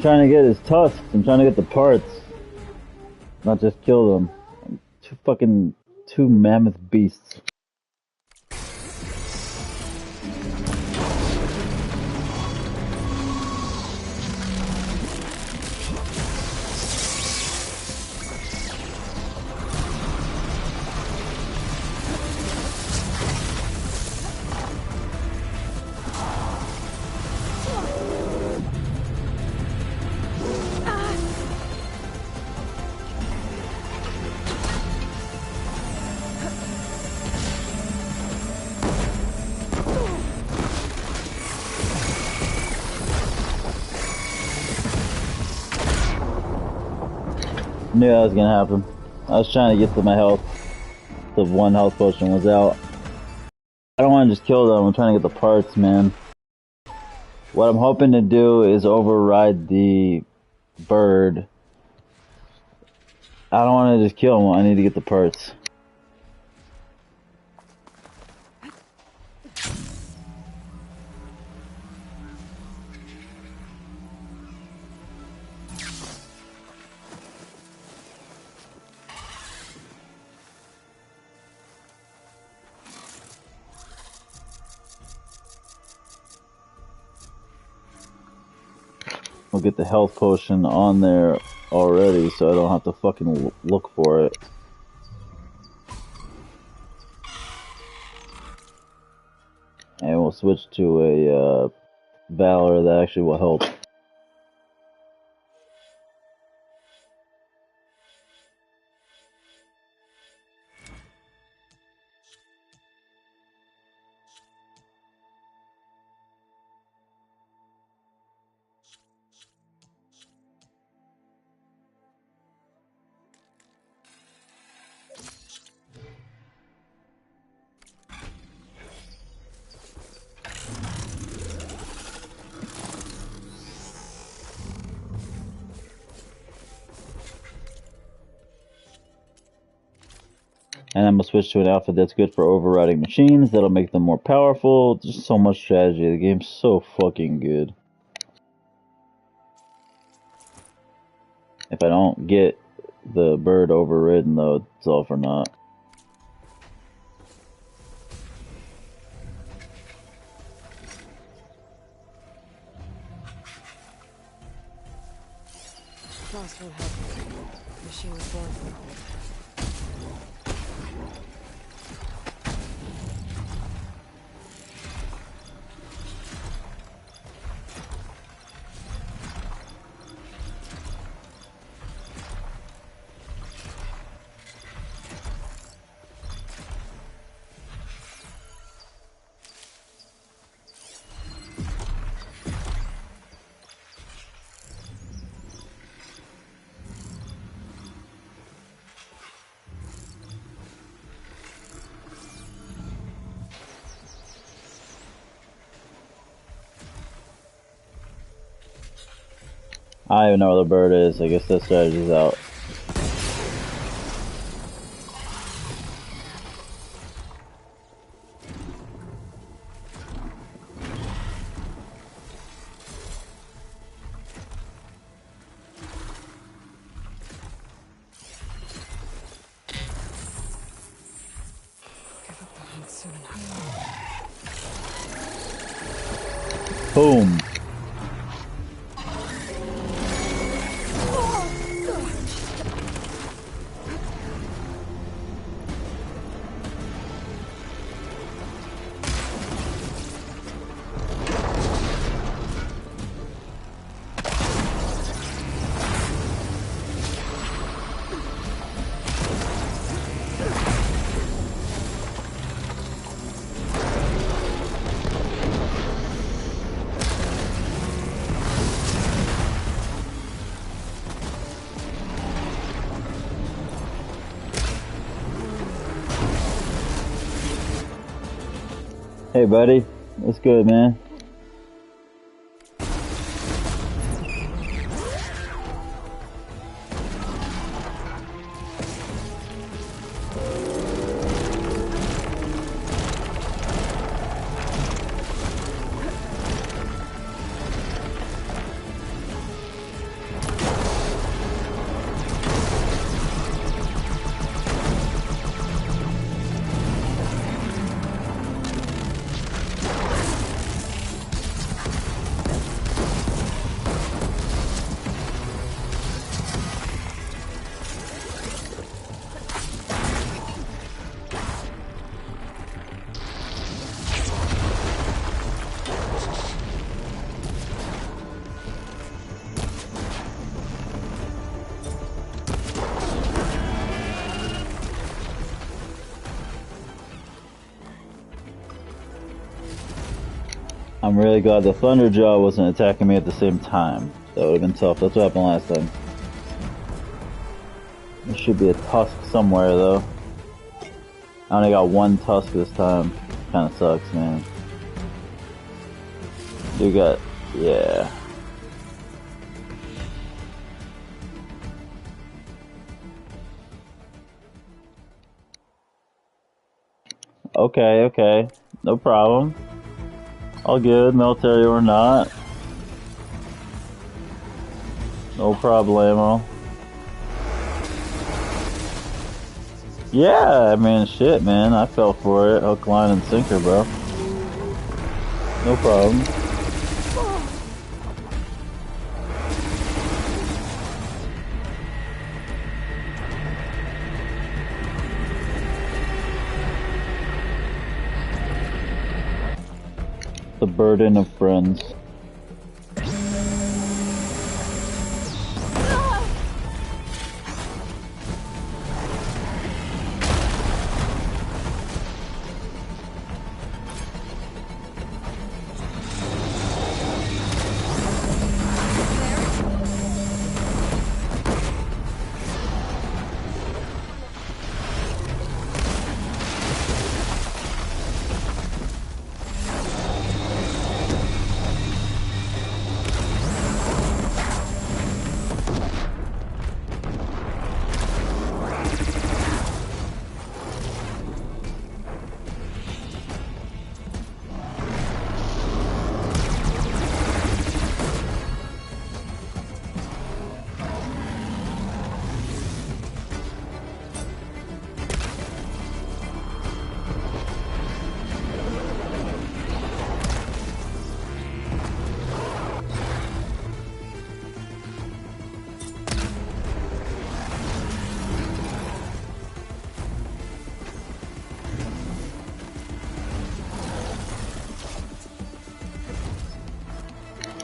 trying to get his tusks. I'm trying to get the parts, not just kill them. Two mammoth beasts. Knew that was gonna happen. I was trying to get to my health. The one health potion was out. I don't want to just kill them. I'm trying to get the parts, man. What I'm hoping to do is override the bird. I don't want to just kill him. I need to get the parts. We'll get the health potion on there already, so I don't have to fucking look for it. And we'll switch to a Valor that actually will help. And I'm going to switch to an outfit that's good for overriding machines. That'll make them more powerful. Just so much strategy. The game's so fucking good. If I don't get the bird overridden, though, it's all for naught. Lost will help. The machine was born from hope. I don't even know where the bird is. I guess that strategy's out. Boom. Hey buddy, what's good, man? I'm really glad the Thunderjaw wasn't attacking me at the same time. That would have been tough. That's what happened last time. There should be a tusk somewhere though. I only got one tusk this time. Kinda sucks, man. You got... yeah. Okay, okay. No problem. All good, military or not. No problemo. Yeah, I mean, shit, man. I fell for it. Hook, line, and sinker, bro. No problem. The burden of friends.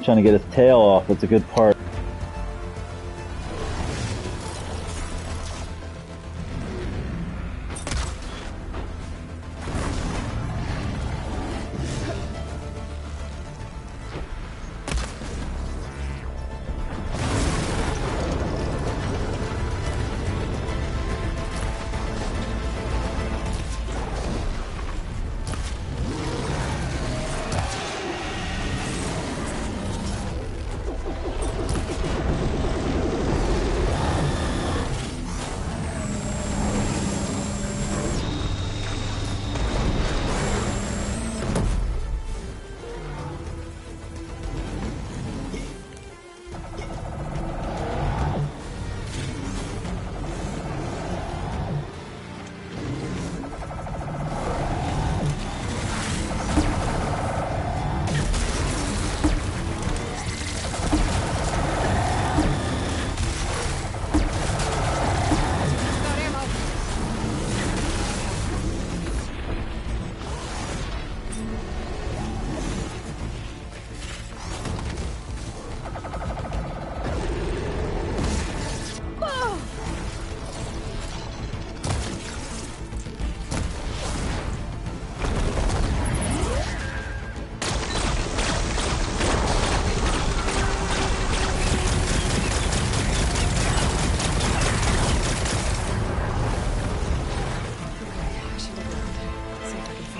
Trying to get his tail off. That's a good part.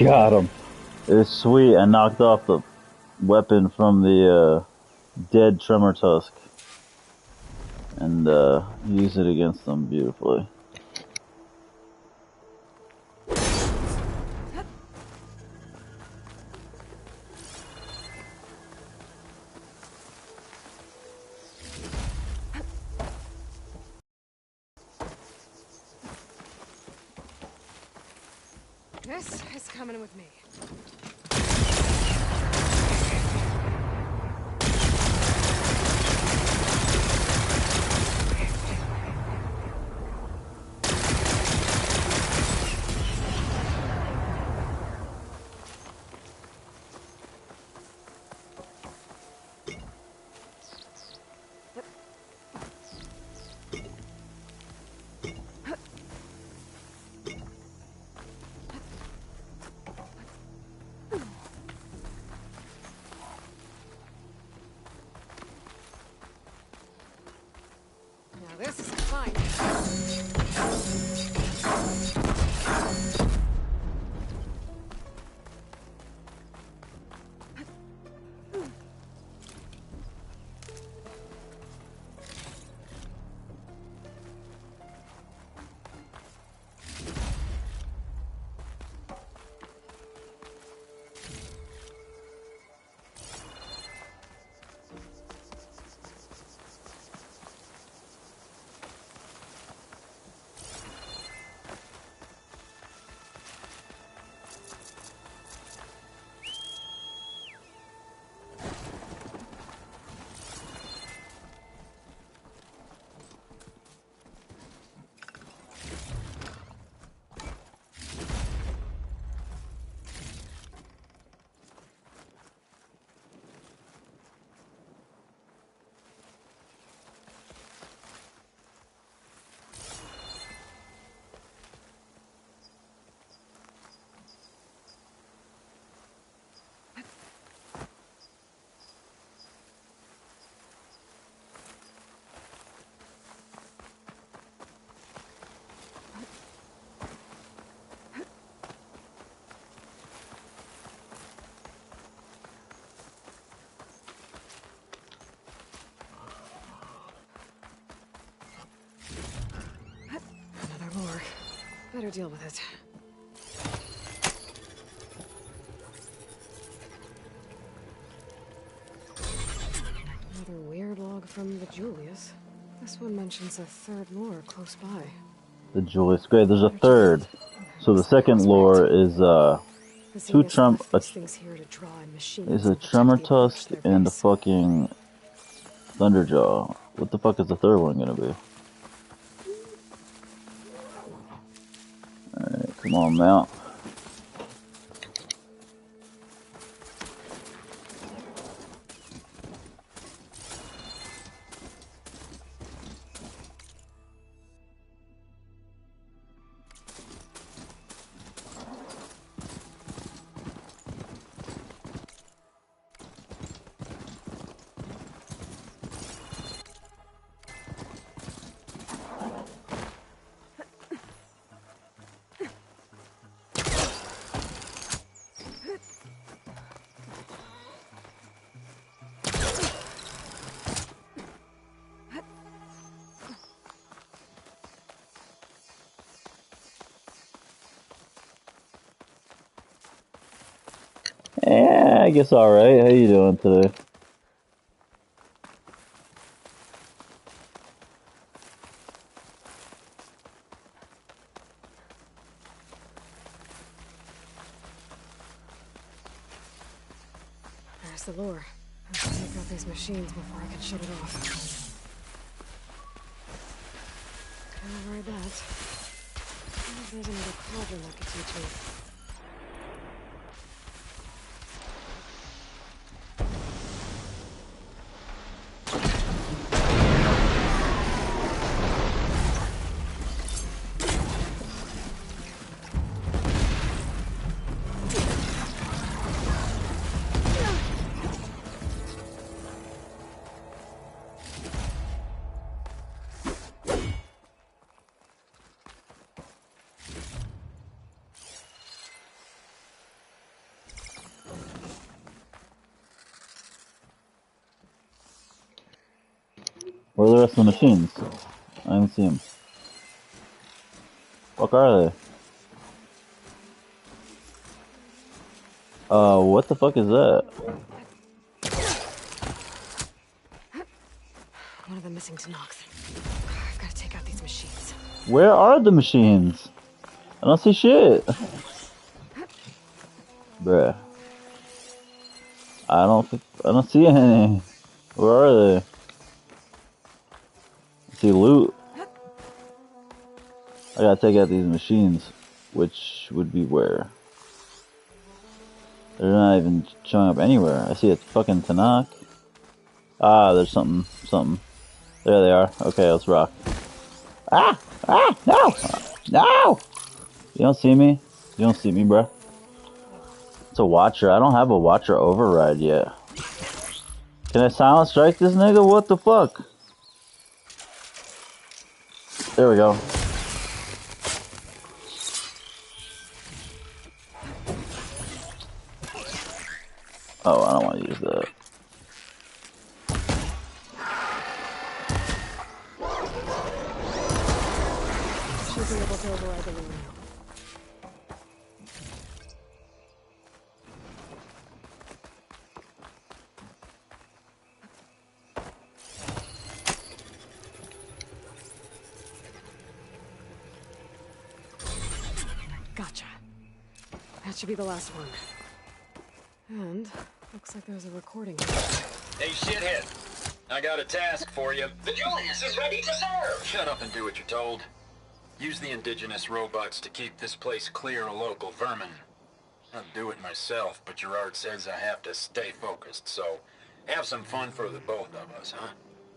Got him. It was sweet. I knocked off the weapon from the dead Tremor Tusk and used it against them beautifully. This is coming with me. Better deal with it. Another weird log from the Julius. This one mentions a third lore close by. The Julius. Great, there's a third. So the second lore is two trump is a tremor tusk and a fucking thunderjaw. What the fuck is the third one gonna be? Alright, come on, mount. Yeah, I guess alright. How you doing today? There's the lure. I have to take out these machines before I can shut it off. Can't avoid that. I wonder if there's another cauldron that could teach me. Where are the rest of the machines? I didn't see them. What are they? What the fuck is that? One of them missing to Nox. I've got to take out these machines. Where are the machines? I don't see shit. Bruh. I don't see any. Where are they? I see loot. I gotta take out these machines. Which would be where? They're not even showing up anywhere. I see a fucking Tanakh. Ah, there's something. There they are. Okay, let's rock. Ah! Ah! No! No! You don't see me? You don't see me, bruh? It's a Watcher. I don't have a Watcher override yet. Can I silent strike this nigga? What the fuck? There we go. Oh, I don't want to use that. Should be able to override the lure now. Gotcha. That should be the last one. And looks like there's a recording here. Hey, shithead. I got a task for you. The Julius is ready to serve! Shut up and do what you're told. Use the indigenous robots to keep this place clear of local vermin. I'd do it myself, but Gerard says I have to stay focused, so have some fun for the both of us, huh?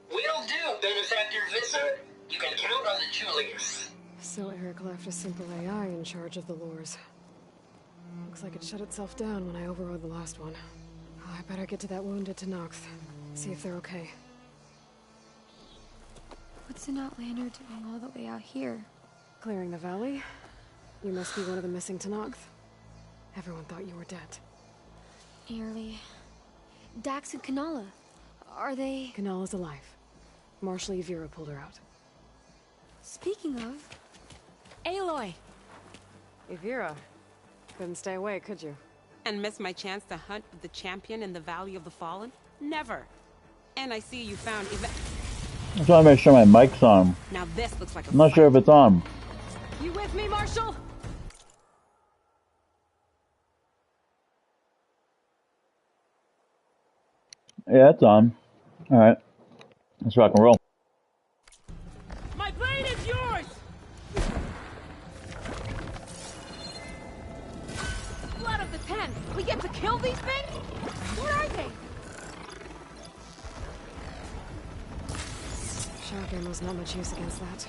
Will do, Benefactor Visser. You can count on the Julius. So Eric left a simple AI in charge of the lures. Looks like it shut itself down when I overrode the last one. Oh, I better get to that wounded Tanox. See if they're okay. What's an outlander doing all the way out here? Clearing the valley? You must be one of the missing Tanox. Everyone thought you were dead. Nearly. Dax and Kanala. Are they... Kanala's alive. Marshal Yvira pulled her out. Speaking of... Aloy! Evira. Couldn't stay away, could you? And miss my chance to hunt with the champion in the Valley of the Fallen? Never. And I see you found I'm trying to make sure my mic's on. Now this looks like a I'm not sure if it's on. You with me, Marshall? Yeah, it's on. Alright. Let's rock and roll. My blade is yours! Blood of the Ten! We get to kill these things? What are they? Shock ammo's not much use against that.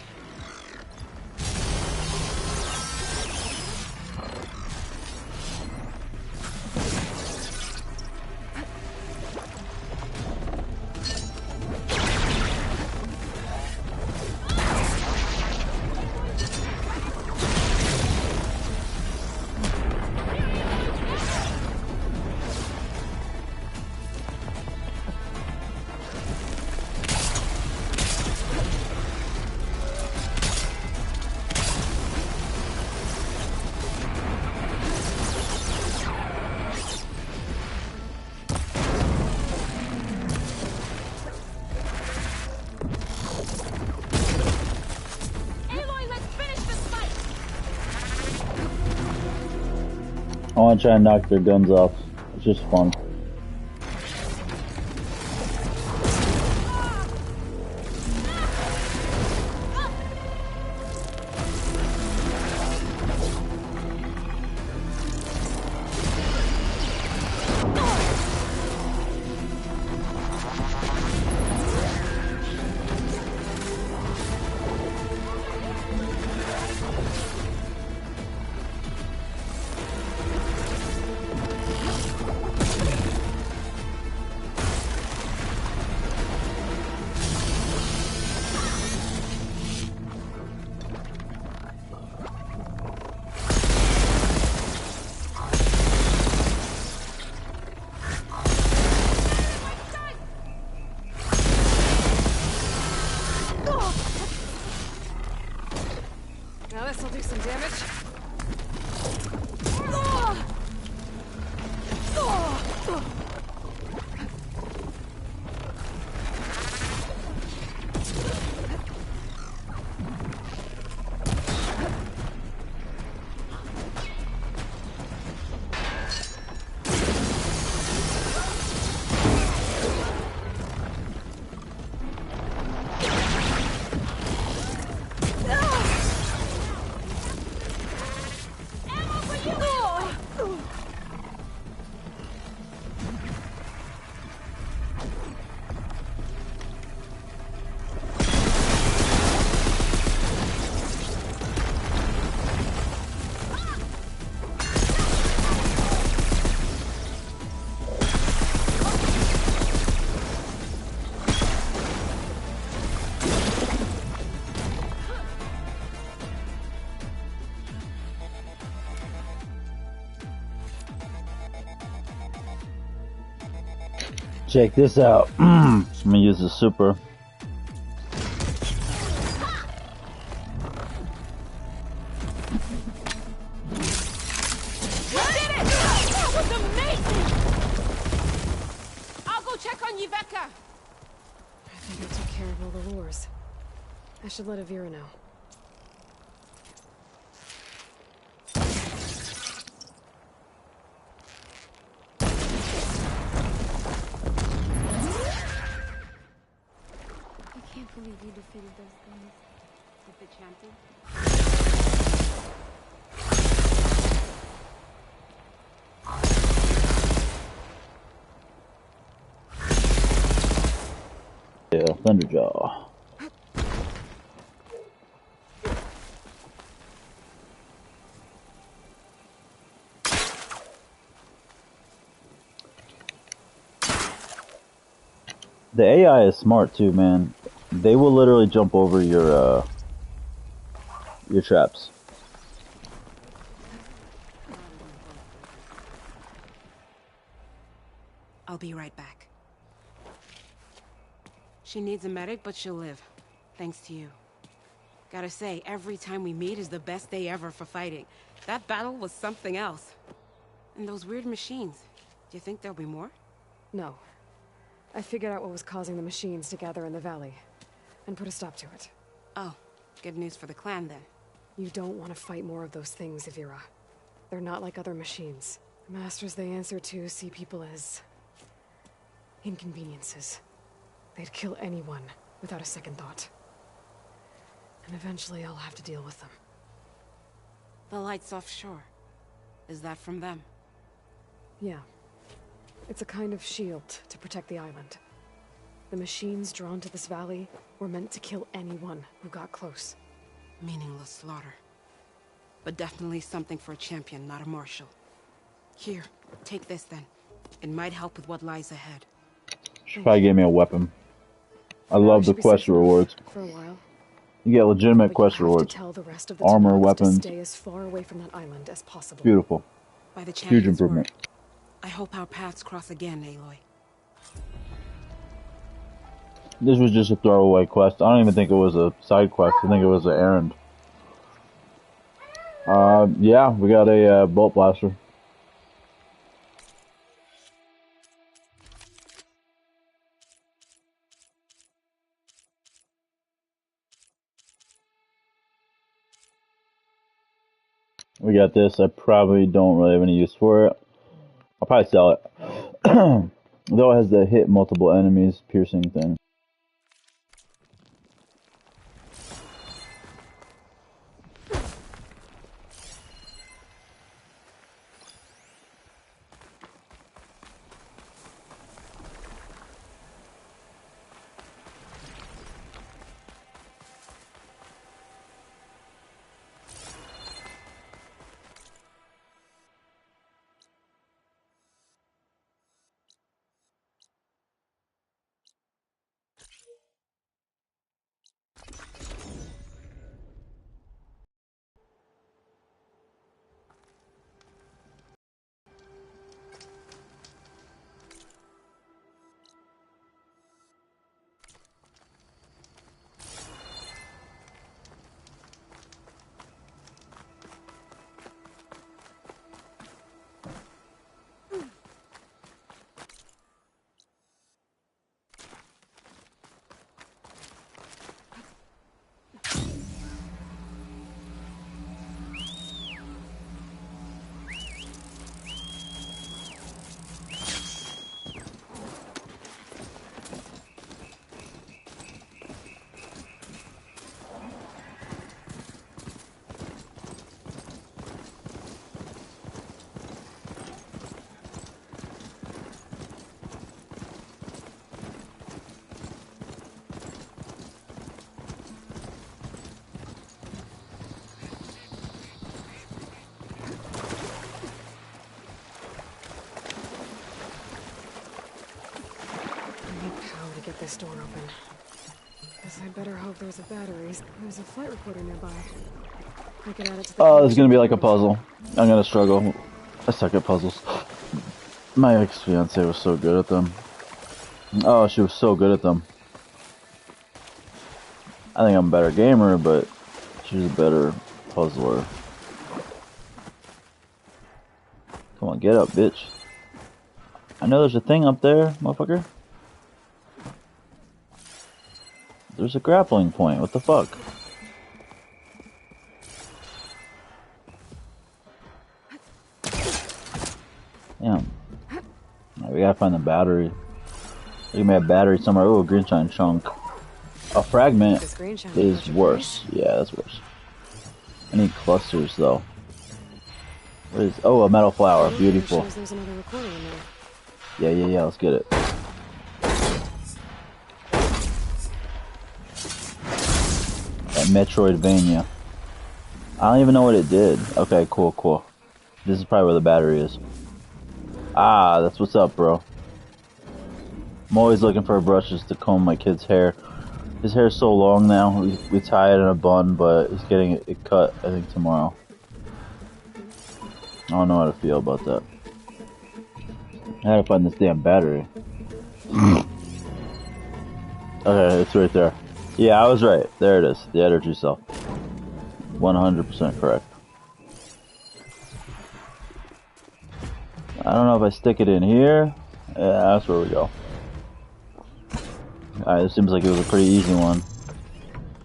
I want to try and knock their guns off. It's just fun. Now this'll do some damage. Check this out. I'm gonna use the super. I think I took care of all the lures. I should let Evira know. I can't believe you defeated those things. With the champion? Yeah, Thunderjaw. The AI is smart too, man. They will literally jump over your traps. I'll be right back. She needs a medic, but she'll live. Thanks to you. Gotta say, every time we meet is the best day ever for fighting. That battle was something else. And those weird machines. Do you think there'll be more? No. I figured out what was causing the machines to gather in the valley, and put a stop to it. Oh, good news for the clan then. You don't want to fight more of those things, Evira. They're not like other machines. The masters they answer to see people as inconveniences. They'd kill anyone without a second thought. And eventually I'll have to deal with them. The lights offshore. Is that from them? Yeah. It's a kind of shield to protect the island. The machines drawn to this valley were meant to kill anyone who got close. Meaningless slaughter. But definitely something for a champion, not a marshal. Here, take this then. It might help with what lies ahead. She probably gave me a weapon. I love the quest rewards. For a while. You get legitimate quest rewards. Tell the rest of the Armor, weapons. to stay as far away from that island as possible. Beautiful. By the Huge improvement. Word. I hope our paths cross again, Aloy. This was just a throwaway quest. I don't even think it was a side quest. I think it was an errand. Yeah, we got a bolt blaster. We got this. I probably don't really have any use for it. I'll probably sell it. Though it has the hit multiple enemies piercing thing. Get this door open. Guess I'd better hope there's a battery. There's a flight recorder nearby. I could add it to the Oh, this is gonna be like a puzzle. I'm gonna struggle. I suck at puzzles. My ex-fiance was so good at them. Oh, she was so good at them. I think I'm a better gamer, but she's a better puzzler. Come on, get up, bitch. I know there's a thing up there, motherfucker. There's a grappling point. What the fuck? Damn. Right, we gotta find the battery. There may have a battery somewhere. Oh, a green shine chunk. A fragment is worse. Yeah, that's worse. I need clusters though. What is? Oh, a metal flower. Beautiful. There's another recording in there. Yeah. Let's get it. Metroidvania. I don't even know what it did. Okay, cool. This is probably where the battery is. Ah, that's what's up, bro. I'm always looking for brushes to comb my kid's hair. His hair's so long now. We tie it in a bun, but he's getting it cut, I think, tomorrow. I don't know how to feel about that. I gotta find this damn battery. Okay, it's right there. Yeah, I was right. There it is. The energy cell. 100% correct. I don't know if I stick it in here. Yeah, that's where we go. Alright, this seems like it was a pretty easy one.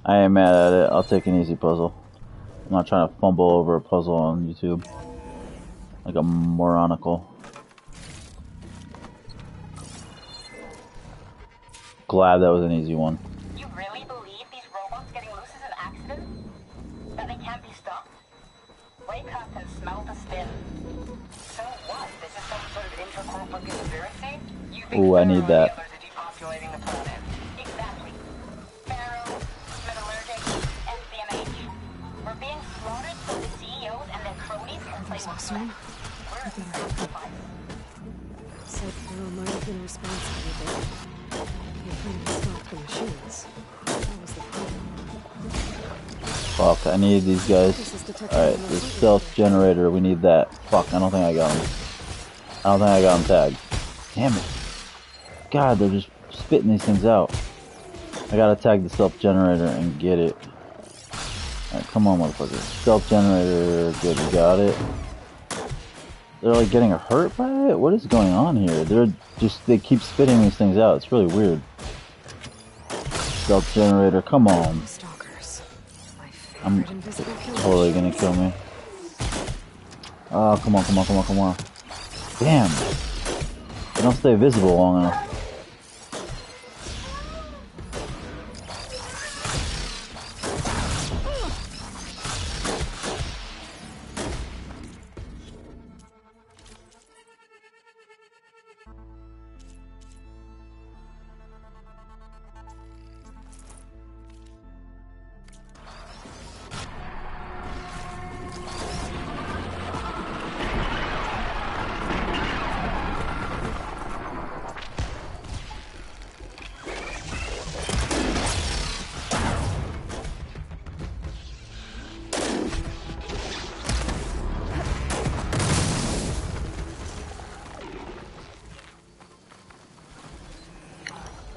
I ain't mad at it. I'll take an easy puzzle. I'm not trying to fumble over a puzzle on YouTube. Like a moronical. Glad that was an easy one. You really believe these robots getting loose is an accident? That they can't be stopped? Wake up and smell the spin. So what? This is some sort of intracorporate conspiracy? You think Ooh, I need that. others are depopulating the planet? Exactly. Pharaohs, metallurgics, SBMH. We're being slaughtered so the CEOs and their cronies can play more Awesome. We're a sacrifice. So Pharaoh might have been responsible, but he couldn't stop the machines. That was the problem. Fuck, I need these guys. Alright, this stealth generator, we need that. Fuck, I don't think I got him. I don't think I got him tagged. Damn it. God, they're just spitting these things out. I gotta tag the stealth generator and get it. Alright, come on, motherfucker. Stealth generator, good, we got it. They're like getting hurt by it? What is going on here? They keep spitting these things out. It's really weird. Stealth generator, come on. Stalkers. My I'm favorite invisible killer totally gonna machines. kill me. Oh, come on, come on, come on, come on. Damn. They don't stay visible long enough.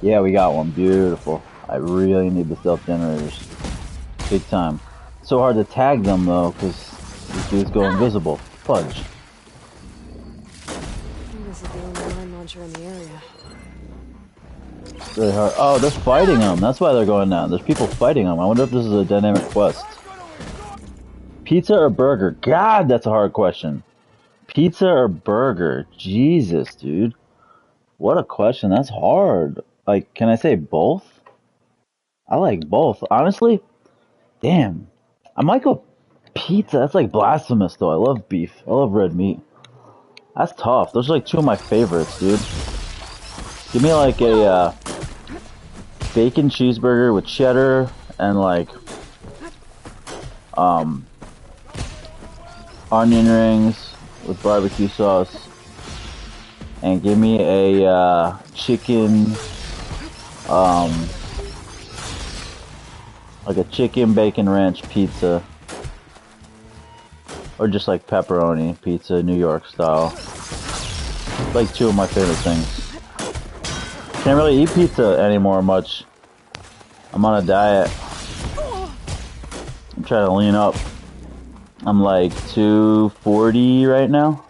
Yeah, we got one. Beautiful. I really need the stealth generators. Big time. So hard to tag them though, because these dudes go invisible. Fudge. I think this is the only mine launcher in the area. Really hard. Oh, they're fighting them. That's why they're going down. There's people fighting them. I wonder if this is a dynamic quest. Pizza or burger? God, that's a hard question. Pizza or burger? Jesus, dude. What a question. That's hard. Like, can I say both? I like both. Honestly, damn. I might go pizza. That's like blasphemous, though. I love beef. I love red meat. That's tough. Those are like two of my favorites, dude. Give me like a bacon cheeseburger with cheddar and like onion rings with barbecue sauce. And give me a chicken, like a chicken bacon ranch pizza. Or just like pepperoni pizza, New York style. Like two of my favorite things. Can't really eat pizza anymore much. I'm on a diet. I'm trying to lean up. I'm like 240 right now.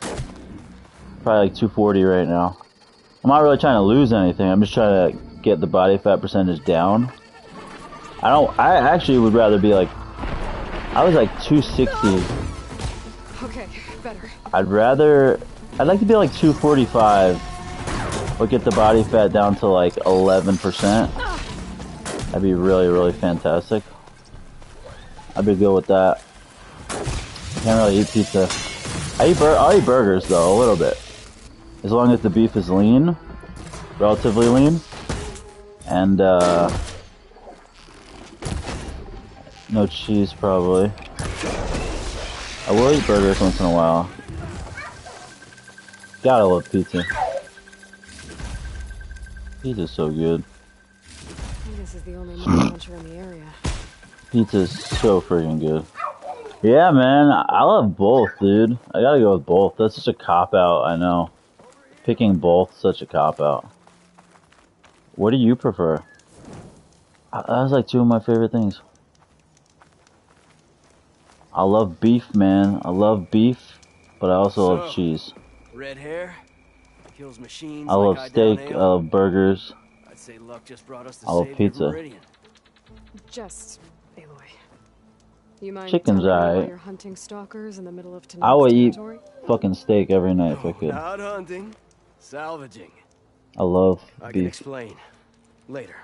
Probably like 240 right now. I'm not really trying to lose anything. I'm just trying to get the body fat percentage down. I actually would rather be like, I was like 260. Okay, better. I'd like to be like 245, but get the body fat down to like 11%. That'd be really, really fantastic. I'd be good with that. Can't really eat pizza. I'll eat burgers though, a little bit. As long as the beef is lean, relatively lean, and no cheese probably. I will eat burgers once in a while. Gotta love pizza. Pizza's so good. I think this is the only mine launcher in the area. Pizza's so freaking good. Yeah, man, I love both, dude. I gotta go with both. That's such a cop-out, I know. Picking both, such a cop-out. What do you prefer? That was like two of my favorite things. I love beef, man. I love beef, but I also love cheese. Red hair kills machines. I love like steak. down I ale. love burgers. I'd say luck just brought us to I love save pizza. Meridian. Just, Aloy. You mind Chicken's telling me why alright. you're hunting stalkers in the middle of I would Tanox eat territory? fucking steak every night if I No, could. not hunting, salvaging. I love I can beef. explain later.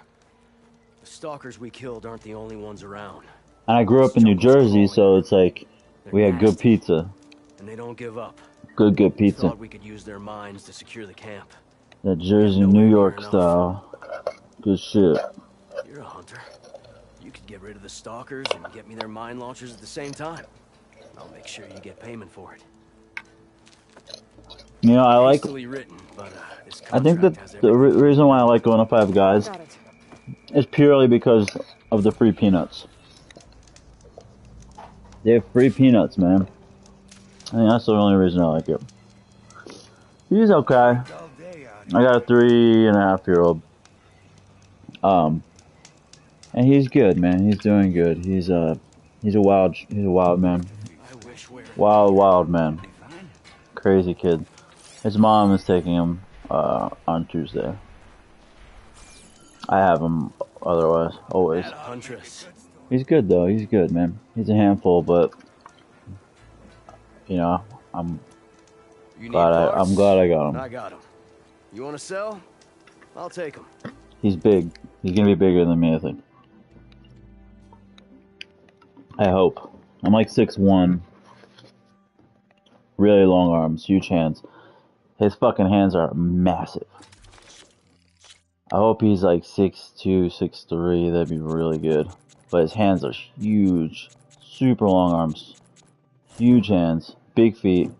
The stalkers we killed aren't the only ones around. And I grew up in New Jersey, so it's like we had good pizza. And they don't give up. Good We pizza. thought we could use their minds to secure the camp. That Jersey, New York style. Good shit. You're a hunter. You could get rid of the stalkers and get me their mine launchers at the same time. I'll make sure you get payment for it. You know, I like. Hastily written, but, this I think that contract has the everything. reason why I like going to Five Guys Got it. is purely because of the free peanuts. They have free peanuts, man. I think that's the only reason I like it. He's okay. I got a 3.5-year-old. And he's good, man. He's doing good. He's a wild man. Wild man. Crazy kid. His mom is taking him on Tuesday. I have him otherwise, always. Huntress. He's good though. He's good, man. He's a handful, but you know, I'm glad I got him. I got him. You want to sell? I'll take him. He's big. He's gonna be bigger than me, I think. I hope. I'm like 6'1". Really long arms, huge hands. His fucking hands are massive. I hope he's like 6'2", 6'3". That'd be really good. But his hands are huge. Super long arms. Huge hands. Big feet.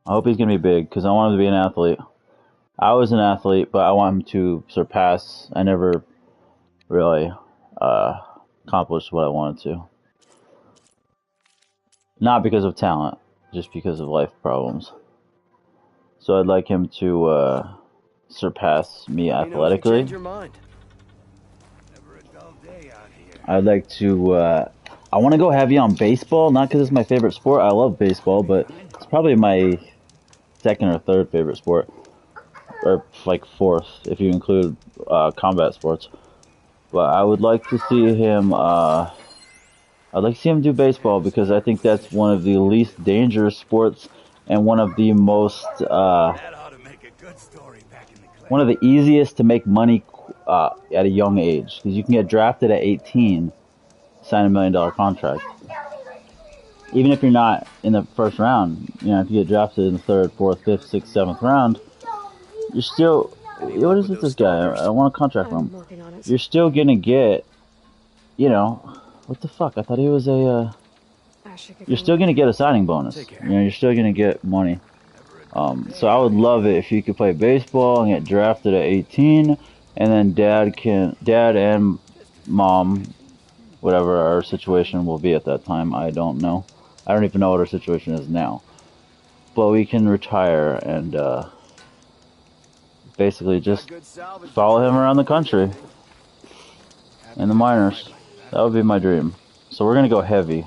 I hope he's gonna be big, because I want him to be an athlete. I was an athlete, but I want him to surpass. I never really accomplished what I wanted to. Not because of talent, just because of life problems. So I'd like him to surpass me athletically. Change your mind. I'd like to, I want to go heavy on baseball, not because it's my favorite sport. I love baseball, but it's probably my second or third favorite sport. Or like fourth, if you include combat sports. But I would like to see him, I'd like to see him do baseball, because I think that's one of the least dangerous sports and one of the most, one of the easiest to make money at a young age, because you can get drafted at 18, sign $1 million contract. Even if you're not in the first round, you know, if you get drafted in the 3rd, 4th, 5th, 6th, 7th round, you're still. What is with this guy? I want a contract from him. You're still gonna get, you know, what the fuck? I thought he was a. You're still gonna get a signing bonus. You know, you're still gonna get money. So I would love it if you could play baseball and get drafted at 18, and then dad and mom, whatever our situation will be at that time, I don't know. I don't even know what our situation is now. But we can retire and basically just follow him around the country in the minors. That would be my dream. So we're gonna go heavy.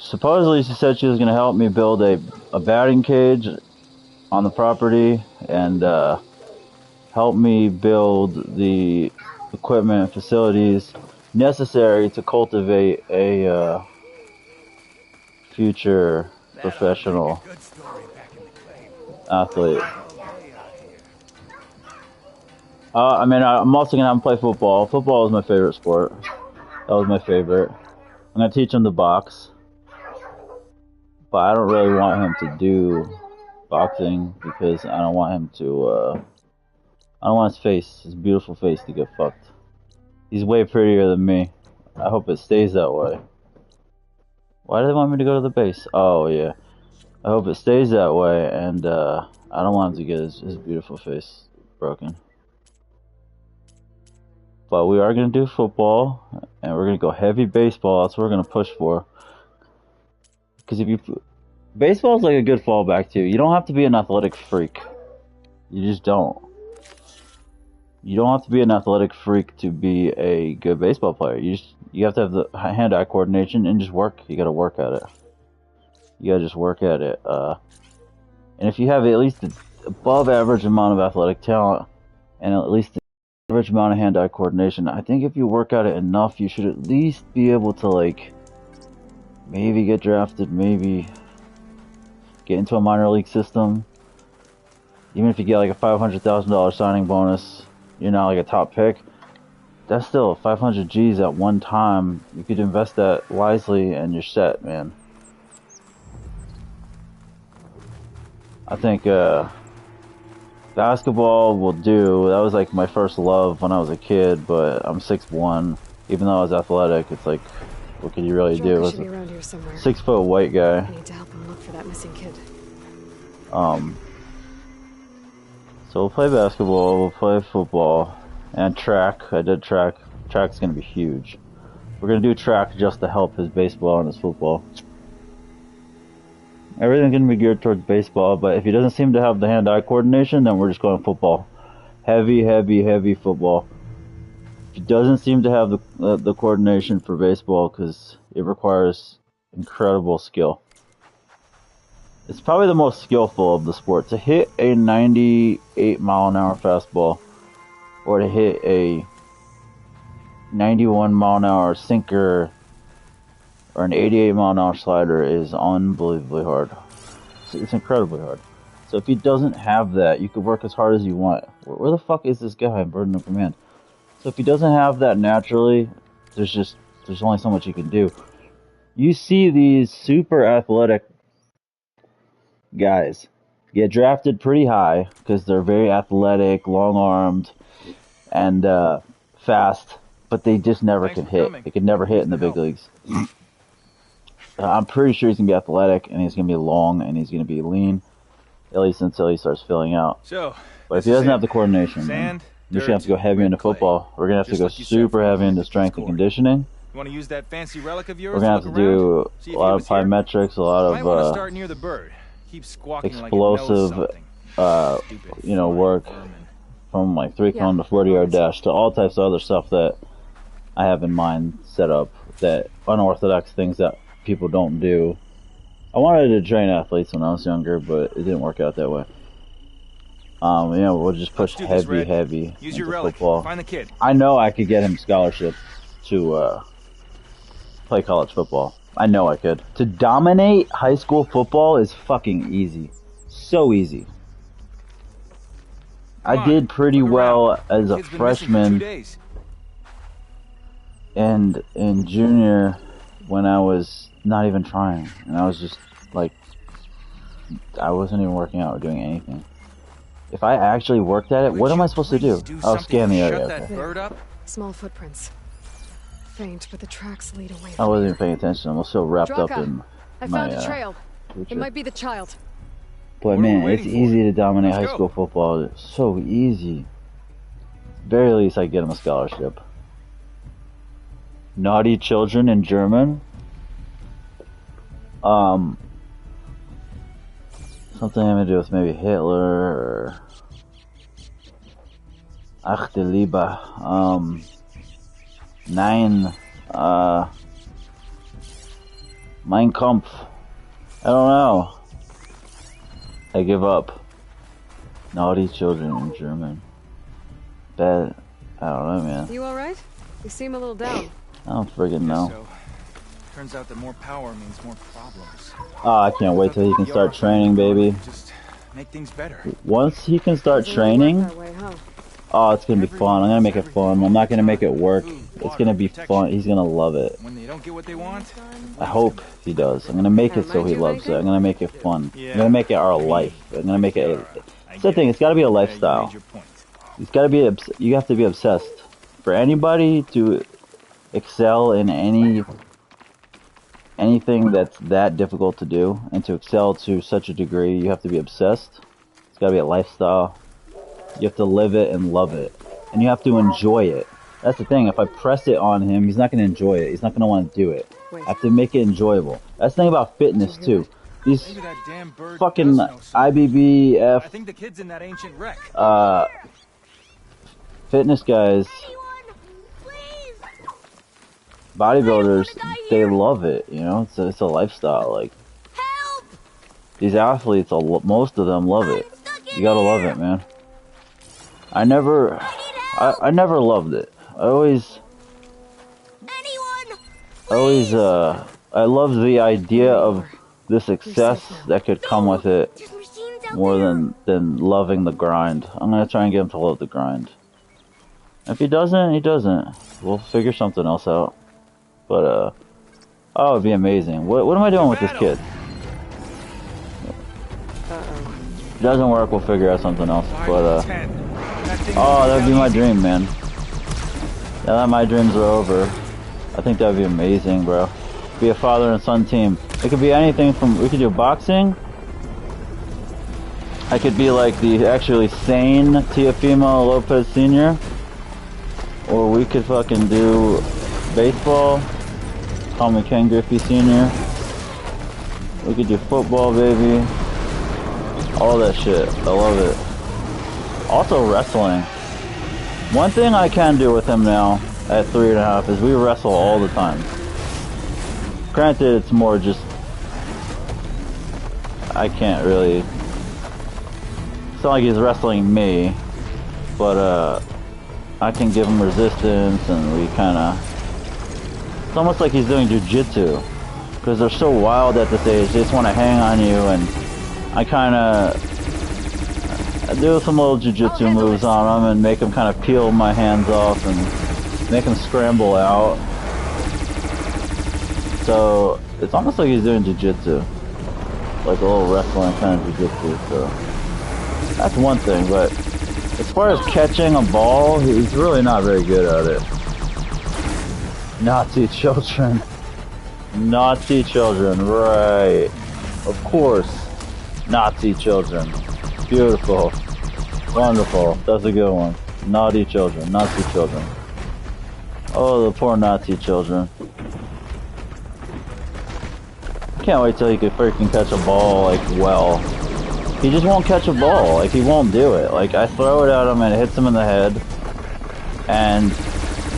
Supposedly she said she was gonna help me build a batting cage on the property and help me build the equipment and facilities necessary to cultivate a future professional athlete. I mean, I'm also gonna have him play football. Football is my favorite sport. That was my favorite. I'm gonna teach him to box, but I don't really want him to do boxing because I don't want him to. I don't want his beautiful face, to get fucked. He's way prettier than me. I hope it stays that way. Why do they want me to go to the base? Oh yeah. I hope it stays that way, and I don't want him to get his beautiful face broken. But we are going to do football, and we're going to go heavy baseball. That's what we're going to push for. Because baseball is like a good fallback too. You don't have to be an athletic freak. You just don't. You don't have to be an athletic freak to be a good baseball player. You have to have the hand-eye coordination and just work. You gotta work at it. You gotta just work at it. And if you have at least an above average amount of athletic talent and at least an average amount of hand-eye coordination, I think if you work at it enough, you should at least be able to, like, maybe get drafted, maybe get into a minor league system. Even if you get like a $500,000 signing bonus, you're not like a top pick. That's still 500 G's at one time. You could invest that wisely and you're set, man. I think basketball will do. That was like my first love when I was a kid, but I'm 6'1". Even though I was athletic, it's like, what can you really do? Should be around here somewhere. 6 foot white guy. I need to help him look for that missing kid. So we'll play basketball, we'll play football, and track. I did track. Track's gonna be huge. We're gonna do track just to help his baseball and his football. Everything's gonna be geared towards baseball, but if he doesn't seem to have the hand-eye coordination, then we're just going football. Heavy, heavy, heavy football. If he doesn't seem to have the coordination for baseball, because it requires incredible skill. It's probably the most skillful of the sport. To hit a 98 mile an hour fastball or to hit a 91 mile an hour sinker or an 88 mile an hour slider is unbelievably hard. It's incredibly hard. So if he doesn't have that, you could work as hard as you want. Where the fuck is this guy in Burden of Command? So if he doesn't have that naturally, there's only so much you can do. You see these super athletic guys get drafted pretty high because they're very athletic, long-armed, and fast, but they just never can hit. They can never hit in the big leagues. I'm pretty sure he's going to be athletic, and he's going to be long, and he's going to be lean, at least until he starts filling out. But if he doesn't have the coordination, then we're going to have to go heavy into football. We're going to have to go super heavy into strength and conditioning. You want to use that fancy relic of yours? We're going to have to do a lot of plyometrics, a lot of start near the bird. Keep squawking explosive, work from like 3-cone to 40-yard dash to all types of other stuff that I have in mind set up, that unorthodox things that people don't do. I wanted to train athletes when I was younger, but it didn't work out that way. We'll just push heavy Use into your relic. football. Find the kid. I know I could get him scholarship to play college football. I know I could. To dominate high school football is fucking easy. So easy. I did pretty well as a freshman and in junior when I was not even trying. And I was just like, I wasn't even working out or doing anything. If I actually worked at it, what am I supposed to do? Oh, scan the area. Okay. Small footprints. Faint, but the tracks lead away. I wasn't even paying attention. I'm so wrapped up in I found a trail. It might be the child. But man, it's easy to dominate high school football. It's so easy. Very least I get him a scholarship. Naughty children in German. Something having to do with maybe Hitler or Ach du Liebe. Nein. Mein Kampf. I don't know. I give up. Naughty children in German. Bad. I don't know, man. You alright? You seem a little down. I don't friggin' know. So, turns out that more power means more problems. Oh, I can't wait till he can start training, baby. Just make things better. Once he can start training, oh, it's gonna be fun. I'm gonna make it fun. I'm not gonna make it work. It's gonna be fun. He's gonna love it. When they don't get what they want, I hope he does. I'm gonna make it so he loves it. I'm gonna make it fun. I'm gonna make it our life. I'm gonna make it. It's the thing. It's gotta be a lifestyle. It's gotta be. You have to be obsessed. For anybody to excel in anything that's that difficult to do, and to excel to such a degree, you have to be obsessed. It's gotta be a lifestyle. You have to live it and love it, and you have to enjoy it. That's the thing. If I press it on him, he's not going to enjoy it. He's not going to want to do it. I have to make it enjoyable. That's the thing about fitness too. These fucking IBBF I think the kid's in that ancient wreck. Fitness guys, bodybuilders, they love it, you know? It's a lifestyle. Like, these athletes, most of them love it. You gotta love it, man. I never loved it. I loved the idea of the success that could come with it more than loving the grind. I'm gonna try and get him to love the grind. If he doesn't, he doesn't. We'll figure something else out. But, oh, it'd be amazing. What am I doing with this kid? If it doesn't work, we'll figure out something else. But, oh, that'd be my dream, man. Now that my dreams are over, I think that'd be amazing, bro. Be a father and son team. It could be anything from, we could do boxing. I could be like the actually sane Teofimo Lopez Sr. Or we could fucking do baseball. Call me Ken Griffey Sr. We could do football, baby. All that shit. I love it. Also wrestling. One thing I can do with him now at 3.5 is we wrestle all the time. Granted, it's more just, I can't really, it's not like he's wrestling me, but I can give him resistance, and we kinda, it's almost like he's doing jujitsu, because they're so wild at this age, they just want to hang on you, and I kinda do some little jujitsu moves on him, and make him kind of peel my hands off, and make him scramble out. So, it's almost like he's doing jujitsu, like a little wrestling kind of jujitsu, so that's one thing, but as far as catching a ball, he's really not very good at it. Nazi children. Nazi children, right. Of course. Nazi children. Beautiful. Wonderful. That's a good one. Naughty children. Nazi children. Oh, the poor Nazi children. Can't wait till he could freaking catch a ball, like, well. He just won't catch a ball, like, he won't do it. Like, I throw it at him and it hits him in the head, and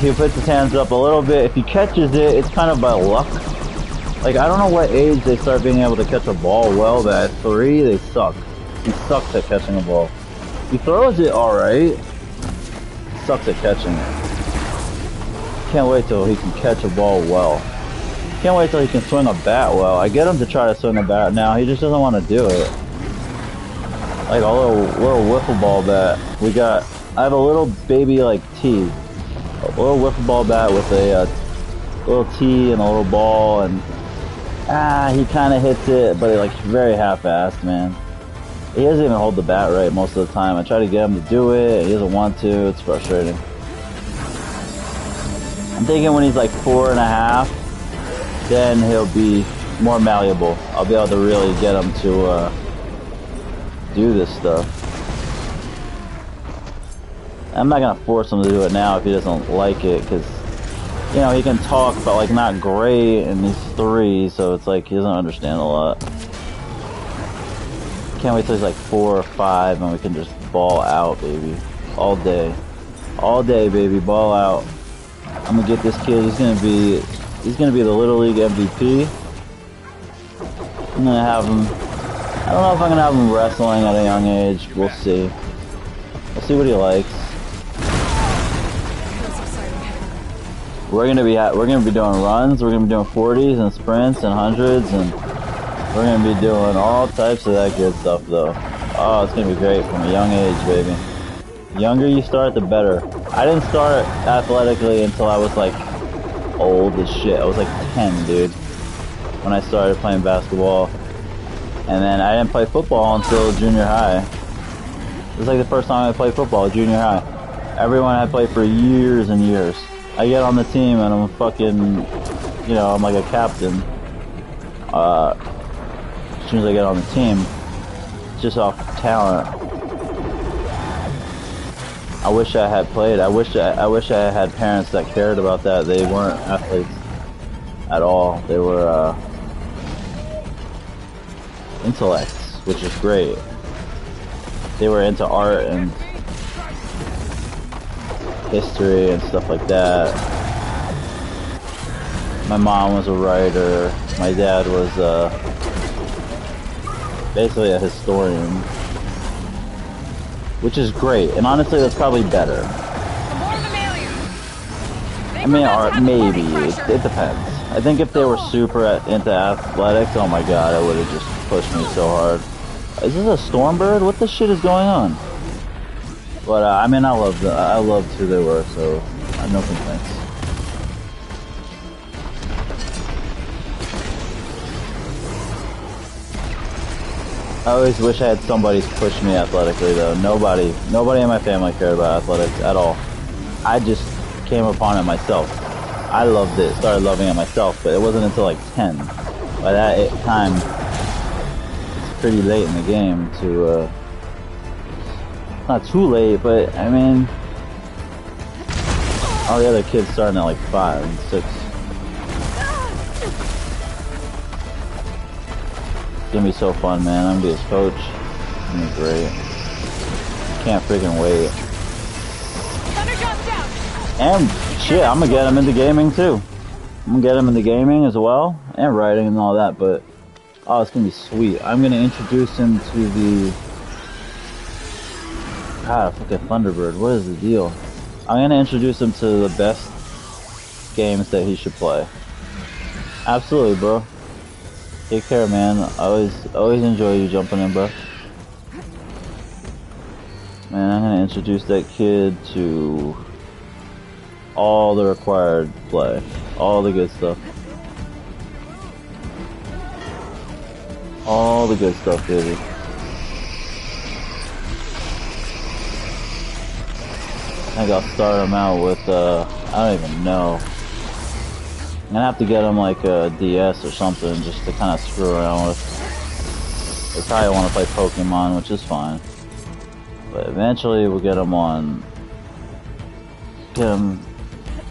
he puts his hands up a little bit. If he catches it, it's kind of by luck. Like, I don't know what age they start being able to catch a ball well, but at 3, they suck. He sucks at catching a ball. He throws it alright, sucks at catching it. Can't wait till he can catch a ball well. Can't wait till he can swing a bat well. I get him to try to swing a bat now, he just doesn't want to do it. Like a little wiffle ball bat. I have a little baby like tee. A little wiffle ball bat with a little tee and a little ball, and he kind of hits it, but like very half-assed, man. He doesn't even hold the bat right most of the time. I try to get him to do it, he doesn't want to, it's frustrating. I'm thinking when he's like 4.5, then he'll be more malleable. I'll be able to really get him to do this stuff. I'm not gonna force him to do it now if he doesn't like it, because, you know, he can talk, but like not great, and he's 3, so it's like he doesn't understand a lot. Can't wait till he's like 4 or 5, and we can just ball out, baby. All day. All day, baby, ball out. I'm gonna get this kid, he's gonna be the Little League MVP. I'm gonna have him, I don't know if I'm gonna have him wrestling at a young age. We'll see. We'll see what he likes. We're gonna be doing runs. We're gonna be doing 40s and sprints and 100s, and we're gonna be doing all types of that good stuff, though. Oh, it's gonna be great from a young age, baby. The younger you start, the better. I didn't start athletically until I was like old as shit. I was like 10, dude, when I started playing basketball. And then I didn't play football until junior high. It was like the first time I played football, junior high. Everyone had played for years and years. I get on the team and I'm fucking, you know, I'm like a captain. As soon as I get on the team, just off talent. I wish I had played. I wish I had parents that cared about that. They weren't athletes at all. They were intellects, which is great. They were into art and history and stuff like that. My mom was a writer. My dad was basically a historian, which is great. And honestly, that's probably better. I mean, or maybe it depends. I think if they were super into athletics, oh my god, it would have just pushed me so hard. Is this a Stormbird? What the shit is going on? But I mean, I loved who they were, so I have no complaints. I always wish I had somebody push me athletically, though. Nobody in my family cared about athletics at all. I just came upon it myself. I loved it, started loving it myself, but it wasn't until like 10. By that time, it's pretty late in the game to, not too late, but I mean, all the other kids starting at like 5 and 6. It's gonna be so fun, man. I'm gonna be his coach. It's gonna be great. Can't freaking wait. And shit, I'm gonna get him into gaming too. I'm gonna get him into gaming as well, and writing and all that, but oh, it's gonna be sweet. I'm gonna introduce him to the God, fucking Thunderbird, what is the deal? I'm gonna introduce him to the best games that he should play. Absolutely, bro. Take care, man. I always enjoy you jumping in, bro. Man, I'm gonna introduce that kid to all the required play. All the good stuff. All the good stuff, baby. I think I'll start him out with, I don't even know. I'm gonna have to get him like a DS or something just to kind of screw around with. They probably want to play Pokemon, which is fine. But eventually we'll get him on some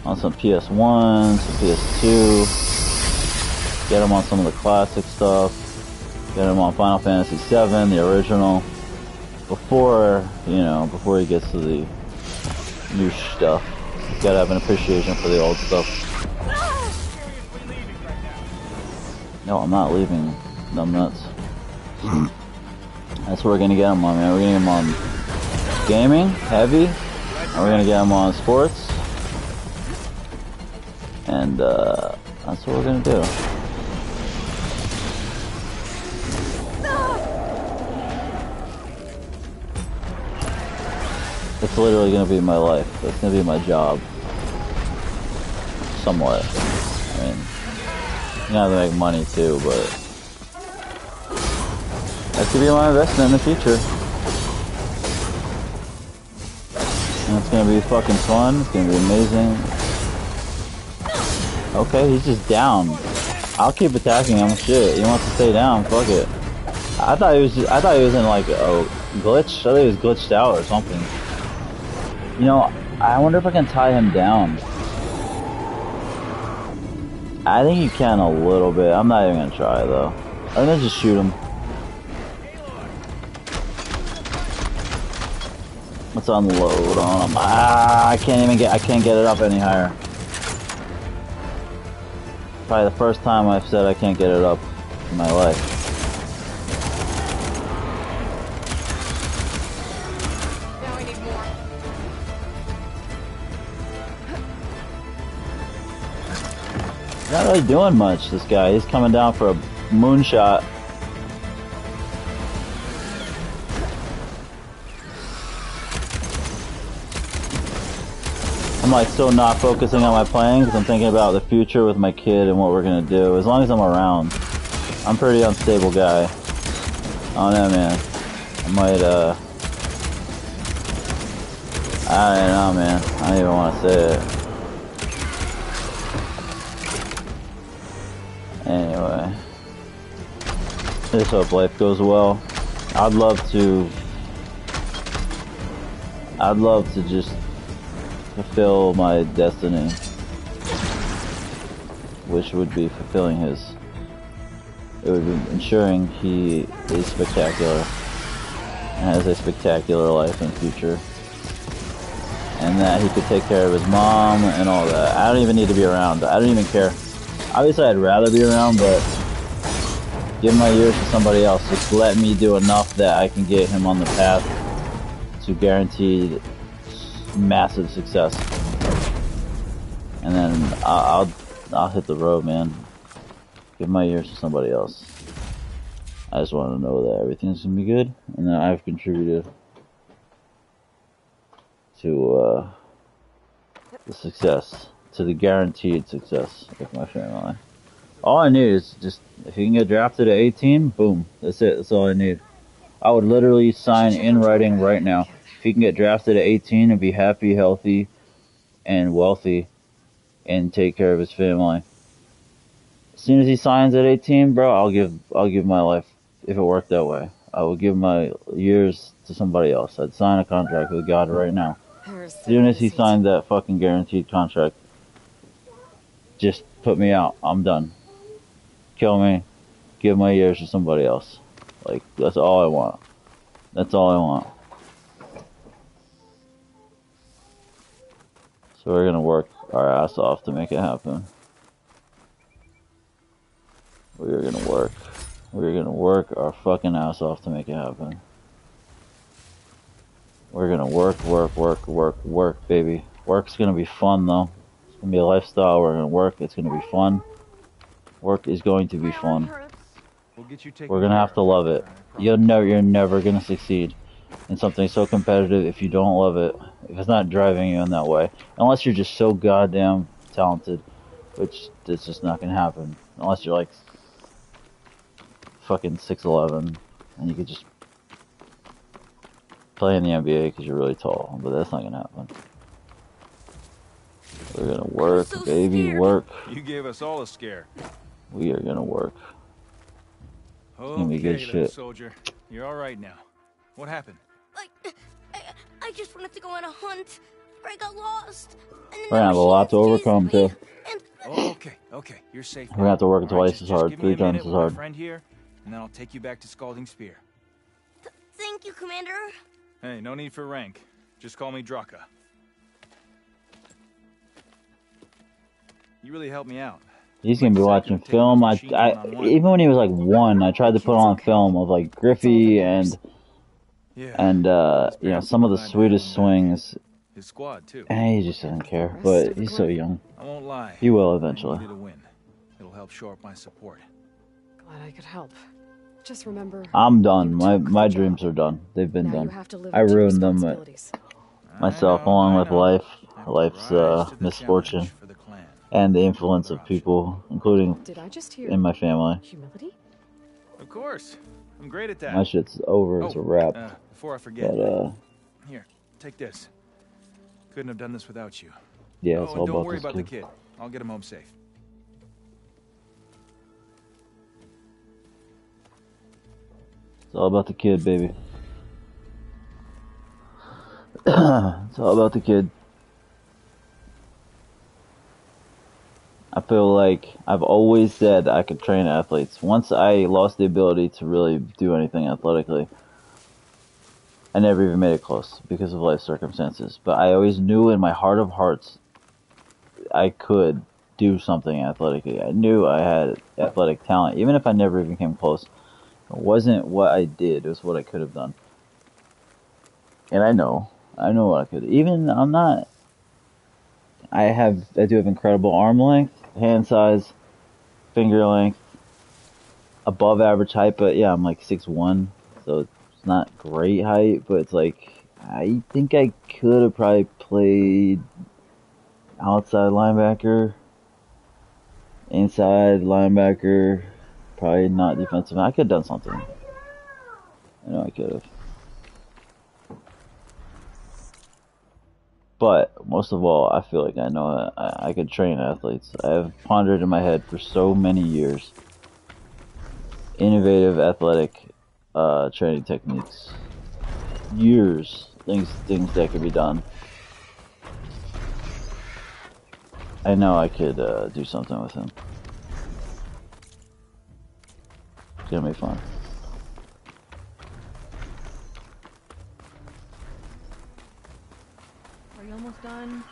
PS1, some PS2, get him on some of the classic stuff, get him on Final Fantasy VII, the original, before he gets to the new stuff. You gotta have an appreciation for the old stuff. No, I'm not leaving. Dumb nuts. That's what we're gonna get him on, man. We're gonna get him on gaming, heavy, and we're gonna get him on sports. And that's what we're gonna do. It's literally gonna be my life. It's gonna be my job. Somewhat. I mean, you have to make money too, but that could be my investment in the future. And it's gonna be fucking fun. It's gonna be amazing. Okay, he's just down. I'll keep attacking him. Shit, he wants to stay down. Fuck it. I thought he was in like a glitch. I thought he was glitched out or something. You know, I wonder if I can tie him down. I think you can a little bit. I'm not even gonna try though. I'm gonna just shoot him. Let's unload on him. I can't get it up any higher. Probably the first time I've said I can't get it up in my life. Now we need more. He's not really doing much, this guy. He's coming down for a moonshot. I'm like so not focusing on my playing because I'm thinking about the future with my kid and what we're gonna do. As long as I'm around. I'm a pretty unstable guy. Oh no, man. I might, I don't know, man. I don't even want to say it. Anyway. I just hope life goes well. I'd love to just fulfill my destiny, which would be fulfilling his. It would be ensuring he is spectacular and has a spectacular life in the future, and that he could take care of his mom and all that. I don't even need to be around. I don't even care. Obviously, I'd rather be around, but give my years to somebody else. Just let me do enough that I can get him on the path to guaranteed massive success, and then I'll hit the road, man. Give my years to somebody else. I just want to know that everything's gonna be good, and that I've contributed to the success, to the guaranteed success of my family. All I need is just, if you can get drafted at 18, boom, that's it. That's all I need. I would literally sign in writing right now. If he can get drafted at 18 and be happy, healthy, and wealthy, and take care of his family. As soon as he signs at 18, bro, I'll give my life. If it worked that way, I would give my years to somebody else. I'd sign a contract with God right now. As soon as he signed that fucking guaranteed contract, just put me out. I'm done. Kill me. Give my years to somebody else. Like, that's all I want. That's all I want. So we're gonna work our ass off to make it happen. We're gonna work. We're gonna work our fucking ass off to make it happen. We're gonna work, baby. Work's gonna be fun, though. It's gonna be a lifestyle. We're gonna work. It's gonna be fun. Work is going to be fun. We're gonna have to love it. You're never gonna succeed in something so competitive if you don't love it. If it's not driving you in that way, unless you're just so goddamn talented, which it's just not gonna happen. Unless you're like fucking 6'11" and you could just play in the NBA because you're really tall, but that's not gonna happen. We're gonna work, baby, work. You gave us all a scare. We are gonna work. It's gonna be good shit. Soldier, you're all right now. What happened? I just wanted to go on a hunt, but I got lost. We're gonna have a lot to overcome too. Oh, okay, you're safe. We're gonna have to work twice as hard, Give me 3 a times minute as with my hard. friend here, and then I'll take you back to Scalding Spear. Thank you, Commander. Hey, no need for rank. Just call me Draka. You really helped me out. He's gonna be watching film. I even when he was like 1, I tried to put on film of like Griffey and you know, some of the sweetest swings. His squad too. And he just doesn't care. But he's so young. I won't lie. He will eventually. I needed a win. It'll help shore up my support. Glad I could help. Just remember, I'm done. My dreams are done. They've been done. I ruined them myself, along with life's misfortune, and the influence of people, including in my family. Humility? Of course. I'm great at that. My shit's over. It's a wrap. Before I forget. But, here, take this. Couldn't have done this without you. yeah, it's all don't about worry this about the kid. kid. I'll get him home safe. It's all about the kid, baby. It's all about the kid. I feel like I've always said I could train athletes. Once I lost the ability to really do anything athletically, I never even made it close because of life circumstances. But I always knew in my heart of hearts I could do something athletically. I knew I had athletic talent, even if I never even came close. It wasn't what I did, it was what I could have done. And I know what I could. Even I do have incredible arm length, hand size, finger length, above average height, but yeah, I'm like 6'1", so it's not great height, but it's like, I think I could have probably played outside linebacker, inside linebacker, probably not defensive. I could have done something. I know I could have. But most of all, I feel like I know I could train athletes. I have pondered in my head for so many years innovative athletic training techniques. Years, things that could be done. I know I could do something with him. It's gonna be fun. Are you almost done?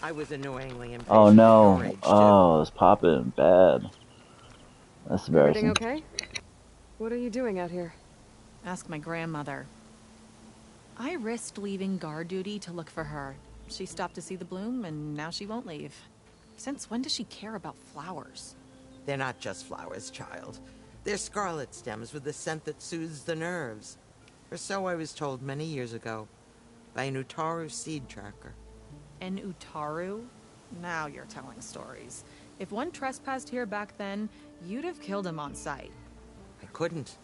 I was annoyingly impatient Oh at no. your age, too. Oh, it's popping bad. That's Everything embarrassing. okay? What are you doing out here? Ask my grandmother. I risked leaving guard duty to look for her. She stopped to see the bloom, and now she won't leave. Since when does she care about flowers? They're not just flowers, child. They're scarlet stems with a scent that soothes the nerves. Or so I was told many years ago by an Utaru seed tracker. An Utaru? Now you're telling stories. If one trespassed here back then, you'd have killed him on sight. I couldn't.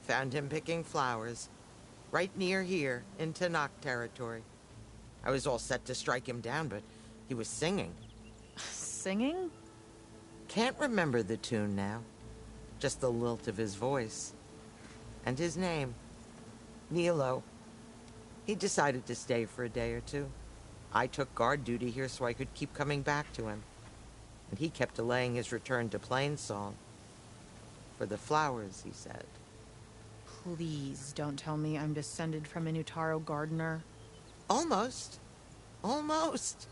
Found him picking flowers, right near here, in Tanakh territory. I was all set to strike him down, but he was singing. Singing? Can't remember the tune now. Just the lilt of his voice. And his name. Nilo. He decided to stay for a day or two. I took guard duty here so I could keep coming back to him. And he kept delaying his return to Plainsong. For the flowers, he said. Please don't tell me I'm descended from an Utaru gardener. Almost. Almost.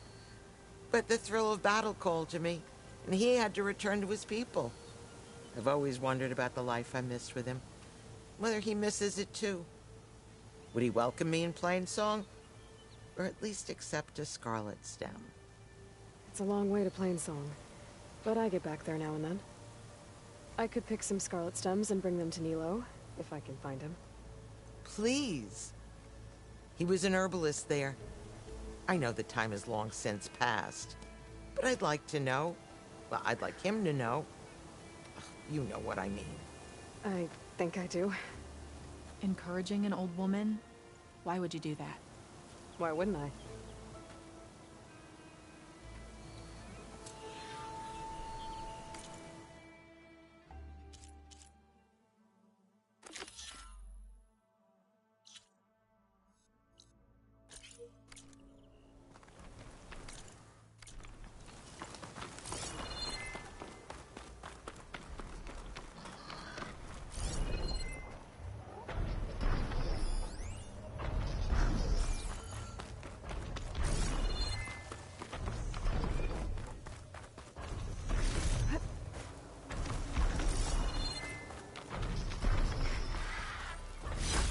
But the thrill of battle called to me, and he had to return to his people. I've always wondered about the life I missed with him. Whether he misses it too. Would he welcome me in Plainsong? Or at least accept a scarlet stem? It's a long way to Plainsong, but I get back there now and then. I could pick some scarlet stems and bring them to Nilo, if I can find him. Please. He was an herbalist there. I know the time has long since passed, but I'd like to know. Well, I'd like him to know. You know what I mean. I think I do. Encouraging an old woman? Why would you do that? Why wouldn't I?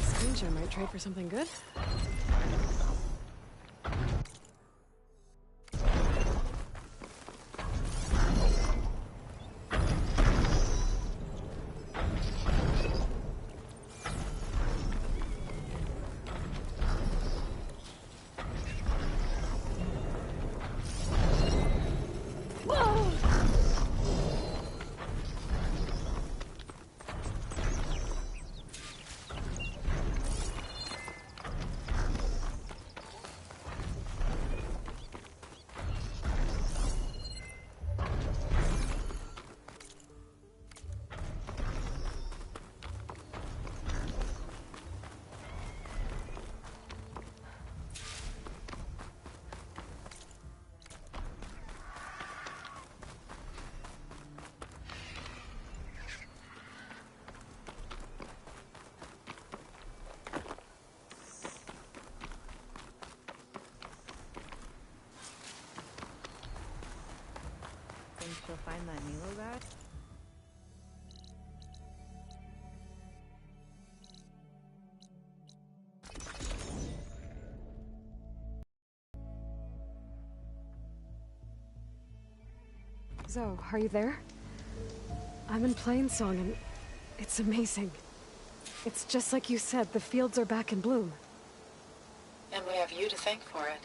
Stranger might trade for something good. Think she'll find that Nilo bag? Zoe, are you there? I'm in Plainsong and it's amazing. It's just like you said, the fields are back in bloom. And we have you to thank for it.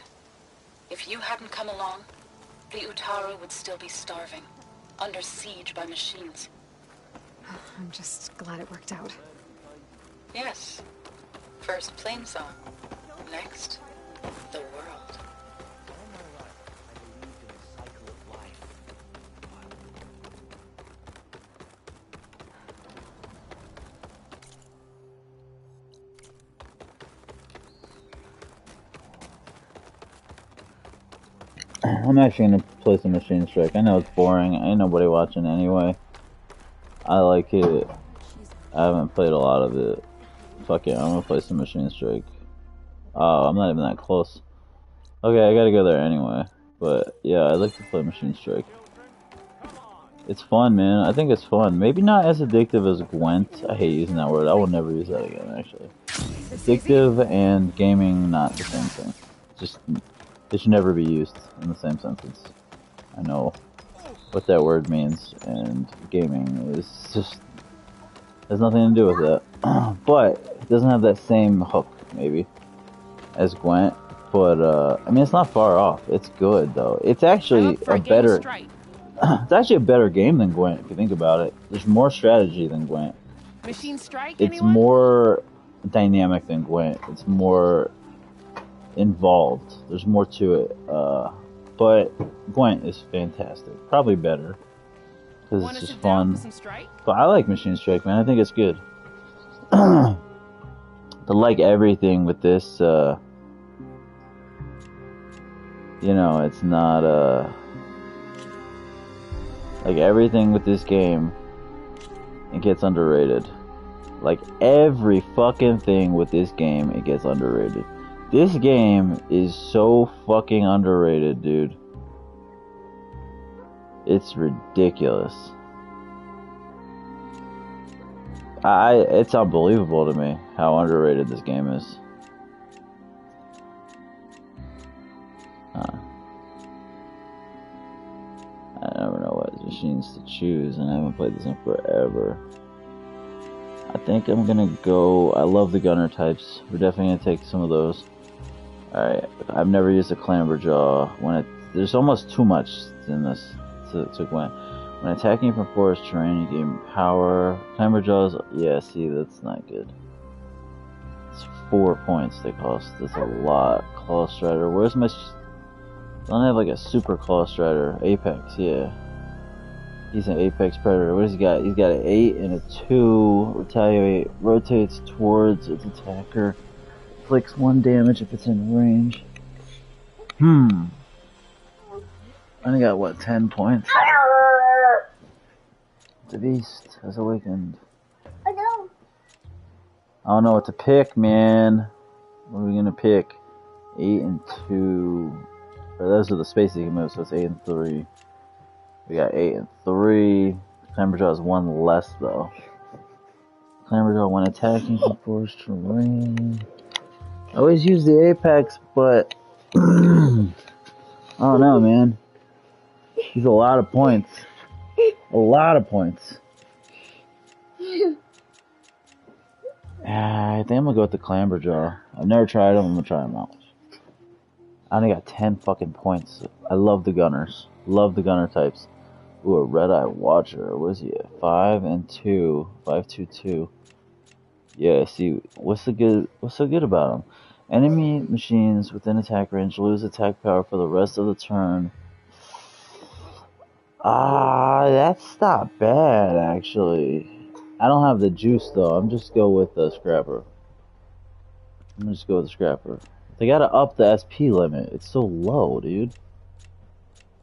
If you hadn't come along, the Utaru would still be starving, under siege by machines. I'm just glad it worked out. Yes. First Plainsong. Next, the world. I'm actually gonna play some Machine Strike. I know it's boring. Ain't nobody watching anyway. I like it. I haven't played a lot of it. Fuck it, I'm gonna play some Machine Strike. Oh, I'm not even that close. Okay, I gotta go there anyway. But yeah, I like to play Machine Strike. It's fun, man. I think it's fun. Maybe not as addictive as Gwent. I hate using that word. I will never use that again, actually. Addictive and gaming, not the same thing. Just, they should never be used in the same sentence. I know what that word means, and gaming is just, has nothing to do with that. But it doesn't have that same hook, maybe, as Gwent. But, I mean, it's not far off. It's good, though. It's actually a better... It's actually a better game than Gwent, if you think about it. There's more strategy than Gwent. Machine Strike, It's more dynamic than Gwent. It's more involved. There's more to it. But Gwent is fantastic. Probably better. Because it's just fun. But I like Machine Strike, man. I think it's good. But like everything with this, you know, it's not, like everything with this game, it gets underrated. Like every fucking thing with this game, it gets underrated. This game is so fucking underrated, dude. It's ridiculous. It's unbelievable to me how underrated this game is. I never know what machines to choose, and I haven't played this in forever. I think I'm gonna go... I love the gunner types. We're definitely gonna take some of those. Alright, I've never used a clamberjaw. There's almost too much in this to win. When attacking from forest terrain, you gain power. Clamberjaws, yeah, see, that's not good. It's 4 points they cost. That's a lot. Claw Strider, where's my... Don't I have like a super Claw Strider? Apex, yeah. He's an Apex Predator. What does he got? He's got an 8 and a 2. Retaliate. Rotates towards its attacker. Inflicts 1 damage if it's in range. I only got, what, 10 points? The beast has awakened. I don't know what to pick, man. What are we gonna pick? 8 and 2. Or those are the spaces you can move, so it's 8 and 3. We got 8 and 3. Clamberjaw is 1 less, though. Clamberjaw when attacking from forest terrain. I always use the Apex, but... I don't know, man. He's a lot of points. A lot of points. I think I'm gonna go with the Clamberjaw. I've never tried them, I'm gonna try them out. I only got 10 fucking points. I love the gunners. Love the gunner types. Ooh, a red-eye watcher. What is he at? 5 and 2. 5, 2, 2. Yeah, see, what's so good about him? Enemy machines within attack range lose attack power for the rest of the turn. That's not bad, actually. I don't have the juice, though. I'm just go with the Scrapper. I'm gonna just go with the Scrapper. They gotta up the SP limit. It's so low, dude.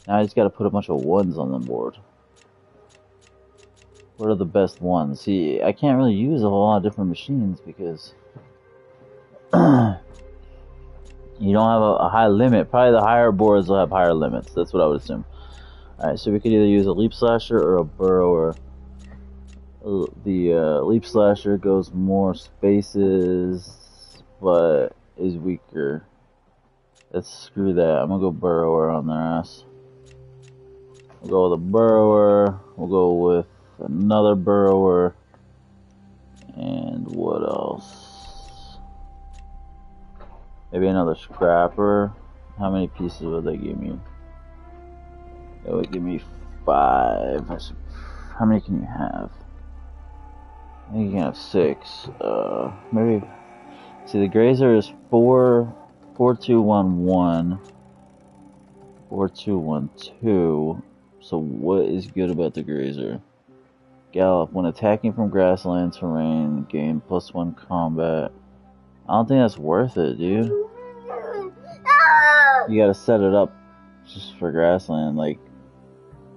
Now I just gotta put a bunch of 1s on the board. What are the best ones? See, I can't really use a whole lot of different machines because you don't have a high limit. Probably the higher boards will have higher limits. That's what I would assume. Alright, so we could either use a Leap Slasher or a Burrower. The Leap Slasher goes more spaces, but is weaker. Let's screw that. I'm gonna go Burrower on their ass. We'll go with a Burrower. We'll go with another Burrower. And what else? Maybe another Scrapper. How many pieces would they give me? It would give me 5. How many can you have? I think you can have 6. Maybe. See, the Grazer is 4, 4, 2, 1, 1. 4, 2, 1, 2. So what is good about the Grazer? Gallop. When attacking from grassland terrain, gain +1 combat. I don't think that's worth it, dude. You gotta set it up just for grassland. Like,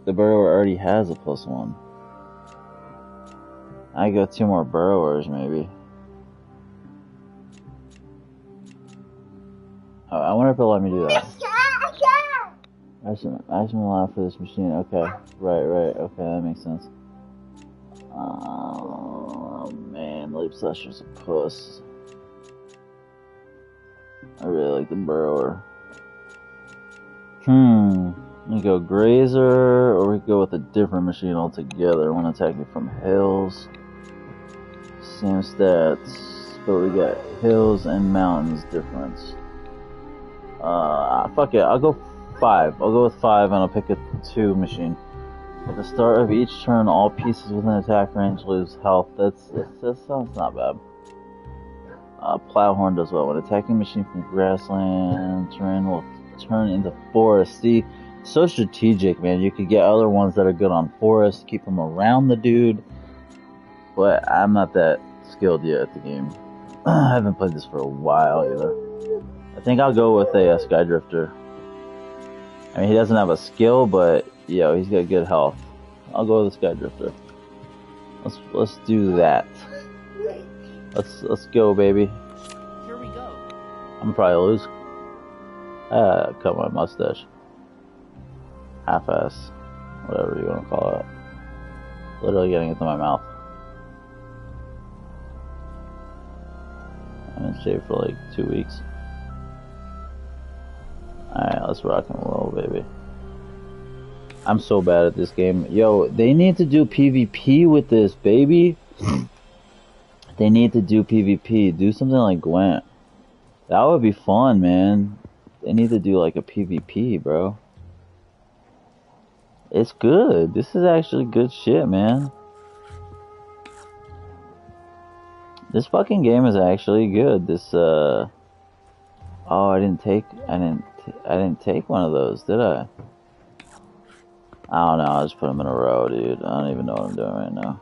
the Burrower already has a +1. I got 2 more Burrowers, maybe. I wonder if it'll let me do that. Maximum life for this machine. Okay. Right. Okay, that makes sense. Oh man, Leap Slasher's a puss. I really like the burrower. We go Grazer, or we go with a different machine altogether. I want to attack it from hills. Same stats, but we got hills and mountains difference. Fuck it, I'll go 5. I'll go with 5 and I'll pick a 2 machine. At the start of each turn, all pieces within attack range lose health. That sounds not bad. Plowhorn does well. When attacking machine from grassland terrain will turn into forest. See, so strategic, man. You could get other ones that are good on forest, keep them around the dude. But I'm not that skilled yet at the game. I haven't played this for a while either. I think I'll go with a Skydrifter. I mean, he doesn't have a skill, but yo, he's got good health. I'll go with a Skydrifter. Let's do that. Let's go, baby. Here we go. I'm probably lose. Cut my mustache. Half-ass. Whatever you want to call it. Literally getting into my mouth. I haven't shaved for like 2 weeks. Alright, let's rock and roll, baby. I'm so bad at this game. Yo, they need to do PvP with this, baby. They need to do PvP. Do something like Gwent. That would be fun, man. They need to do like a PvP, bro. It's good. This is actually good shit, man. This fucking game is actually good. This oh, I didn't take one of those, did I? I don't know. I just put them in a row, dude. I don't even know what I'm doing right now.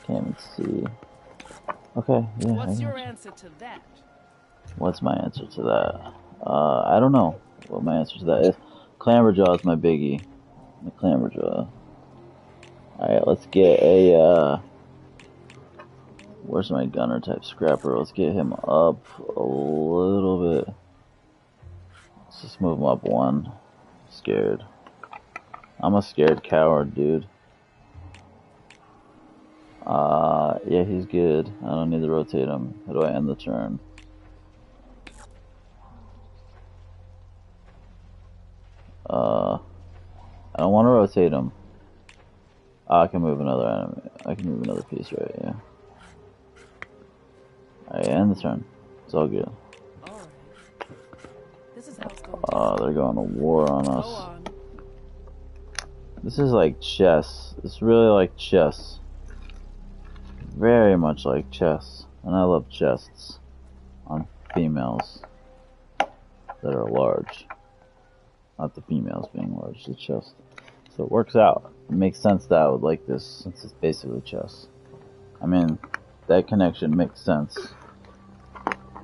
Can't even see. Okay, yeah. What's your answer to that? What's my answer to that? I don't know what my answer to that is. Clamberjaw is my biggie. The Clamberjaw. Alright, let's get a, where's my gunner type scrapper? Let's get him up a little bit. Let's just move him up 1. Scared. I'm a scared coward, dude. Yeah, he's good. I don't need to rotate him. How do I end the turn? I don't want to rotate him. Oh, I can move another enemy. I can move another piece, right? Yeah. Alright, end the turn. It's all good. Alright. This is how it's going. Oh, they're going to war on us. This is like chess. It's really like chess. Very much like chess. And I love chests on females that are large. Not the females being large, the chest. So it works out. It makes sense that I would like this since it's basically chess. I mean, that connection makes sense.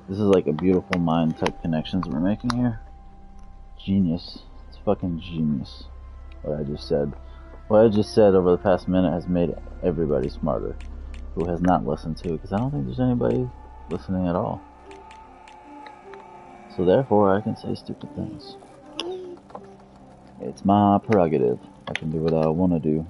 This is like a beautiful mind type connections we're making here. Genius. It's fucking genius. What I just said. What I just said over the past minute has made everybody smarter. Who has not listened to it, because I don't think there's anybody listening at all. So therefore, I can say stupid things. It's my prerogative. I can do what I want to do.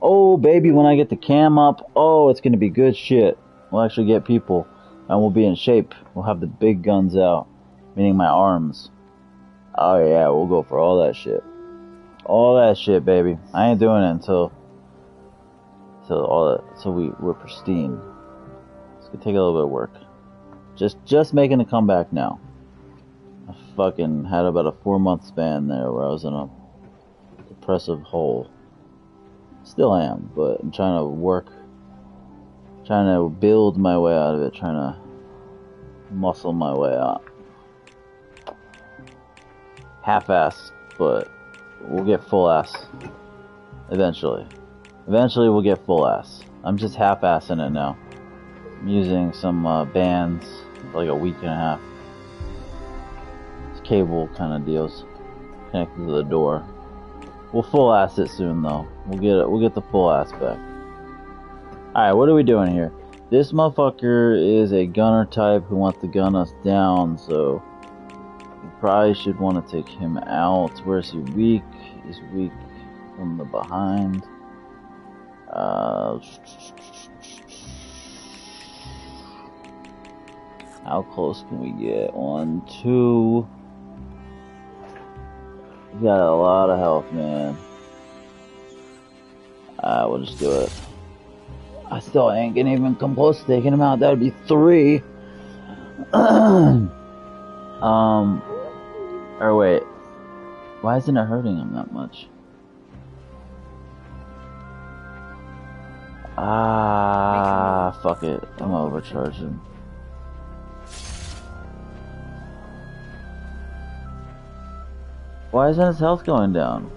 Oh, baby, when I get the cam up, oh, it's going to be good shit. We'll actually get people, and we'll be in shape. We'll have the big guns out, meaning my arms. Oh, yeah, we'll go for all that shit. All that shit, baby. I ain't doing it until we're pristine. It's gonna take a little bit of work. Just making a comeback now. I fucking had about a 4-month span there where I was in a depressive hole. Still am, but I'm trying to build my way out of it, trying to muscle my way out. Half-ass, but we'll get full ass eventually. Eventually we'll get full ass. I'm just half-assing it now. I'm using some bands for like a week and a half. It's cable kind of deals connected to the door. We'll full ass it soon though. We'll get the full ass back. Alright, what are we doing here? This motherfucker is a gunner type who wants to gun us down, so you probably should want to take him out. Where is he weak? He's weak from the behind. How close can we get? 1, 2. He's got a lot of health, man. We'll just do it. I still ain't gonna even come close to taking him out. That would be 3. Or wait. Why isn't it hurting him that much? Fuck it. I'm overcharging. Why isn't his health going down?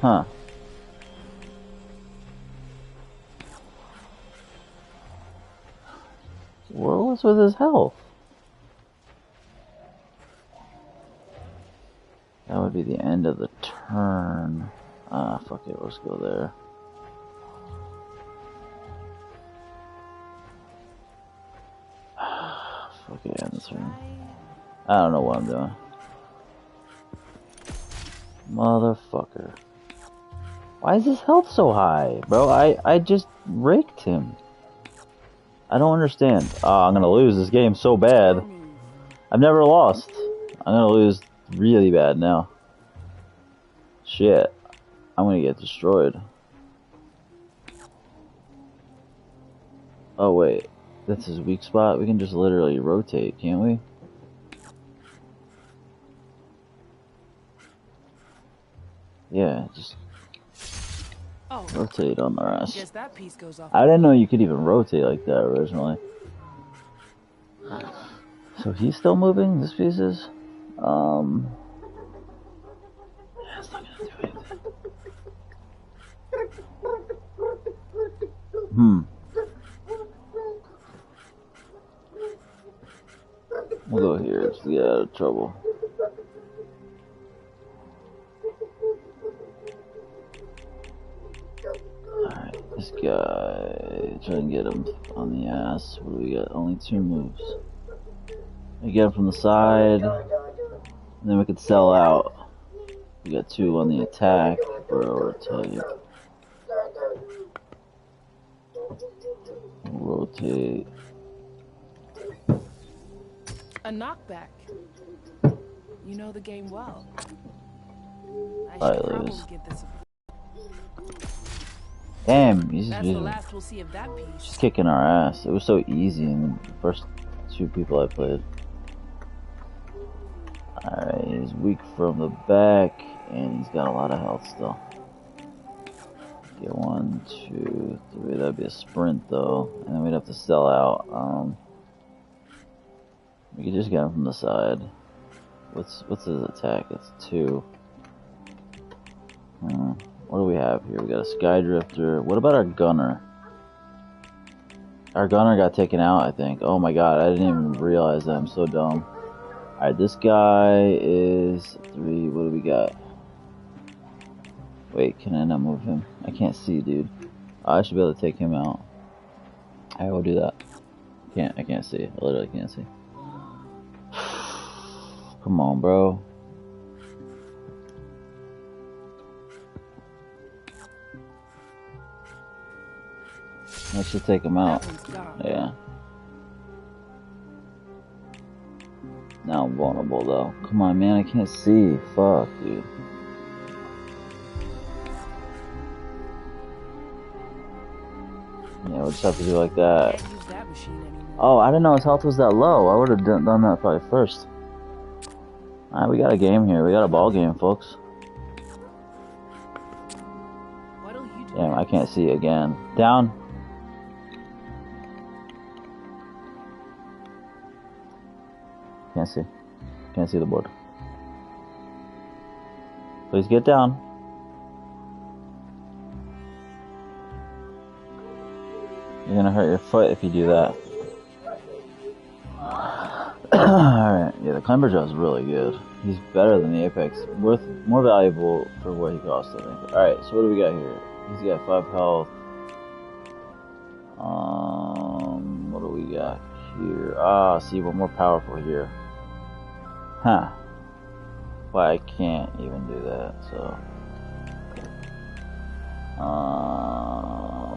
Huh. What's with his health? That would be the end of the turn. Fuck it, let's go there. Fuck it, end the turn. I don't know what I'm doing. Motherfucker. Why is his health so high, bro? I just raked him. I don't understand. I'm gonna lose this game so bad. I've never lost. I'm gonna lose really bad now. Shit. I'm gonna get destroyed. Oh wait. That's his weak spot? We can just literally rotate, can't we? Yeah, just rotate on the rest. Guess that piece goes off. I didn't know you could even rotate like that originally. So he's still moving, this piece is? Yeah, it's not gonna do anything. We'll go here to get out of trouble. Alright, this guy, try and get him on the ass. What do we got? Only 2 moves. We get him from the side, and then we could sell out. We got 2 on the attack, bro, I tell you. Rotate. A knockback. You know the game well. I Probably should probably lose. get this. Damn, he's That's the last we'll see of that piece. just kicking our ass. It was so easy in the first 2 people I played. Alright, he's weak from the back, and he's got a lot of health still. Get 1, 2, 3. That'd be a sprint though, and then we'd have to sell out. We could just get him from the side. What's his attack? It's 2. What do we have here? We got a Sky Drifter. What about our gunner? Our gunner got taken out, I think. Oh my god, I didn't even realize that. I'm so dumb. Alright, this guy is 3. What do we got? Wait, can I not move him? I can't see, dude. I should be able to take him out. I will do that. I can't see. I literally can't see. Come on, bro. That should take him out. Yeah. Now I'm vulnerable though. Come on, man, I can't see. Fuck, dude. Yeah, we'll just have to do like that. Oh, I didn't know his health was that low. I would have done that probably first. Alright, we got a game here. We got a ball game, folks. Damn, I can't see again. Down. Can't see. Can't see the board. Please get down. You're gonna hurt your foot if you do that. Alright, yeah, the climber job is really good. He's better than the Apex. More valuable for what he costs, I think. Alright, so what do we got here? He's got 5 health. What do we got here? Ah, see, we're more powerful here. Huh. Well, I can't even do that, so.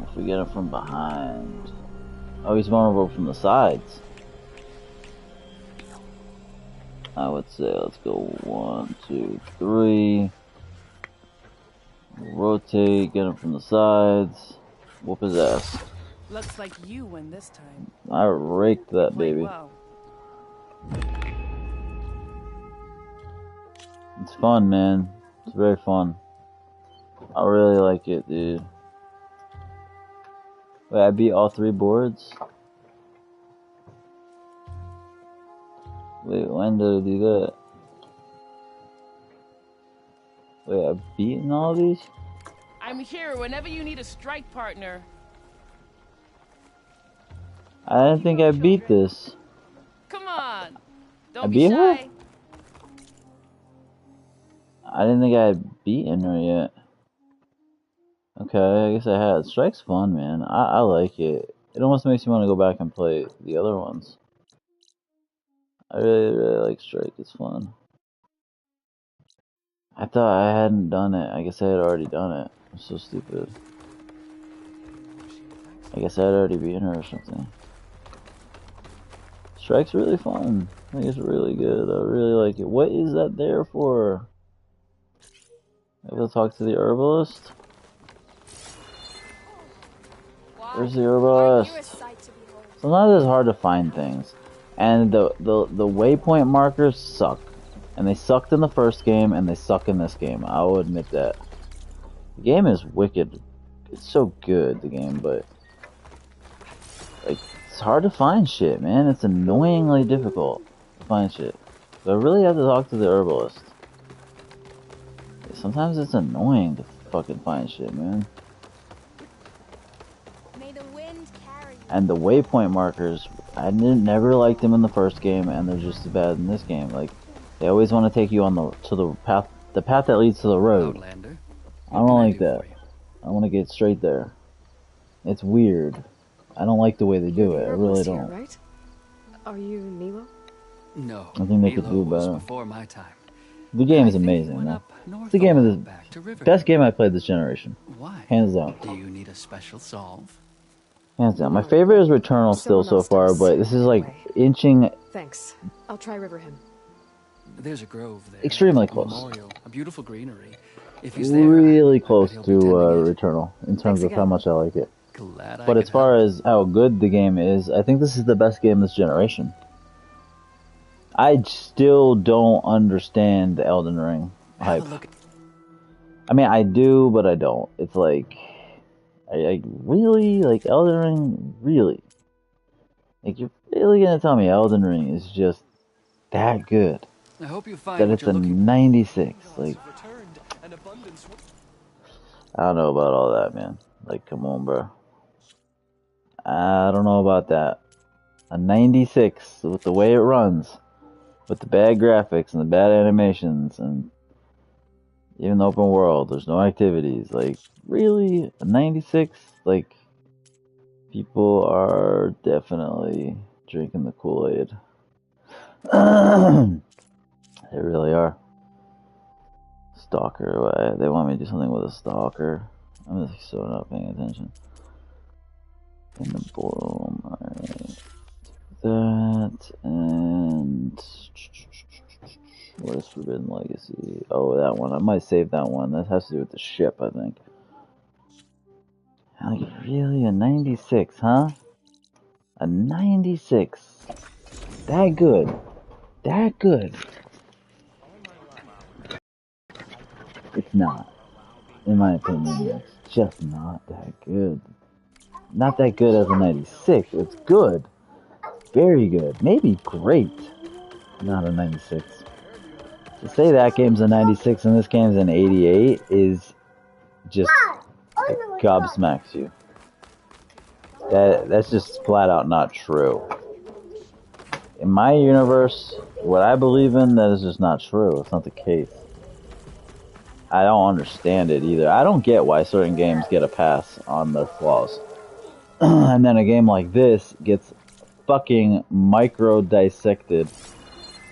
If we get him from behind. Oh, he's vulnerable from the sides. I would say let's go 1, 2, 3. Rotate, get him from the sides. Whoop his ass. Looks like you win this time. I raked that baby. Well. It's fun, man. It's very fun. I really like it, dude. Wait, I beat all 3 boards? Wait, when did I do that? Wait, I've beaten all these? I'm here whenever you need a strike partner. I didn't think I beat this. Come on. Don't I be beat shy. her? I didn't think I had beaten her yet. Okay, I guess I had. Strike's fun, man. I like it. It almost makes me want to go back and play the other ones. I really like Strike. It's fun. I thought I hadn't done it. I guess I had already done it. I'm so stupid. I guess I had already beaten her or something. Strike's really fun. I think it's really good. I really like it. What is that there for? I have to talk to the herbalist? Where's the herbalist? Sometimes it's hard to find things. And the waypoint markers suck. And they sucked in the first game, and they suck in this game. I will admit that. The game is wicked. It's so good, the game, but... like, it's hard to find shit, man. It's annoyingly difficult to find shit. So I really have to talk to the herbalist. Sometimes it's annoying to fucking find shit, man. May the wind carry you. And the waypoint markers, I never liked them in the first game, and they're just as bad in this game. Like, they always want to take you on the path that leads to the road. Outlander. I don't like that. I want to get straight there. It's weird. I don't like the way they do it. I really don't. Right? Are you Nilo? No. I think they could Nilo do was better. before my time. The game is amazing, though. It's the game of the best game I played this generation. Why? Hands down. Do you need a special solve? Hands down. My favorite is Returnal still so far, but this is like inching. Thanks. I'll try Riverhim. There's a grove there. Extremely a close. Memorial, a beautiful greenery. If he's there, Really close to Returnal in terms of how much I like it. But as far as how good the game is, I think this is the best game this generation. I still don't understand the Elden Ring hype. I mean, I do, but I don't. It's like, I really, like, Elden Ring, really? Like, you're really gonna tell me Elden Ring is just that good? I hope you find That it's a 96, like... I don't know about all that, man. Like, come on, bro. I don't know about that. A 96 with the way it runs. With the bad graphics and the bad animations and even the open world, there's no activities. Like, really? A 96? Like, people are definitely drinking the Kool-Aid. They really are. Stalker. They want me to do something with a stalker. I'm just so not paying attention. In the bloom. Alright. That and what is Forbidden Legacy? Oh, that one. I might save that one. That has to do with the ship, I think. Like, really? A 96, huh? A 96. That good. That good. It's not. In my opinion, it's just not that good. Not that good as a 96. It's good. Very good. Maybe great. Not a 96. To say that game's a 96 and this game's an 88 is just gobsmacks you. That's just flat out not true. In my universe, what I believe in, that is just not true. It's not the case. I don't understand it either. I don't get why certain games get a pass on their flaws. And then a game like this gets fucking micro dissected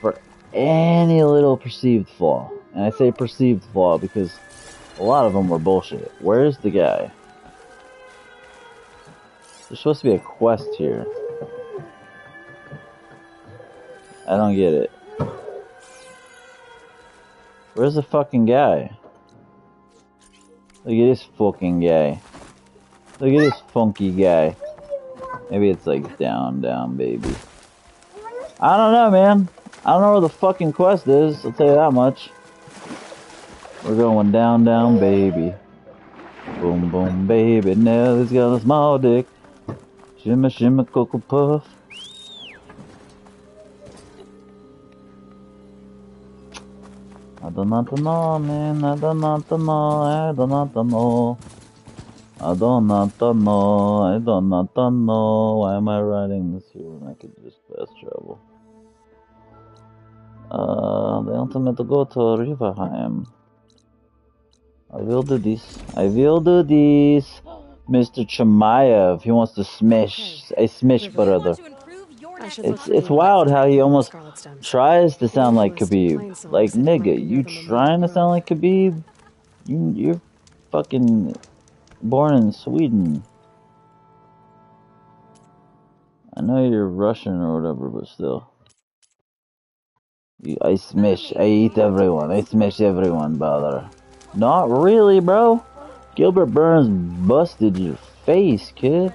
for any little perceived flaw. And I say perceived flaw because a lot of them were bullshit. Where's the guy? There's supposed to be a quest here. I don't get it. Where's the fucking guy? Look at this fucking guy. Look at this funky guy. Maybe it's like down, baby. I don't know, man. I don't know where the fucking quest is. I'll tell you that much. We're going down, baby. Boom, boom, baby. Nellie's got a small dick. Shimmy, shimmy, cocoa puff. I do not know, man. I do not know. I do not know. I do not know. I do not know. Why am I riding this here when I could just fast travel? The ultimate to go to Riverheim. I will do this. I will do this. Mr. Chemaev, he wants to smash a smash brother. It's wild how he almost tries to sound like Khabib. Like, nigga, you trying to sound like Khabib? You're fucking born in Sweden. I know you're Russian or whatever, but still. I smash, I eat everyone. I smash everyone, brother. Not really, bro. Gilbert Burns busted your face, kid.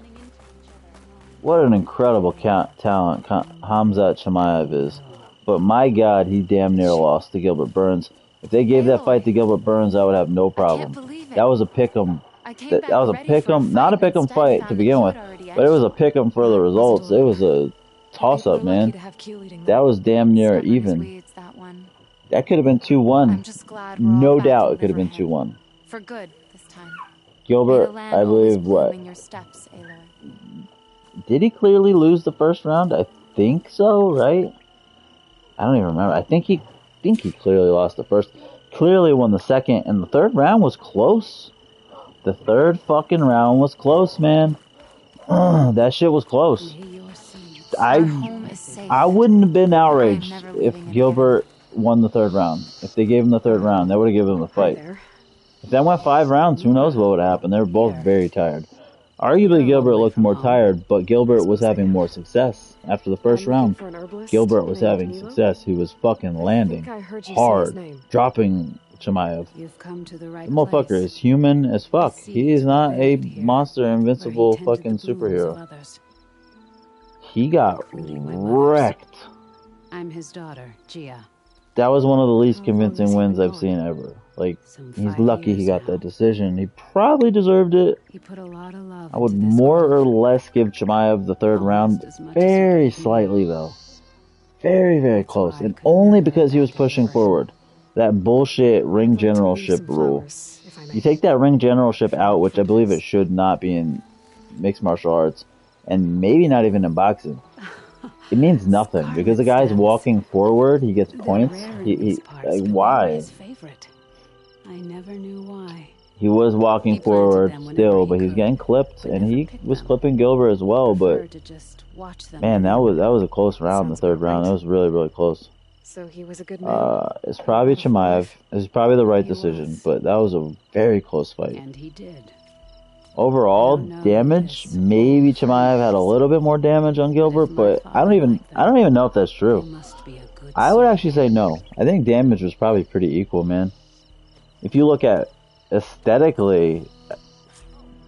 What an incredible talent Hamzat Chimaev is. But my god, he damn near lost to Gilbert Burns. If they gave that fight to Gilbert Burns, I would have no problem. That was a pick'em. That was a pick'em, not a pick'em fight to begin with, but it was a pick'em for the results. It was a toss-up, man. That was damn near even. That could have been 2-1. No doubt it could have been 2-1. For good this time. Gilbert, I believe, what? Did he clearly lose the first round? I think so, right? I don't even remember. I think he clearly lost the first. Clearly won the second, and the third round was close. The third fucking round was close, man. That shit was close. I wouldn't have been outraged if Gilbert won the third round. If they gave him the third round, they would have given him the fight. If that went 5 rounds, who knows what would happen. They were both very tired. Arguably, Gilbert looked more tired, but Gilbert was having more success. After the first round, Gilbert was having success. He was fucking landing hard, dropping Chimaev. The motherfucker is human as fuck. He is not a monster, invincible fucking superhero. He got wrecked. I'm his daughter, Gia. That was one of the least convincing wins I've seen ever. Like, he's lucky he got that decision. He probably deserved it. I would more or less give Chimaev the third round. Very slightly, though. Very, very close. And only because he was pushing forward. That bullshit ring generalship rule. You take that ring generalship out, which I believe it should not be in mixed martial arts, and maybe not even in boxing. It means nothing because the guy's walking forward. He gets points. Like, why? I never knew why. He was walking forward still, but he's getting clipped, and he was clipping Gilbert as well. But man, that was a close round. The third round, that was really, really close. So he was a good man. It's probably Chimaev. It's probably the right decision, but that was a very close fight. And he did. Overall damage, maybe Chimaev had a little bit more damage on Gilbert, but I don't even know if that's true. I would actually say no. I think damage was probably pretty equal, man. If you look at aesthetically,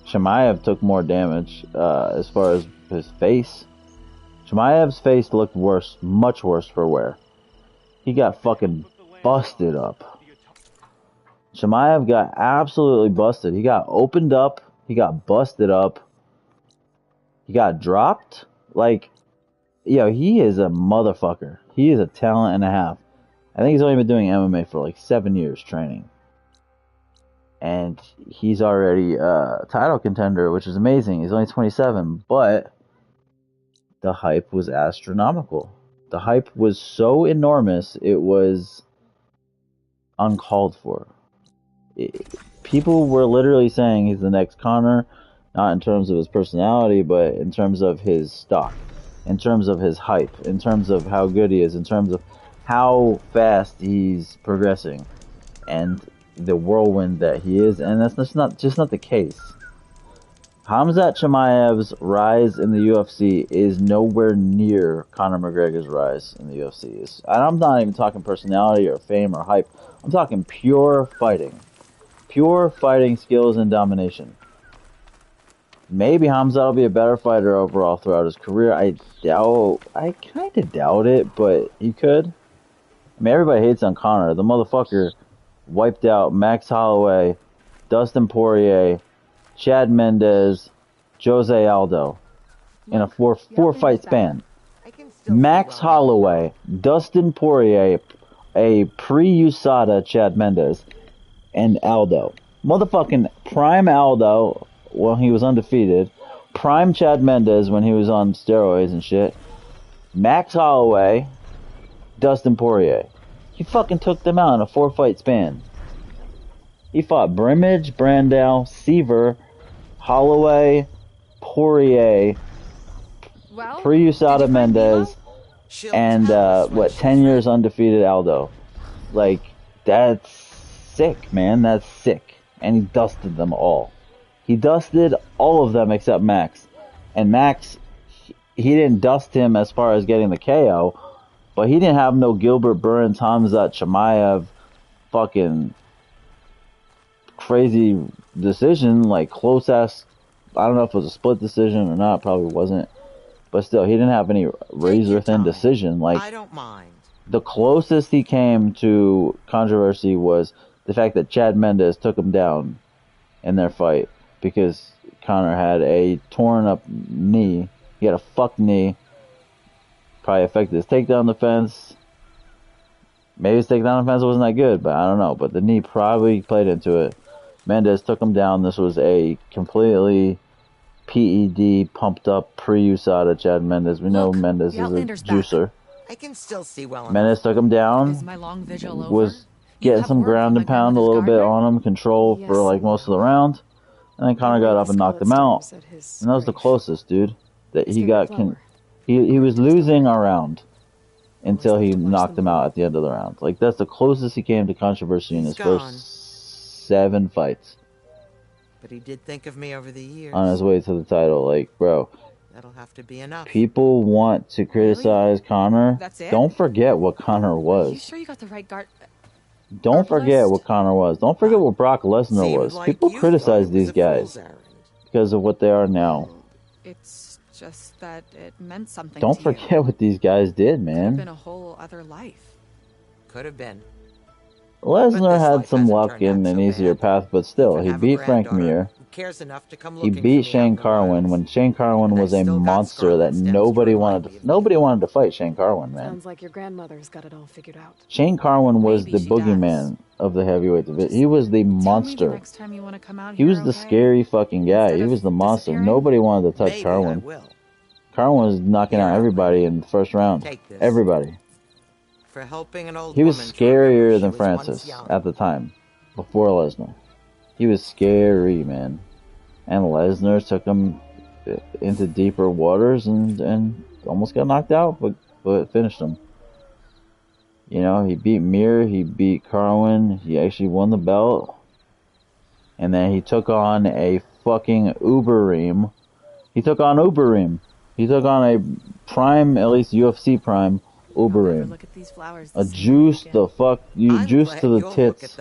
Chimaev took more damage as far as his face. Chimaev's face looked worse, much worse for wear. He got fucking busted up. Chimaev got absolutely busted. He got opened up. He got busted up. He got dropped. Like, yo, he is a motherfucker. He is a talent and a half. I think he's only been doing MMA for like 7 years training. And he's already a title contender, which is amazing. He's only 27, but the hype was astronomical. The hype was so enormous, it was uncalled for. People were literally saying he's the next Conor. Not in terms of his personality, but in terms of his stock, in terms of his hype, in terms of how good he is, in terms of how fast he's progressing, and the whirlwind that he is. And that's just not the case. Khamzat Chimaev's rise in the UFC is nowhere near Conor McGregor's rise in the UFC. And I'm not even talking personality or fame or hype. I'm talking pure fighting. Pure fighting skills and domination. Maybe Khamzat will be a better fighter overall throughout his career. I kind of doubt it, but he could. I mean, everybody hates on Conor. The motherfucker wiped out Max Holloway, Dustin Poirier, Chad Mendes, Jose Aldo in a four fight span. Max Holloway, Dustin Poirier, a pre-USADA Chad Mendes, and Aldo. Motherfucking prime Aldo when he was undefeated. Prime Chad Mendes when he was on steroids and shit. Max Holloway, Dustin Poirier. He fucking took them out in a 4 fight span. He fought Brimage, Brandao, Seaver, Holloway, Poirier, pre-USADA Mendes, and 10 years undefeated Aldo. Like, that's sick, man. That's sick. And he dusted them all. He dusted all of them except Max. And Max, he didn't dust him as far as getting the KO, but he didn't have no Gilbert Burns, Khamzat Chimaev, fucking crazy decision, like close ass. I don't know if it was a split decision or not. Probably wasn't. But still, he didn't have any razor thin decision. Like, I don't mind. The closest he came to controversy was the fact that Chad Mendes took him down in their fight because Conor had a torn up knee. He had a fucked knee. Probably affected his takedown defense. Maybe his takedown defense wasn't that good, but I don't know. But the knee probably played into it. Mendes took him down. This was a completely PED pumped up pre-USADA Chad Mendes. We know Mendes is a juicer. I can still see well enough. Mendes took him down. Is my long vigil over? Was getting some ground and pound a little bit on him, control for like most of the round. And then Conor got up and knocked him out. And that was the closest, dude, that he got. He was losing a round until he knocked him out at the end of the round. Like, that's the closest he came to controversy in his first 7 fights. But he did think of me over the years. On his way to the title. Like, bro. That'll have to be enough. People want to criticize Conor. That's it? Don't forget what Conor was. You sure you got the right guard? Don't forget what Conor was. Don't forget what Brock Lesnar was. Like People criticize these guys because of what they are now. It's just that it meant something. Don't forget what these guys did, Could have man. been a whole other life. Could have been. Lesnar had some luck in an easier path, but still, he beat Frank Mir. Cares enough to come He beat Shane Carwin when Shane Carwin was a monster that nobody wanted to fight Shane Carwin, man. Sounds like your grandmother's got it all figured out. Shane Carwin was the boogeyman of the heavyweight division. He was the monster. Next time you want to come out He here, was the scary fucking guy. He was the monster. Nobody wanted to touch Carwin. Carwin was knocking out everybody in the first round. Everybody. For helping an old He was woman scarier than Francis at the time, before Lesnar. He was scary, man. And Lesnar took him into deeper waters and almost got knocked out, but finished him. You know, he beat Mir, he beat Carwin, he actually won the belt. And then he took on a fucking Uberim. He took on Uberim. He took on a prime, at least UFC prime, Uberim. Look at these flowers. A juice the fuck, you juice to the tits.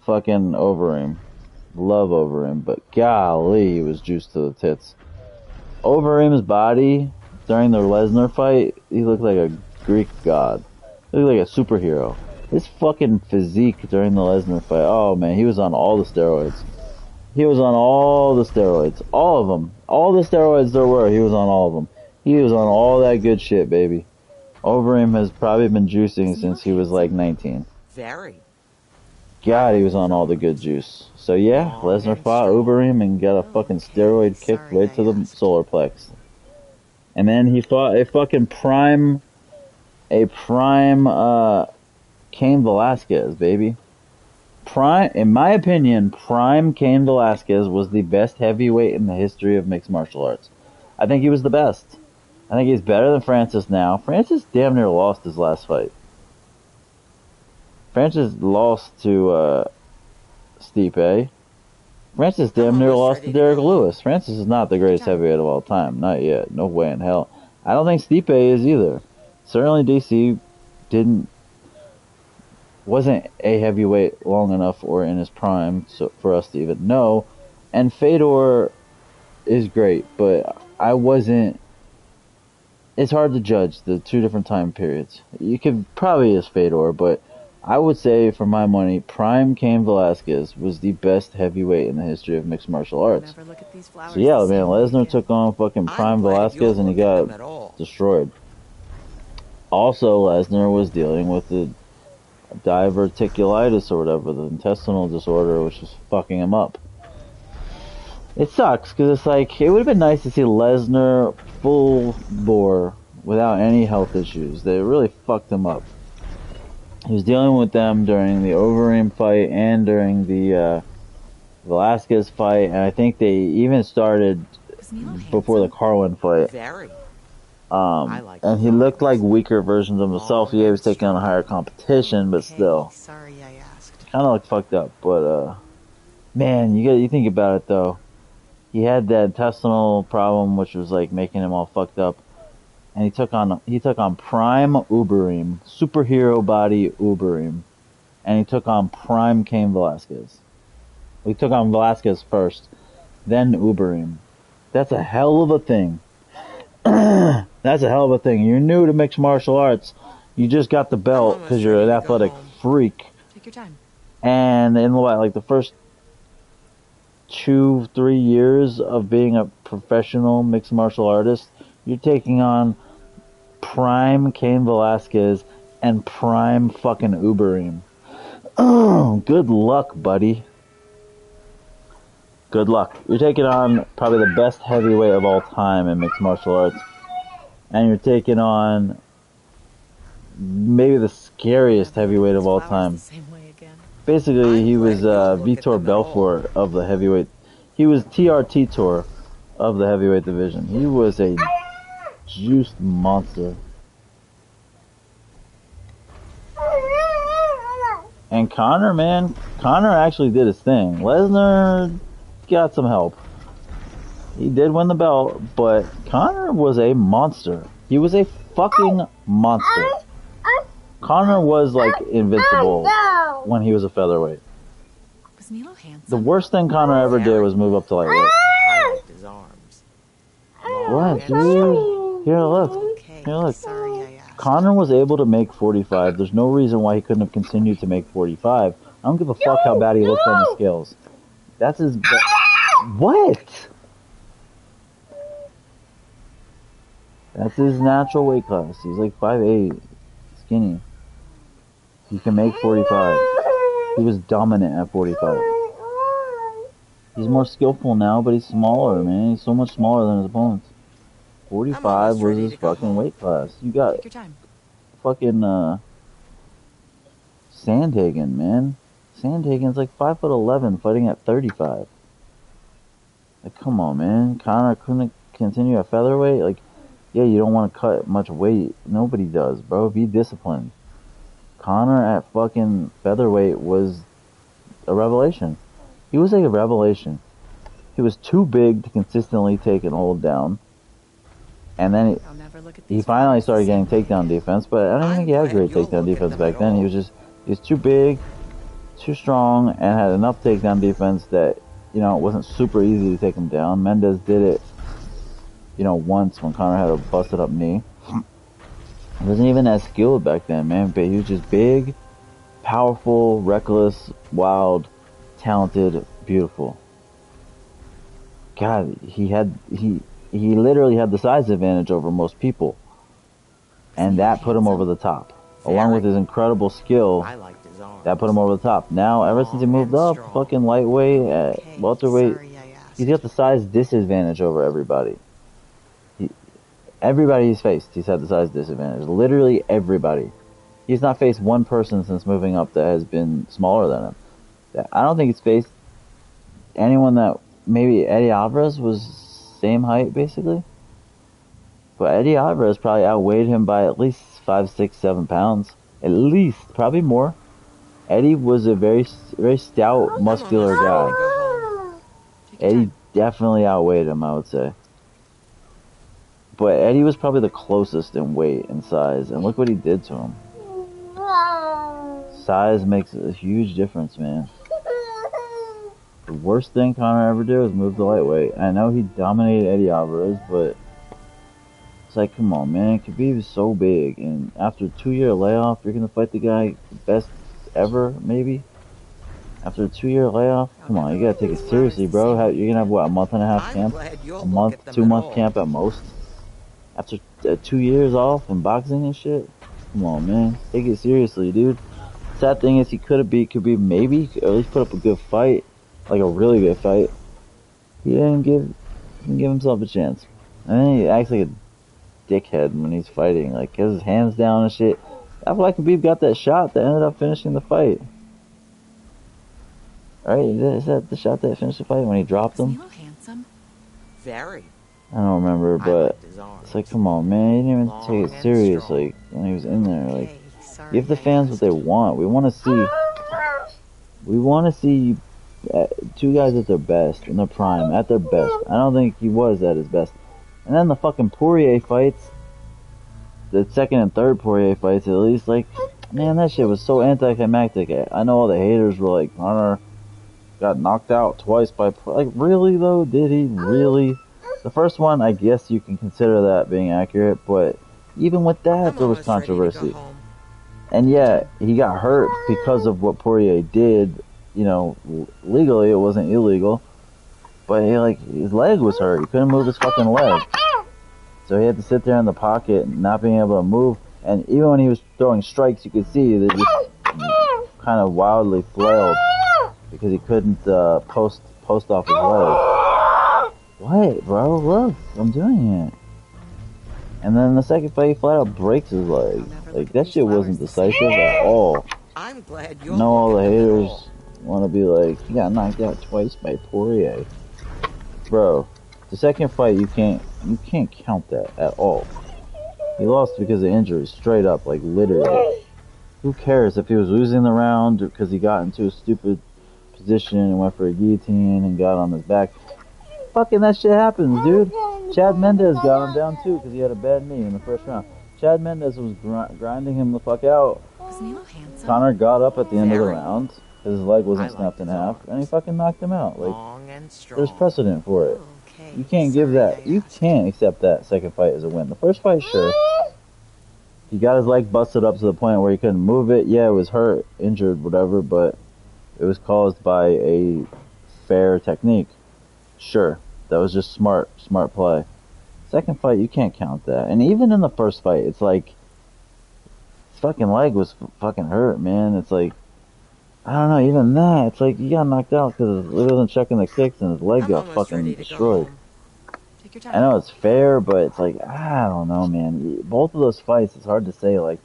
Fucking Overeem. Love Overeem, but golly, he was juiced to the tits. Overeem's body during the Lesnar fight, he looked like a Greek god. He looked like a superhero. His fucking physique during the Lesnar fight, oh man, he was on all the steroids. He was on all the steroids. All of them. All the steroids there were, he was on all of them. He was on all that good shit, baby. Overeem has probably been juicing since he was like 19. Very. God, he was on all the good juice. So yeah, Lesnar fought Uberim and got a fucking steroid kick right to the solar plex. And then he fought a fucking prime Cain Velasquez, baby. Prime, in my opinion, Prime Cain Velasquez was the best heavyweight in the history of mixed martial arts. I think he was the best. I think he's better than Francis now. Francis damn near lost his last fight. Francis lost to Stipe. Francis damn near lost to Derek Lewis. Francis is not the greatest heavyweight of all time. Not yet. No way in hell. I don't think Stipe is either. Certainly DC wasn't a heavyweight long enough or in his prime for us to even know. And Fedor is great, but I wasn't... It's hard to judge the two different time periods. You could probably is Fedor, but I would say, for my money, Prime Cain Velasquez was the best heavyweight in the history of mixed martial arts. So yeah, man, Lesnar took on fucking Prime Velasquez and he got destroyed. Also, Lesnar was dealing with the diverticulitis or whatever, the intestinal disorder, which was fucking him up. It sucks, because it's like, it would have been nice to see Lesnar full bore without any health issues. They really fucked him up. He was dealing with them during the Overeem fight and during the Velasquez fight, and I think they even started before the Carlin fight. Very. And he looked like weaker versions of himself. Yeah, he was taking on a higher competition, but still. Sorry I asked. Kind of looked fucked up, but man, you think about it though. He had that intestinal problem, which was like making him all fucked up. And he took on Prime Uberim, superhero body Uberim, and he took on Prime Cain Velasquez. He took on Velasquez first, then Uberim. That's a hell of a thing. That's a hell of a thing. You're new to mixed martial arts. You just got the belt because you're an athletic freak. Take your time. And in like the first 2-3 years of being a professional mixed martial artist, you're taking on Prime Cain Velasquez and Prime fucking Uberim. Good luck, buddy. Good luck. You're taking on probably the best heavyweight of all time in mixed martial arts. And you're taking on maybe the scariest heavyweight of all time. Basically, he was Vitor Belfort of the heavyweight. He was TRT Tour of the heavyweight division. He was a juiced monster. And Conor, man, Conor actually did his thing. Lesnar got some help. He did win the belt, but Conor was a monster. He was a fucking monster. Conor was like invincible when he was a featherweight. Was Milo handsome? The worst thing Conor ever did was move up to lightweight. I liked his arms. What, dude? Here, look. Here, look. Conor was able to make 45. There's no reason why he couldn't have continued to make 45. I don't give a fuck how bad he looked on the scales. That's his... What? That's his natural weight class. He's like 5'8", skinny. He can make 45. He was dominant at 45. He's more skillful now, but he's smaller, man. He's so much smaller than his opponents. 45 was his fucking weight class. You got fucking Sandhagen, man. Sandhagen's like 5'11", fighting at 35. Like, come on, man. Conor couldn't continue at featherweight. Like, yeah, you don't want to cut much weight. Nobody does, bro. Be disciplined. Conor at fucking featherweight was a revelation. He was like a revelation. He was too big to consistently take and hold down. And then he finally started getting takedown defense, but I don't even think he had great takedown defense back then. He was too big, too strong, and had enough takedown defense that, you know, it wasn't super easy to take him down. Mendes did it, you know, once when Conor had a busted up knee. He wasn't even as skilled back then, man, but he was just big, powerful, reckless, wild, talented, beautiful. God, he literally had the size advantage over most people. And that put him over the top. Along with his incredible skill, that put him over the top. Now, ever since he moved up, fucking lightweight, at welterweight, he's got the size disadvantage over everybody. Everybody he's faced, he's had the size disadvantage. Literally everybody. He's not faced one person since moving up that has been smaller than him. I don't think it's faced anyone that maybe Eddie Alvarez was same height basically, but Eddie Alvarez probably outweighed him by at least 5, 6, 7 pounds, at least, probably more. Eddie was a very stout, muscular guy. Eddie definitely outweighed him, I would say. But Eddie was probably the closest in weight and size, and look what he did to him. Size makes a huge difference, man. The worst thing Conor ever did was move to lightweight. I know he dominated Eddie Alvarez, but it's like, come on, man. Khabib is so big, and after a 2-year layoff, you're gonna fight the guy best ever, maybe? After a 2-year layoff? Come on, you gotta take it seriously, bro. You're gonna have, what, a month and a half camp? A month, 2-month camp at most? After 2 years off and boxing and shit? Come on, man. Take it seriously, dude. Sad thing is he could have beat Khabib, maybe, or at least put up a good fight. Like a really good fight. He didn't give himself a chance. And then he acts like a dickhead when he's fighting. Like, has his hands down and shit. I feel like Khabib got that shot that ended up finishing the fight. Right? Is that the shot that finished the fight when he dropped him? Is he handsome? Very. I don't remember, but it's like, come on, man. He didn't even take it seriously when he was in there. Like, give the fans what they want. We want to see two guys at their best, in their prime, at their best. I don't think he was at his best. And then the fucking Poirier fights, the second and third Poirier fights at least, like, man, that shit was so anticlimactic. I know all the haters were like, Conor got knocked out twice by, like, really though? Did he really? The first one, I guess you can consider that being accurate, but even with that, there was controversy. And yeah, he got hurt because of what Poirier did. You know, legally it wasn't illegal, but his leg was hurt. He couldn't move his fucking leg, so he had to sit there in the pocket, not being able to move. And even when he was throwing strikes, you could see that he just kind of wildly flailed because he couldn't post off his leg. What, bro? Look, I'm doing it. And then the second fight, he flat out breaks his leg. Like, that shit wasn't decisive at all. I'm glad you know all the haters want to be like, he got knocked out twice by Poirier. Bro, the second fight, you can't count that at all. He lost because of injury, straight up, like, literally. Who cares if he was losing the round because he got into a stupid position and went for a guillotine and got on his back? Fucking that shit happens, dude. Chad Mendes got him down too because he had a bad knee in the first round. Chad Mendes was grinding him the fuck out. Was Nilo handsome? Conor got up at the end of the round. His leg wasn't snapped in half, and he fucking knocked him out. Like, there's precedent for it. You can't give that. You can't accept that second fight as a win. The first fight, sure. He got his leg busted up to the point where he couldn't move it. Yeah, it was hurt, injured, whatever, but it was caused by a fair technique. Sure, that was just smart play. Second fight, you can't count that. And even in the first fight, it's like, his fucking leg was fucking hurt, man. It's like, I don't know, even that, it's like, he got knocked out because he wasn't checking the kicks and his leg got fucking destroyed. Take your time. I know it's fair, but it's like, I don't know, man. Both of those fights, it's hard to say, like,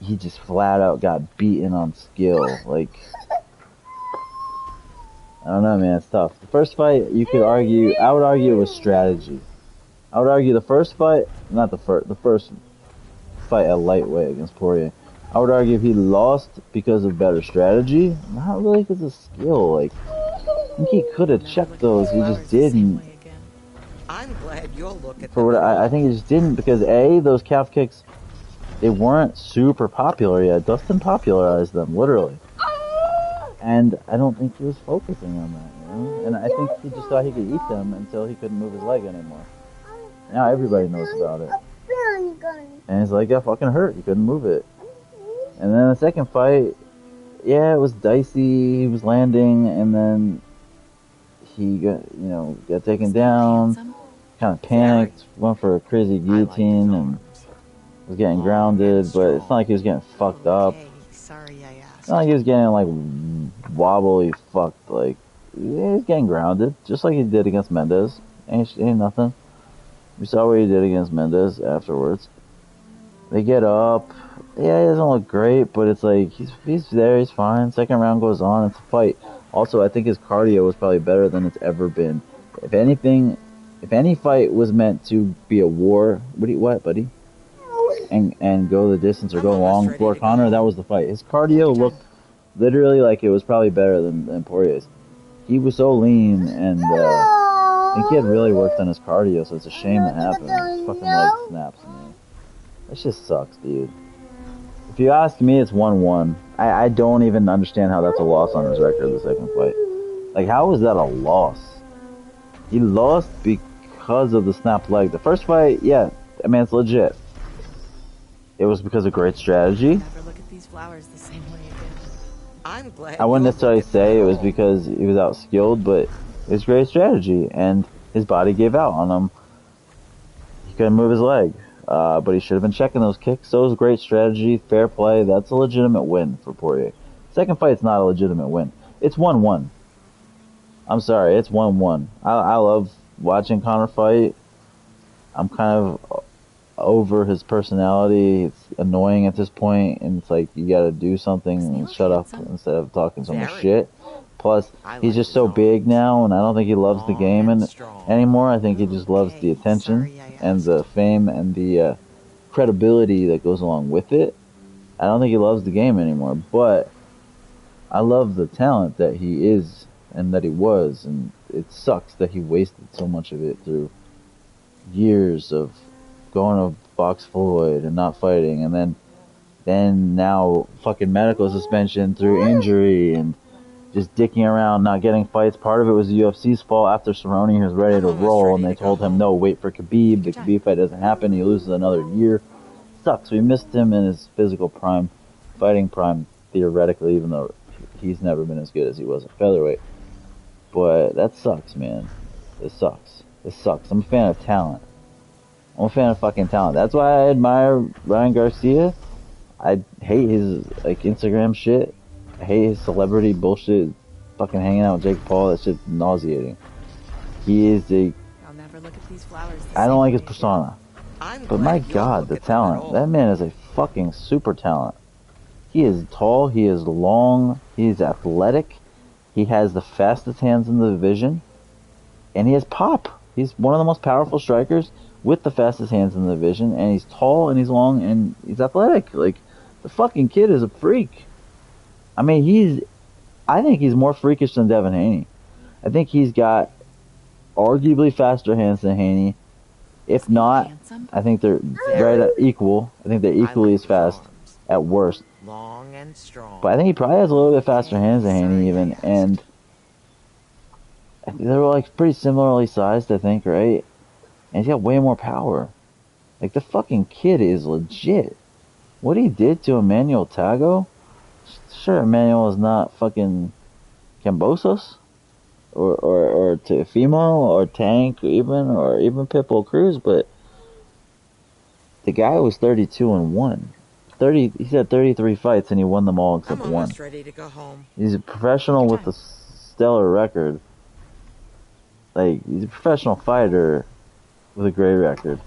he just flat out got beaten on skill. Like, I don't know, man. It's tough. The first fight, you could argue, I would argue it was strategy. I would argue the first fight, not the first fight at lightweight against Poirier. I would argue if he lost because of better strategy, not really because of skill. Like, I think he could have checked those, he just didn't. I'm glad you'll look at For what I think he just didn't because those calf kicks, they weren't super popular yet. Dustin popularized them, literally. And I don't think he was focusing on that, you know? And I think he just thought he could eat them until he couldn't move his leg anymore. Now everybody knows about it. And his leg got fucking hurt. He couldn't move it. And then the second fight, yeah, it was dicey. He was landing, and then he got taken down. Kind of panicked, went for a crazy guillotine, and was getting grounded. But it's not like he was getting fucked up. It's not like he was getting like wobbly fucked. Like, he was getting grounded, just like he did against Mendes. Ain't nothing. We saw what he did against Mendes afterwards. They get up, Yeah, he doesn't look great, but it's like he's there, he's fine. Second round goes on, it's a fight. Also, I think his cardio was probably better than it's ever been. If anything, if any fight was meant to be a war, what, buddy? And go the distance or go long for Connor, that was the fight. His cardio looked literally like it was probably better than Poirier's. He was so lean, and I think he had really worked on his cardio, so it's a shame that happened. His fucking leg snaps, man. That just sucks, dude. If you ask me, it's 1-1. I don't even understand how that's a loss on his record, the second fight. Like, how is that a loss? He lost because of the snapped leg. The first fight, yeah, I mean, it's legit. It was because of great strategy. Never look at these flowers the same way again. I'm glad. I wouldn't necessarily say it was because he was outskilled, but it was great strategy, and his body gave out on him. He couldn't move his leg. But he should have been checking those kicks. So it was great strategy, fair play. That's a legitimate win for Poirier. Second fight's not a legitimate win. It's 1-1. I'm sorry, it's 1-1. I love watching Conor fight. I'm kind of over his personality. It's annoying at this point, and it's like you gotta do something and shut up instead of talking so much shit. Plus, he's just so big now, and I don't think he loves the game anymore. I think he just loves the attention and the fame and the credibility that goes along with it. I don't think he loves the game anymore, but I love the talent that he is and that he was, and it sucks that he wasted so much of it through years of going to box Floyd and not fighting, and then now fucking medical suspension through injury and just dicking around, not getting fights. Part of it was the UFC's fault. After Cerrone was ready to roll, and they told him, no, wait for Khabib. The Khabib fight doesn't happen. He loses another year. Sucks. We missed him in his physical prime, fighting prime, theoretically, even though he's never been as good as he was at featherweight. But that sucks, man. It sucks. It sucks. I'm a fan of talent. I'm a fan of fucking talent. That's why I admire Ryan Garcia. I hate his Instagram shit. I hate his celebrity bullshit, fucking hanging out with Jake Paul. That shit's nauseating. He is I'll never look at these flowers. I don't like his persona. But my god, the talent. That man is a fucking super talent. He is tall, he is long, he is athletic, he has the fastest hands in the division, and he has pop. He's one of the most powerful strikers with the fastest hands in the division, and he's tall and he's long and he's athletic. Like, the fucking kid is a freak. I mean, I think he's more freakish than Devin Haney. I think he's got arguably faster hands than Haney. If not, I think they're right at equal. I think they're equally as fast at worst. Long and strong. But I think he probably has a little bit faster hands than Haney even, and they're like pretty similarly sized, I think, right? And he's got way more power. Like, the fucking kid is legit. What he did to Emmanuel Tago? Sure, Emmanuel is not fucking Cambosos, or Teofimo, or Tank, or even Pitbull Cruz, but the guy was 32-1. He's had 33 fights and he won them all except one. almost ready to go home. He's a professional with a stellar record. Like, he's a professional fighter with a great record.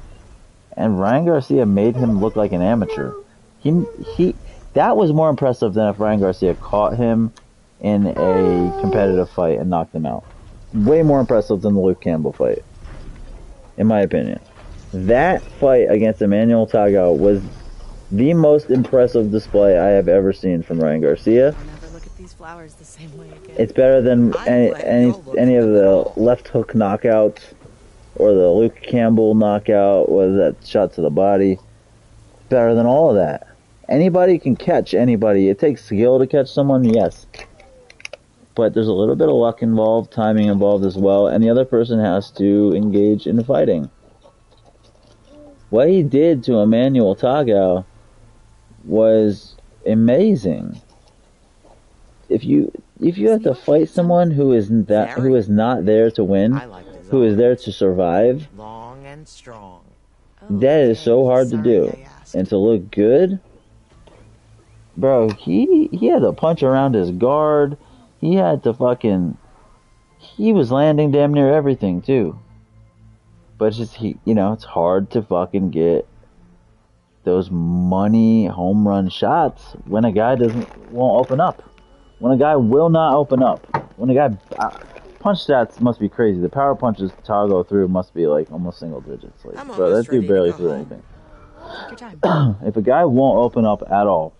And Ryan Garcia made him look like an amateur. That was more impressive than if Ryan Garcia caught him in a competitive fight and knocked him out. Way more impressive than the Luke Campbell fight, in my opinion. That fight against Emmanuel Tago was the most impressive display I have ever seen from Ryan Garcia. I'll never look at these flowers the same way again. It's better than any of the left hook knockouts or the Luke Campbell knockout, or that shot to the body. Better than all of that. Anybody can catch anybody. It takes skill to catch someone, yes. But there's a little bit of luck involved, timing involved as well, and the other person has to engage in fighting. What he did to Emmanuel Tago was amazing. If you have to fight someone who is not there to win, who is there to survive, Long and strong. that is so hard to do. And to look good, bro, he had to punch around his guard. He had to he was landing damn near everything too. But it's just, it's hard to fucking get those money home run shots when a guy won't open up. When a guy will not open up. When a guy punch stats must be crazy. The power punches toggle through must be like almost single digits. Like, bro, that dude barely threw anything. Take your time. If a guy won't open up at all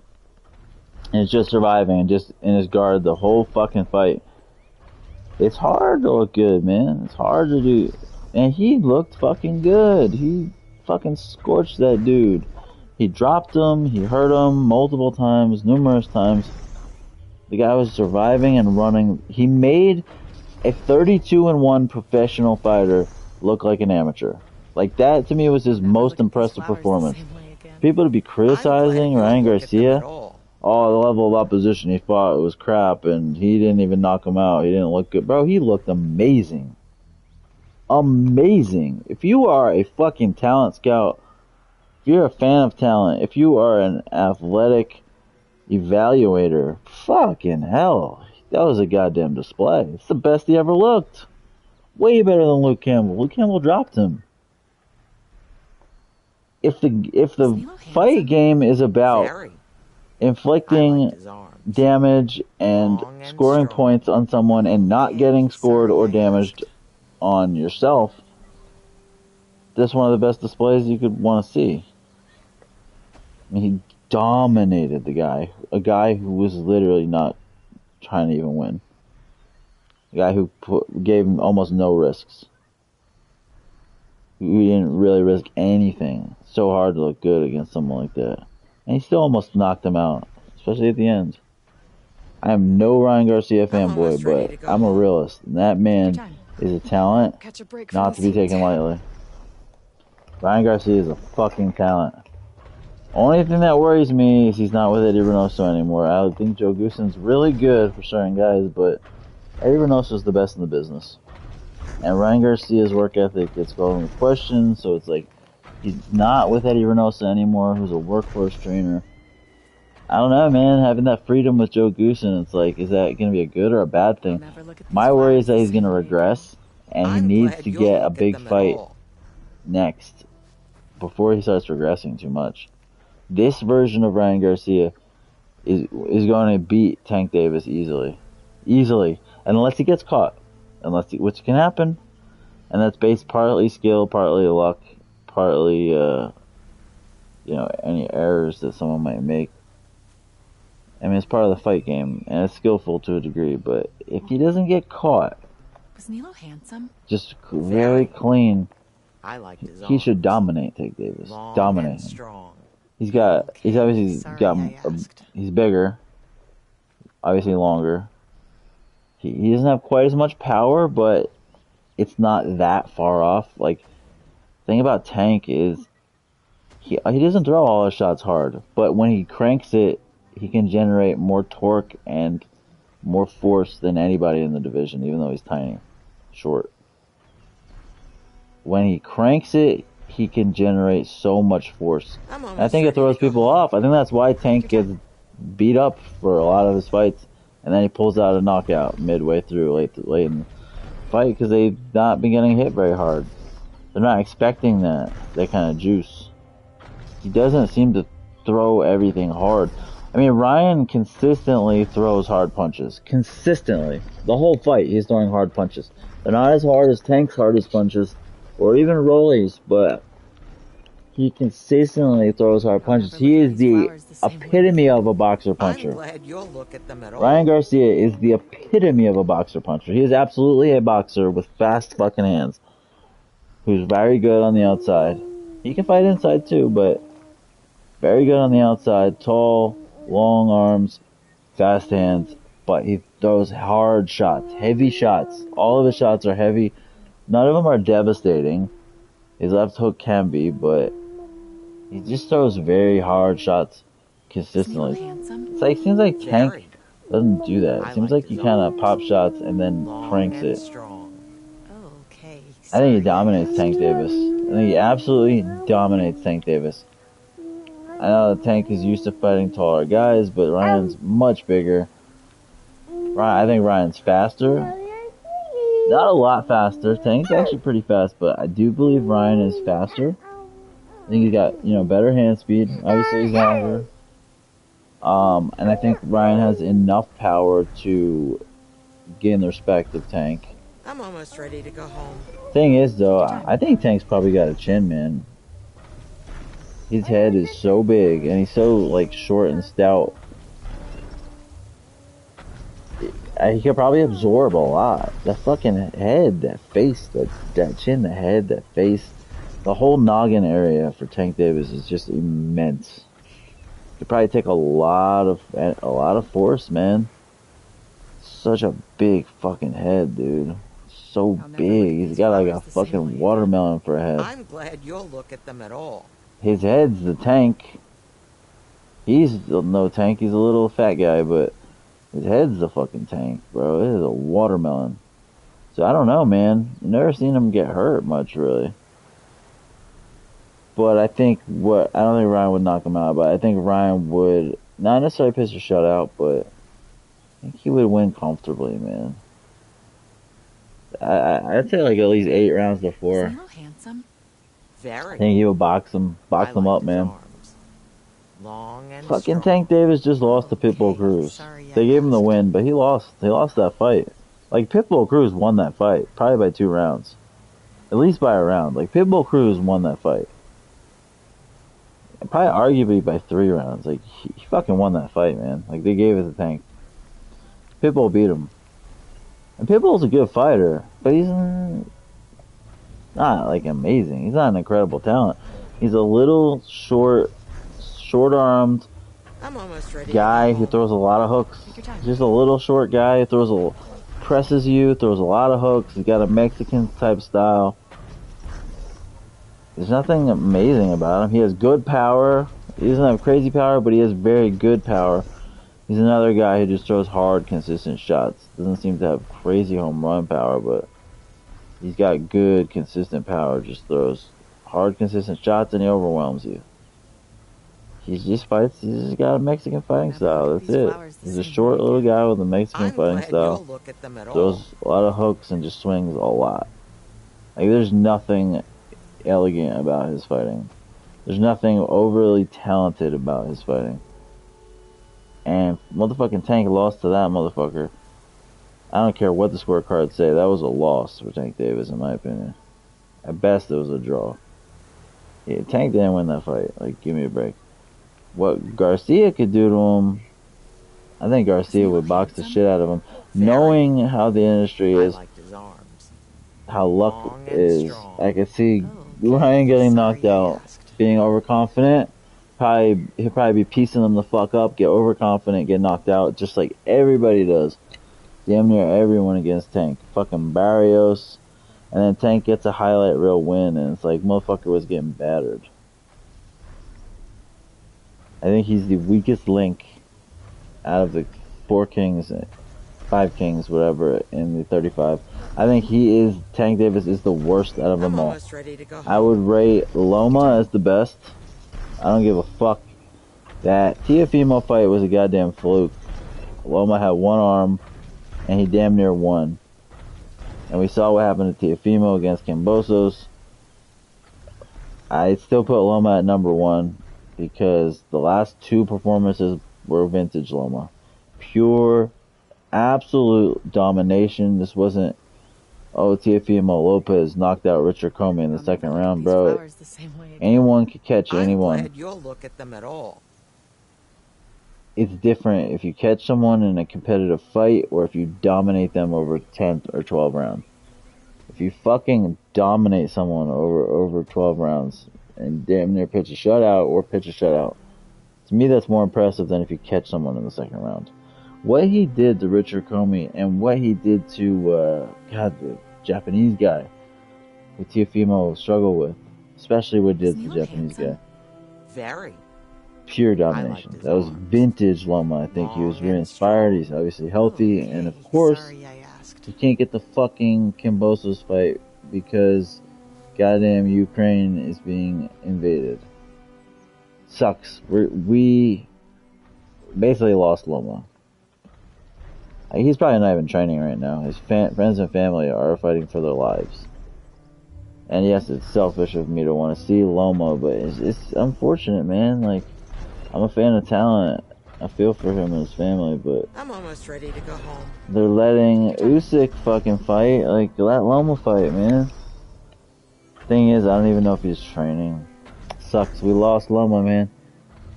and is just surviving and just in his guard the whole fucking fight, it's hard to look good, man. It's hard to do. And he looked fucking good. He fucking scorched that dude. He dropped him. He hurt him multiple times, numerous times. The guy was surviving and running. He made a 32-1 professional fighter look like an amateur. Like, that to me was his most impressive performance. People to be criticizing Ryan Garcia, oh, the level of opposition he fought was crap, and he didn't even knock him out. He didn't look good. Bro, he looked amazing. Amazing. If you are a fucking talent scout, if you're a fan of talent, if you are an athletic evaluator, fucking hell, that was a goddamn display. It's the best he ever looked. Way better than Luke Campbell. Luke Campbell dropped him. If the fight game is about inflicting damage and scoring points on someone and not getting scored or damaged on yourself, that's one of the best displays you could want to see. I mean, he dominated the guy. A guy who was literally not trying to even win. A guy who gave him almost no risks. He didn't really risk anything. It's so hard to look good against someone like that. And he still almost knocked him out, especially at the end. I am no Ryan Garcia fanboy, but I'm a realist. And that man is a talent not to be taken lightly. Ryan Garcia is a fucking talent. Only thing that worries me is he's not with Eddie Reynoso anymore. I think Joe Goossen's really good for certain guys, but Eddie Reynoso's the best in the business. And Ryan Garcia's work ethic gets called into question, so it's like he's not with Eddie Reynoso anymore, who's a workhorse trainer. I don't know, man. Having that freedom with Joe Goossen, it's like, is that going to be a good or a bad thing? My worry is that he's going to regress, and he needs to get a big fight next before he starts regressing too much. This version of Ryan Garcia is going to beat Tank Davis easily, unless he gets caught, which can happen, and that's based partly skill, partly luck, partly any errors that someone might make. I mean, it's part of the fight game, and it's skillful to a degree, but if he doesn't get caught, was Nilo handsome? Just very clean, I liked his he should dominate Tank Davis. Dominate him. Strong. He's bigger, obviously longer. He doesn't have quite as much power, but it's not that far off. Like, the thing about Tank is he doesn't throw all his shots hard, but when he cranks it, he can generate more torque and more force than anybody in the division, even though he's tiny, short. When he cranks it, he can generate so much force. I think it throws people off. I think that's why Tank gets beat up for a lot of his fights, and then he pulls out a knockout midway through, late in the fight, because they've not been getting hit very hard. They're not expecting that kind of juice. He doesn't seem to throw everything hard. I mean, Ryan consistently throws hard punches. Consistently. The whole fight, he's throwing hard punches. They're not as hard as Tank's hardest punches, or even Rolly's, but he consistently throws hard punches. He is the epitome of a boxer puncher. I'm glad you'll look at them at all. Ryan Garcia is the epitome of a boxer puncher. He is absolutely a boxer with fast fucking hands, who's very good on the outside. He can fight inside too, but very good on the outside. Tall, long arms, fast hands, but he throws hard shots, heavy shots. All of his shots are heavy. None of them are devastating. His left hook can be, but he just throws very hard shots consistently. Seems like Tank doesn't do that. It seems like he kind of pops shots and then cranks it. I think he dominates Tank Davis. I think he absolutely dominates Tank Davis. I know the Tank is used to fighting taller guys, but Ryan's much bigger. I think Ryan's faster. Not a lot faster. Tank's actually pretty fast, but I do believe Ryan is faster. I think he's got, you know, better hand speed. Obviously, he's longer. And I think Ryan has enough power to gain the respect of Tank. I'm almost ready to go home. Thing is, though, I think Tank's probably got a chin, man. His head is so big, and he's so, like, short and stout. He could probably absorb a lot. That fucking head, that face, that chin, the head, that face, the whole noggin area for Tank Davis is just immense. Could probably take a lot of force, man. Such a big fucking head, dude. So big. He's got like a fucking watermelon for a head. I'm glad you'll look at them at all. His head's the Tank. He's no Tank. He's a little fat guy, but his head's the fucking Tank, bro. It is a watermelon. So I don't know, man. I've never seen him get hurt much, really. But I don't think Ryan would knock him out, but I think Ryan would not necessarily pitch a shutout, but I think he would win comfortably, man. I'd say like at least 8 rounds to 4. Is he handsome? Very. I think he would box him up, man. Long and fucking strong. Tank Davis just lost to Pitbull Cruz. They gave him the win, but he lost. They lost that fight. Like Pitbull Cruz won that fight, probably by 2 rounds, at least by a round. Like Pitbull Cruz won that fight. Probably arguably by 3 rounds. Like, he fucking won that fight, man. Like, they gave it to Tank. Pitbull beat him. And Pitbull's a good fighter, but he's not, like, amazing. He's not an incredible talent. He's a little short-armed guy who throws a lot of hooks. Just a little short guy who presses you, throws a lot of hooks. He's got a Mexican-type style. There's nothing amazing about him. He has good power. He doesn't have crazy power, but he has very good power. He's another guy who just throws hard, consistent shots. Doesn't seem to have crazy home run power, but he's got good, consistent power. Just throws hard, consistent shots, and he overwhelms you. He just fights. He's just got a Mexican fighting style. That's it. He's a short little guy with a Mexican fighting style. Throws a lot of hooks and just swings a lot. Like, there's nothing elegant about his fighting. There's nothing overly talented about his fighting. And motherfucking Tank lost to that motherfucker. I don't care what the scorecards say. That was a loss for Tank Davis, in my opinion. At best, it was a draw. Yeah, Tank didn't win that fight. Like, give me a break. What Garcia could do to him, I think Garcia would box the shit out of him. Knowing how the industry is, how luck is, I could see Ryan getting knocked out, being overconfident. He'll probably be piecing them the fuck up, get overconfident, get knocked out, just like everybody does. Damn near everyone against Tank. Fucking Barrios. And then Tank gets a highlight reel win, and it's like, motherfucker was getting battered. I think he's the weakest link out of the 4 kings, 5 kings, whatever, in the 35. I think Tank Davis is the worst out of them all. I would rate Loma as the best. I don't give a fuck. That Teofimo fight was a goddamn fluke. Loma had 1 arm, and he damn near won. And we saw what happened to Teofimo against Cambosos. I still put Loma at number 1 because the last 2 performances were vintage Loma. Pure, absolute domination. This wasn't, Teofimo Lopez knocked out Richard Comey in the 2nd round, bro. Anyone could catch anyone. I'm glad you'll look at them at all. It's different if you catch someone in a competitive fight or if you dominate them over 10 or 12 rounds. If you fucking dominate someone over 12 rounds and damn near pitch a shutout, to me that's more impressive than if you catch someone in the 2nd round. What he did to Richard Comey and what he did to, the Japanese guy who Teofimo struggled with, especially what he did to the Japanese guy. Very. Pure domination. That was vintage Loma. I think he was re-inspired. He's obviously healthy. And of course, you can't get the fucking Cambosos fight because goddamn Ukraine is being invaded. Sucks. We basically lost Loma. He's probably not even training right now. His friends and family are fighting for their lives. And yes, it's selfish of me to want to see Loma, but it's unfortunate, man. Like, I'm a fan of talent. I feel for him and his family, but I'm almost ready to go home. they're letting Usyk fucking fight. Like, let Loma fight, man. Thing is, I don't even know if he's training. Sucks. We lost Loma, man.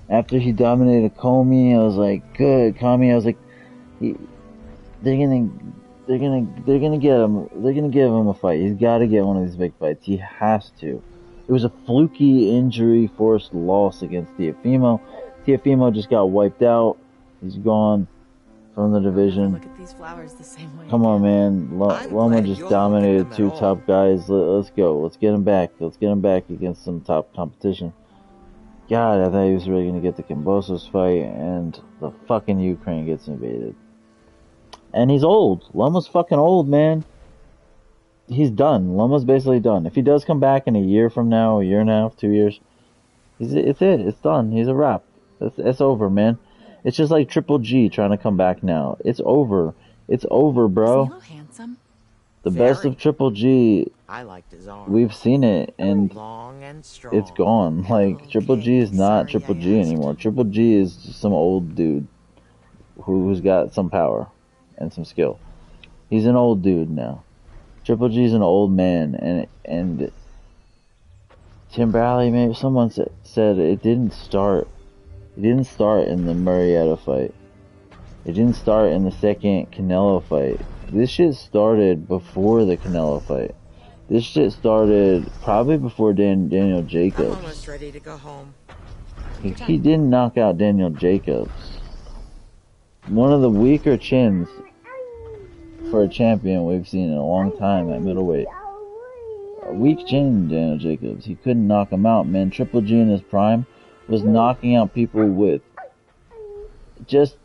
After he dominated Comey, I was like, good. Comey, I was like, they're gonna get him. They're gonna give him a fight. He's got to get one of these big fights. He has to. It was a fluky injury forced loss against Teofimo. Teofimo just got wiped out. He's gone from the division. Look at these flowers the same way. Come on, man. Loma just dominated two top guys. Let's go. Let's get him back. Let's get him back against some top competition. God, I thought he was really going to get the Kambosos fight, and the fucking Ukraine gets invaded. And he's old. Loma's fucking old, man. He's done. Loma's basically done. If he does come back in a year from now, a year and a half, 2 years, it's it. It's done. He's a wrap. It's over, man. It's just like Triple G trying to come back now. It's over. It's over, bro. Is he so handsome? The best of Triple G. I liked his arm. We've seen it, and long and strong. it's gone. Like, Triple G is not Triple G anymore. Triple G is just some old dude who's got some power and some skill. He's an old dude now. Triple G's an old man, and Tim Bradley, maybe someone said it didn't start. It didn't start in the Murrieta fight. It didn't start in the second Canelo fight. This shit started before the Canelo fight. This shit started probably before Daniel Jacobs. I'm almost ready to go home. He didn't knock out Daniel Jacobs. One of the weaker chins for a champion we've seen in a long time at middleweight. A weak chin, Daniel Jacobs. He couldn't knock him out, man. Triple G in his prime was knocking out people with just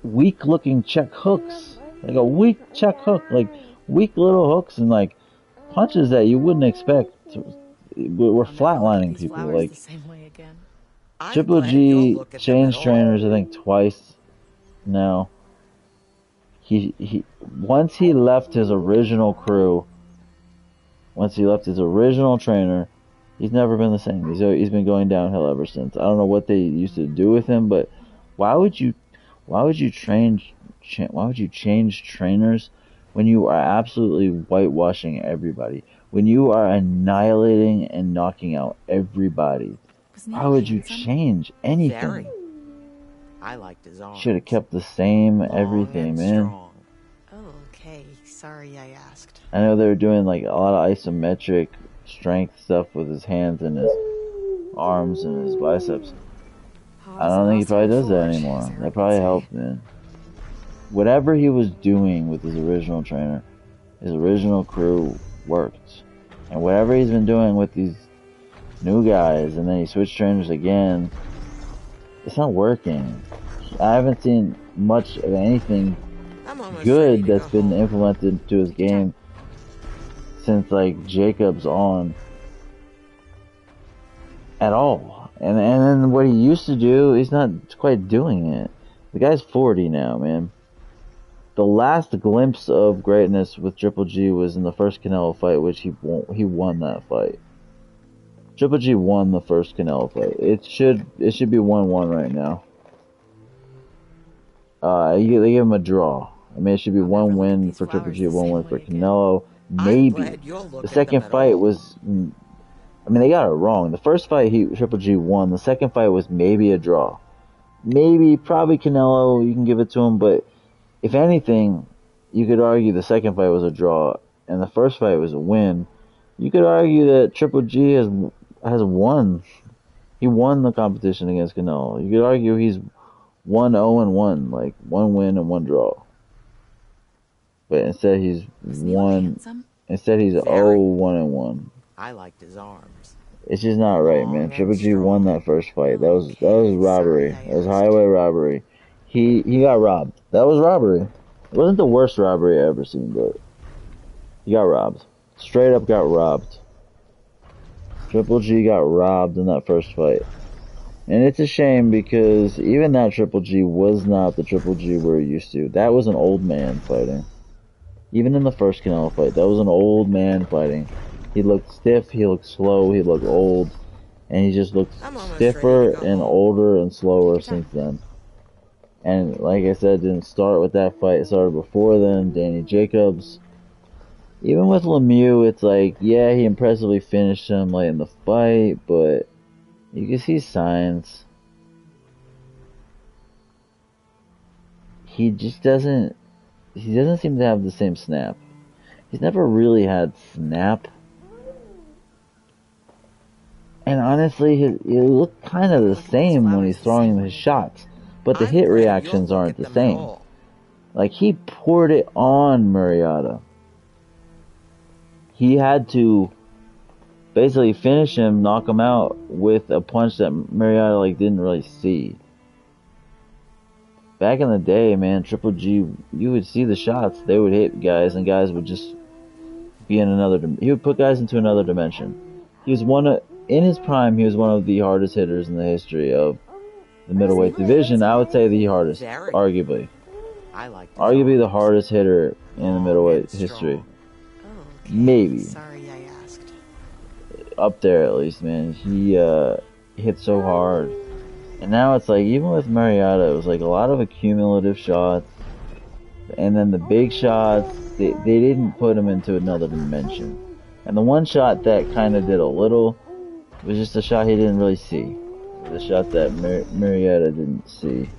weak looking check hooks. Like a weak check hook. Like weak little hooks and like punches that you wouldn't expect. We're flatlining people. Like Triple G changed trainers I think twice now. He once he left his original crew, once he left his original trainer, he's never been the same. He's been going downhill ever since. I don't know what they used to do with him, but why would you change trainers when you are absolutely whitewashing everybody? When you are annihilating and knocking out everybody? Why would you change anything? Very. I liked his arm. Should have kept the same everything, man. Oh, okay. Sorry I asked. I know they were doing like a lot of isometric strength stuff with his hands and his arms and his biceps. I don't think he probably does that anymore. That probably helped, man. Whatever he was doing with his original trainer, his original crew worked. And whatever he's been doing with these new guys, and then he switched trainers again, it's not working. I haven't seen much of anything good that's been implemented to his game since like Jacobs on at all. And then what he used to do, he's not quite doing it. The guy's 40 now, man. The last glimpse of greatness with Triple G was in the first Canelo fight, which he won that fight. Triple G won the first Canelo fight. It should be 1-1 right now. They give him a draw. I mean, it should be 1 win for Triple G, 1 win for Canelo. Maybe. The second fight was... I mean, they got it wrong. The first fight, Triple G won. The second fight was maybe a draw. Maybe, probably Canelo, you can give it to him, but if anything, you could argue the second fight was a draw, and the first fight was a win. You could argue that Triple G has won. He won the competition against Canelo. You could argue he's 1-0-1, like 1 win and 1 draw. But instead he's 0-1-1. I liked his arms. It's just not right, man. Triple G won that first fight. That was robbery. That was highway robbery. He got robbed. That was robbery. It wasn't the worst robbery I ever seen, but he got robbed. Straight up got robbed. Triple G got robbed in that first fight. And it's a shame because even that Triple G was not the Triple G we're used to. That was an old man fighting. Even in the first Canelo fight, that was an old man fighting. He looked stiff, he looked slow, he looked old, and he just looked stiffer and older and slower since then. And like I said, it didn't start with that fight, it started before then, Danny Jacobs. Even with Lemieux, it's like, yeah, he impressively finished him late in the fight, but you can see signs. He doesn't seem to have the same snap. He's never really had snap. And honestly, he looked kind of the same when he's throwing his shots, but the hit reactions aren't the same. Like, he poured it on Murrieta. He had to basically finish him, knock him out with a punch that Murrieta like didn't really see. Back in the day, man, Triple G, you would see the shots, they would hit guys, and guys would just be in another. He would put guys into another dimension. He was in his prime, he was one of the hardest hitters in the history of the middleweight division. I would say the hardest, arguably. Arguably the hardest hitter in the middleweight history. Maybe. Sorry I asked. Up there at least, man. He hit so hard. And now it's like, even with Murrieta, it was like a lot of accumulative shots. And then the big shots, they didn't put him into another dimension. And the one shot that kind of did a little was just a shot he didn't really see. The shot that Murrieta didn't see.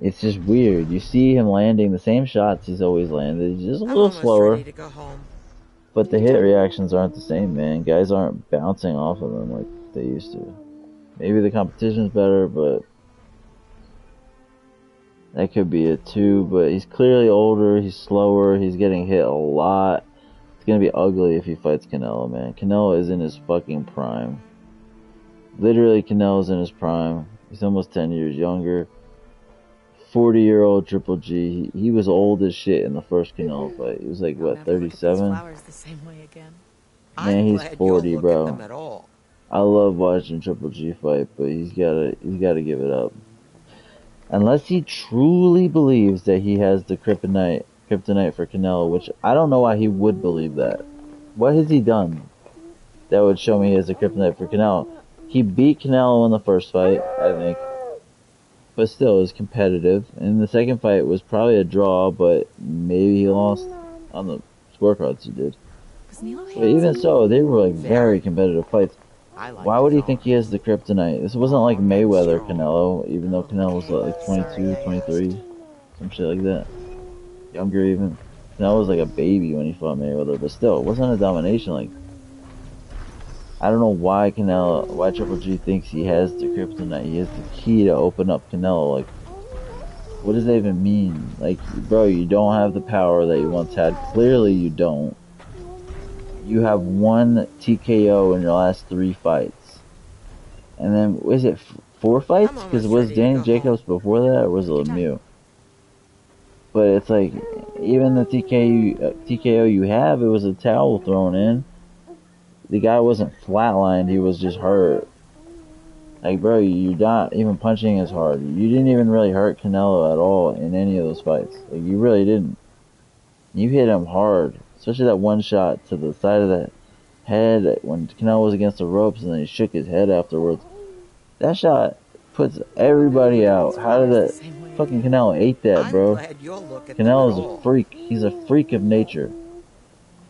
It's just weird. You see him landing the same shots he's always landed. He's just a little slower. Ready to go home. But the hit reactions aren't the same, man. Guys aren't bouncing off of them like they used to. Maybe the competition's better, but that could be it too. But he's clearly older, he's slower, he's getting hit a lot. It's gonna be ugly if he fights Canelo, man. Canelo is in his fucking prime. Literally, Canelo's in his prime. He's almost 10 years younger. 40-year-old Triple G. He was old as shit in the first Canelo fight. He was like, what, 37? Man, he's 40, bro. I love watching Triple G fight, but he's gotta give it up. Unless he truly believes that he has the kryptonite for Canelo, which I don't know why he would believe that. What has he done that would show me he has the kryptonite for Canelo? He beat Canelo in the first fight, I think. But still, it was competitive. And the second fight was probably a draw, but maybe he lost on the scorecards he did. But even so, they were like very competitive fights. Why would he think he has the kryptonite? This wasn't like Mayweather Canelo, even though Canelo was like 22, 23, some shit like that. Younger even. Canelo was like a baby when he fought Mayweather, but still, it wasn't a domination. Like, I don't know why Triple G thinks he has the kryptonite. He has the key to open up Canelo. Like, what does that even mean? Like, bro, you don't have the power that you once had. Clearly you don't. You have one TKO in your last 3 fights. And then, was it 4 fights? Because was Danny Jacobs before that, or was it Lemieux? But it's like, even the TKO you have, it was a towel thrown in. The guy wasn't flatlined, he was just hurt. Like, bro, you're not even punching as hard. You didn't even really hurt Canelo at all in any of those fights. Like, you really didn't. You hit him hard. Especially that one shot to the side of the head when Canelo was against the ropes and then he shook his head afterwards. That shot puts everybody out. How did that fucking Canelo ate that, bro? Canelo's a freak. He's a freak of nature.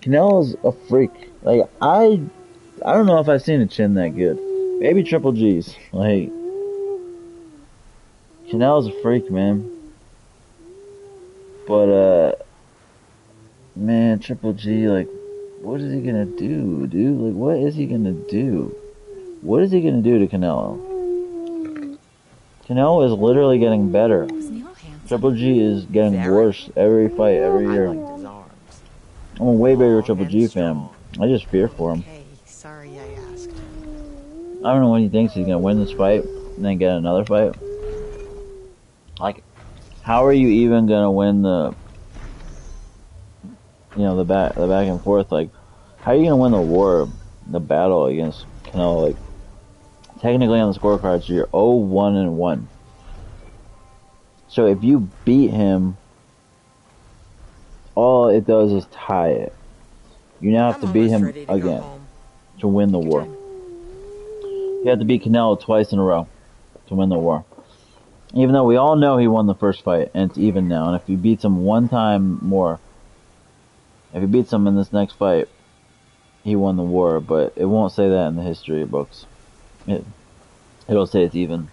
Canelo's a freak. Like, I don't know if I've seen a chin that good. Maybe Triple G's. Like, Canelo's a freak, man. But, man, Triple G, like, what is he gonna do, dude? Like, what is he gonna do? What is he gonna do to Canelo? Canelo is literally getting better. Triple G is getting worse every fight, every year. I'm a way bigger Triple G fan. I just fear for him. Sorry I asked. I don't know when he thinks he's gonna win this fight and then get another fight. Like, how are you even gonna win the back and forth? Like, how are you gonna win the battle against Canelo? Like, technically on the scorecards, you're 0-1-1. So if you beat him all it does is tie it. You now have to beat him ready to go again home. to win the war. You have to beat Canelo twice in a row to win the war. Even though we all know he won the first fight, and it's even now. And if he beats him one time more, if he beats him in this next fight, he won the war. But it won't say that in the history books. It'll say it's even.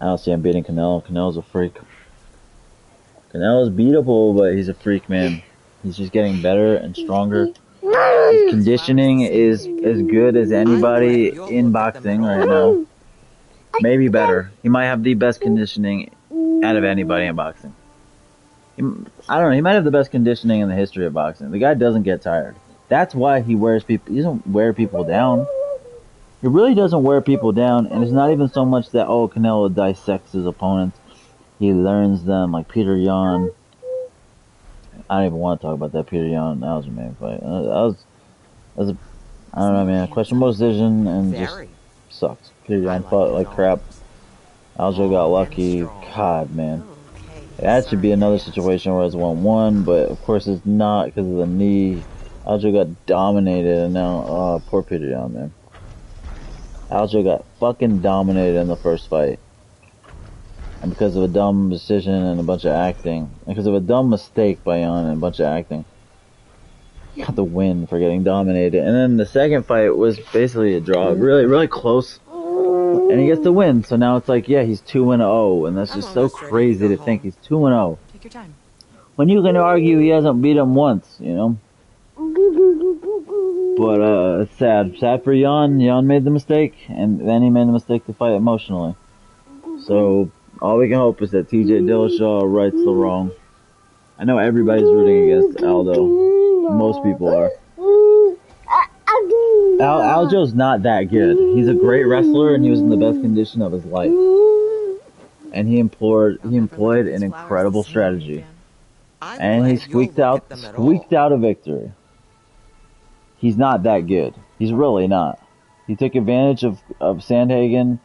I don't see him beating Canelo. Canelo's a freak. Canelo's beatable, but he's a freak, man. He's just getting better and stronger. His conditioning is as good as anybody in boxing right now. Maybe better. He might have the best conditioning out of anybody in boxing. I don't know. He might have the best conditioning in the history of boxing. The guy doesn't get tired. That's why he wears people. He doesn't wear people down. He really doesn't wear people down, and it's not even so much that Canelo dissects his opponents. He learns them, like Peter Yan. I don't even want to talk about that Peter Yan Aljamain fight. That was a, I don't know, man. Questionable decision and just sucks. Peter Yan fought like crap. Aljo got lucky. God, man. That should be another situation where it's 1-1, but of course it's not because of the knee. Aljo got dominated, and now, poor Peter Yan, man. Aljo got fucking dominated in the first fight. And because of a dumb decision and a bunch of acting. And because of a dumb mistake by Yan and a bunch of acting. He got the win for getting dominated. And then the second fight was basically a draw. Really, really close. And he gets the win. So now it's like, yeah, he's 2-0. And that's just so crazy to think he's 2-0. Take your time. When you can argue he hasn't beat him once, you know? But, it's sad. Sad for Yan. Yan made the mistake. And then he made the mistake to fight emotionally. So, all we can hope is that TJ Dillashaw rights the wrong. I know everybody's rooting against Aldo. Most people are. Aljo's not that good. He's a great wrestler and he was in the best condition of his life. And he employed an incredible strategy. And he squeaked out a victory. He's not that good. He's really not. He took advantage of Sandhagen,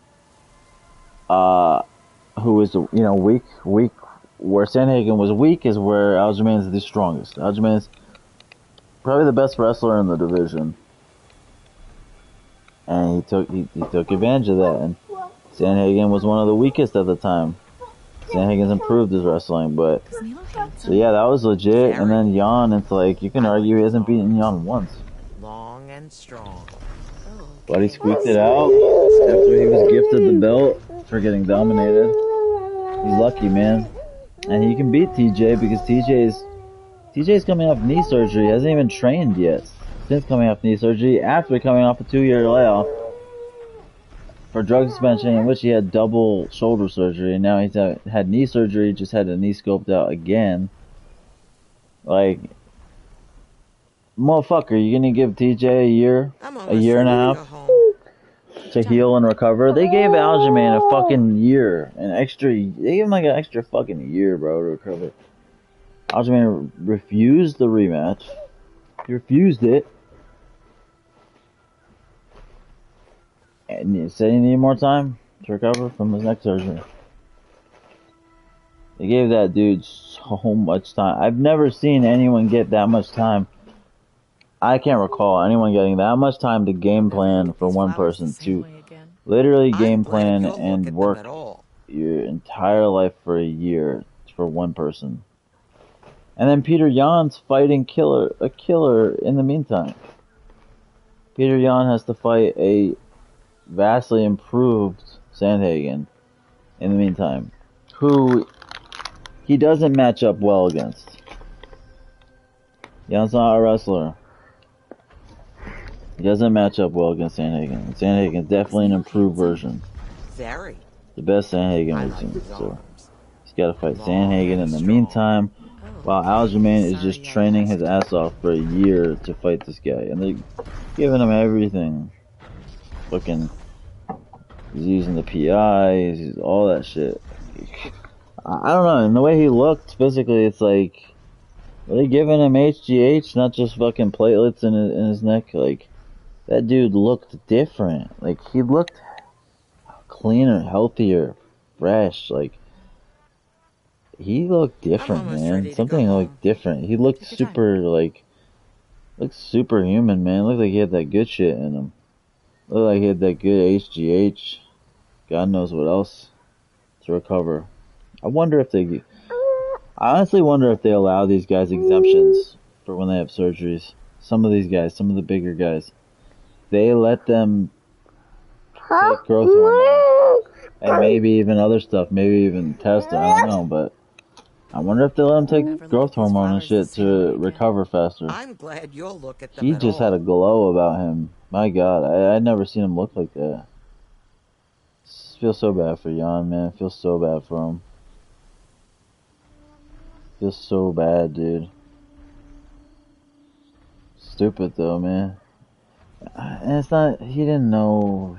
who was, weak. Where Sandhagen was weak is where Aljamain is the strongest. Aljamain is probably the best wrestler in the division. And he took advantage of that. And Sandhagen was one of the weakest at the time. Sandhagen's improved his wrestling, but so yeah, that was legit. And then Yan, it's like you can argue he hasn't beaten Yan once. Long and strong. But he squeaked it out after he was gifted the belt for getting dominated. He's lucky, man. And he can beat TJ because TJ's coming off knee surgery. He hasn't even trained yet since coming off knee surgery after coming off a 2-year layoff for drug suspension, in which he had double shoulder surgery. And now he's had knee surgery, just had the knee scoped out again. Like, motherfucker, you gonna give TJ a year and a half to heal and recover? They gave Aljamain a fucking year, they gave him like an extra fucking year, bro, to recover. Aljamain refused the rematch. He refused it. And he said he needed more time to recover from his neck surgery. They gave that dude so much time. I've never seen anyone get that much time. I can't recall anyone getting that much time to game plan for one person, to literally game plan and work your entire life for a year for one person. And then Peter Yan's fighting a killer in the meantime. Peter Yan has to fight a vastly improved Sandhagen in the meantime, who he doesn't match up well against. Yan's not a wrestler. He doesn't match up well against Sandhagen. Sandhagen's definitely an improved version. Very. The best Sandhagen we've seen. So he's got to fight Sandhagen in the meantime, while Aljamain is just training his ass off for a year to fight this guy, and they're giving him everything. Fucking, he's using the PI, he's all that shit. I don't know, and the way he looked physically, it's like, are they giving him HGH, not just fucking platelets in his neck? Like, that dude looked different. Like, he looked cleaner, healthier, fresh. Like, He looked different, man. Something looked different. He looked super, like, looked superhuman, man. Looked like he had that good shit in him. Looked like he had that good HGH. God knows what else to recover. I honestly wonder if they allow these guys exemptions for when they have surgeries. Some of these guys, some of the bigger guys, they let them take growth hormone and maybe even other stuff, maybe even test it. I don't know, but I wonder if they let him take growth hormone and shit to recover faster. I'm glad you'll look at them He at just all. had a glow about him. My God, I'd never seen him look like that. Feel so bad for Jan, man. Feel so bad for him. Feel so bad, dude. Stupid though, man. And it's not. He didn't know.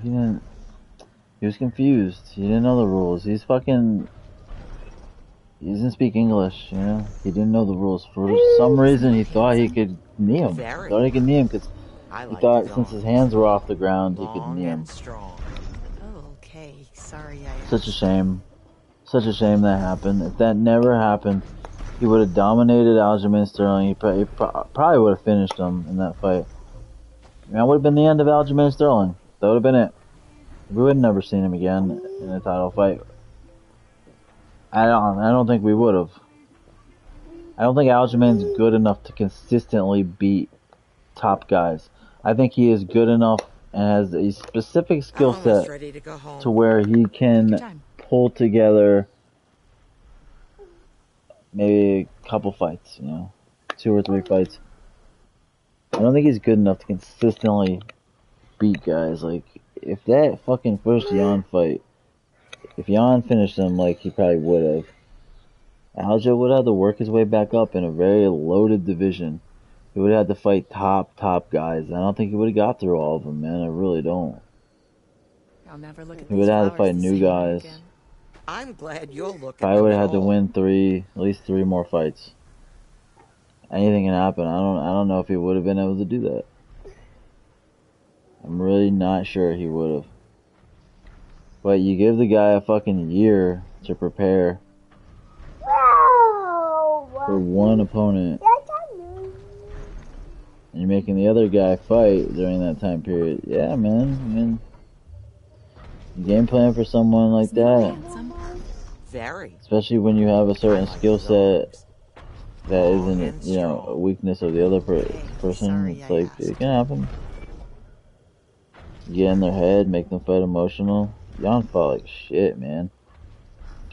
He was confused. He didn't know the rules. He doesn't speak English, you know? He didn't know the rules. For some reason, he thought he could knee him. Thought he could knee him because he thought since his hands were off the ground, he could knee him. Okay, sorry Such a shame. Such a shame that happened. If that never happened, he would have dominated Aljamain Sterling. He probably would have finished him in that fight. And that would have been the end of Aljamain Sterling. That would have been it. We would have never seen him again in a title fight. I don't think we would have. I don't think Aljamain's good enough to consistently beat top guys. I think he is good enough and has a specific skill set to where he can pull together maybe a couple fights, you know, 2 or 3 fights. I don't think he's good enough to consistently beat guys. Like, if that fucking first Jan fight, if Jan finished him like he probably would have, Aljo would have to work his way back up in a very loaded division. He would have had to fight top guys. I don't think he would have got through all of them, man. I really don't. I'll never look at He would have had to fight new guys. I'm glad you'll look at Probably would them have at had to all. win at least 3 more fights. Anything can happen. I don't know if he would have been able to do that. I'm really not sure he would have. But you give the guy a fucking year to prepare for one opponent, and you're making the other guy fight during that time period. Yeah, man. I mean, game plan for someone like that, Very. especially when you have a certain skill set that isn't, you know, a weakness of the other person. It's like, it can happen. Get in their head, make them fight emotional. Jan fought like shit, man.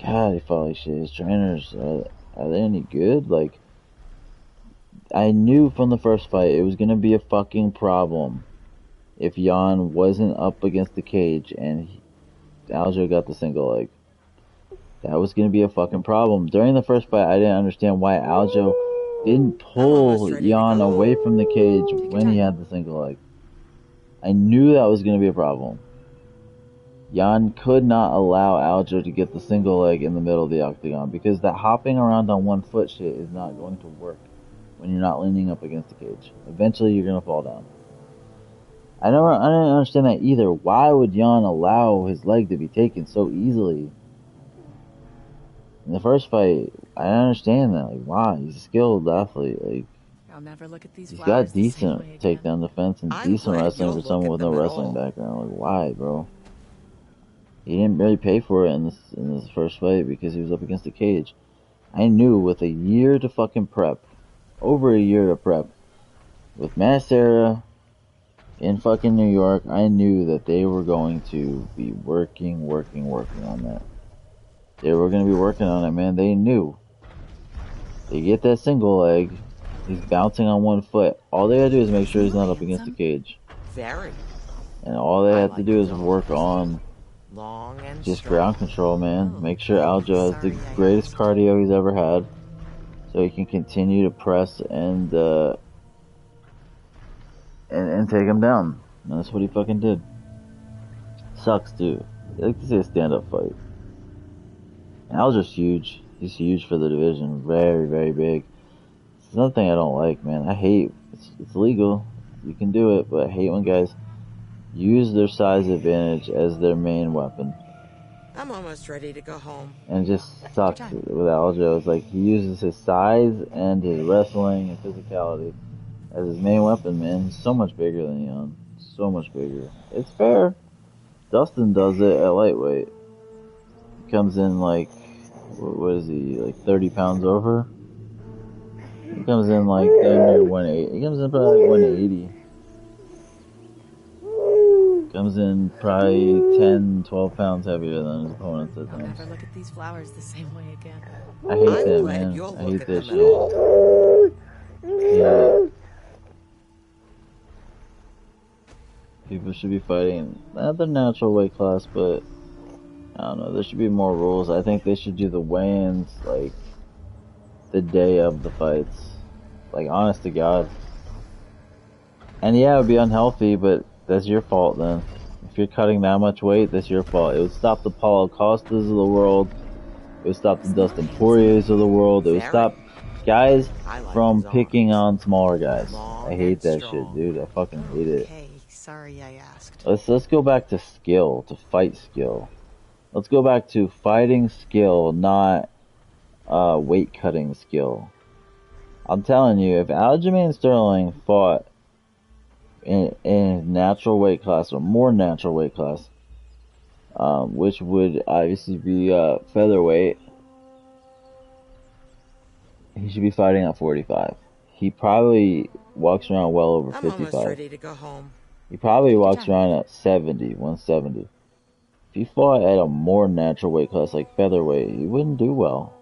God, he fought like shit. His trainers, are they any good? Like, I knew from the first fight it was gonna be a fucking problem if Jan wasn't up against the cage and Aljo got the single leg. That was gonna be a fucking problem. During the first fight, I didn't understand why Aljo didn't pull Jan away from the cage when he had the single leg. I knew that was gonna be a problem. Jan could not allow Aljo to get the single leg in the middle of the octagon because that hopping around on one foot shit is not going to work when you're not leaning up against the cage. Eventually you're gonna fall down. I didn't understand that either. Why would Jan allow his leg to be taken so easily? In the first fight, I didn't understand that. Like, why? He's a skilled athlete. Like, I'll never look at these he's flowers got the same way decent again. takedown defense and I'm decent glad wrestling you'll for someone look with at no them at wrestling all. background. Like, why, bro? He didn't really pay for it in this first fight because he was up against the cage. I knew with a year to fucking prep, over a year to prep, with Massera in fucking New York, I knew that they were going to be working on that. They were going to be working on it, man. They knew. They get that single leg. He's bouncing on one foot. All they gotta do is make sure he's not up against the cage. Very. And all they have to do is work on Long and just strong. ground control, man. Make sure Aljo has the greatest cardio he's ever had, so he can continue to press and take him down. And that's what he fucking did. Sucks, too. I like to see a stand-up fight. And Aljo's huge. He's huge for the division. Very, very big. It's another thing I don't like, man. I hate. It's legal. You can do it, but I hate when guys use their size advantage as their main weapon. I'm almost ready to go home. And it just sucks with Aljo. It's like he uses his size and his wrestling and physicality as his main weapon, man. He's so much bigger than Eon. So much bigger. It's fair. Dustin does it at lightweight. He comes in like, what is he, like 30 pounds over? He comes in like damn near 180. He comes in probably like 180. Comes in probably 10, 12 pounds heavier than his opponents at I'll times. never look at these flowers the same way again. I hate that, man. I hate that shit. Yeah. People should be fighting not the natural weight class, but I don't know. There should be more rules. I think they should do the weigh-ins like the day of the fights. Like, honest to God. And yeah, it would be unhealthy, but that's your fault then. If you're cutting that much weight, that's your fault. It would stop the Paulo Costas of the world. It would stop the Dustin Poiriers of the world. It would stop guys from picking on smaller guys. I hate that shit, dude. I fucking hate it. Okay, sorry I asked. Let's go back to skill, to fight skill. Let's go back to fighting skill, not weight cutting skill. I'm telling you, if Aljamain Sterling fought in natural weight class or more natural weight class, which would obviously be featherweight, he should be fighting at 45. He probably walks around well over 55. I'm almost ready to go home. He probably walks around at 70, 170. If he fought at a more natural weight class like featherweight, he wouldn't do well.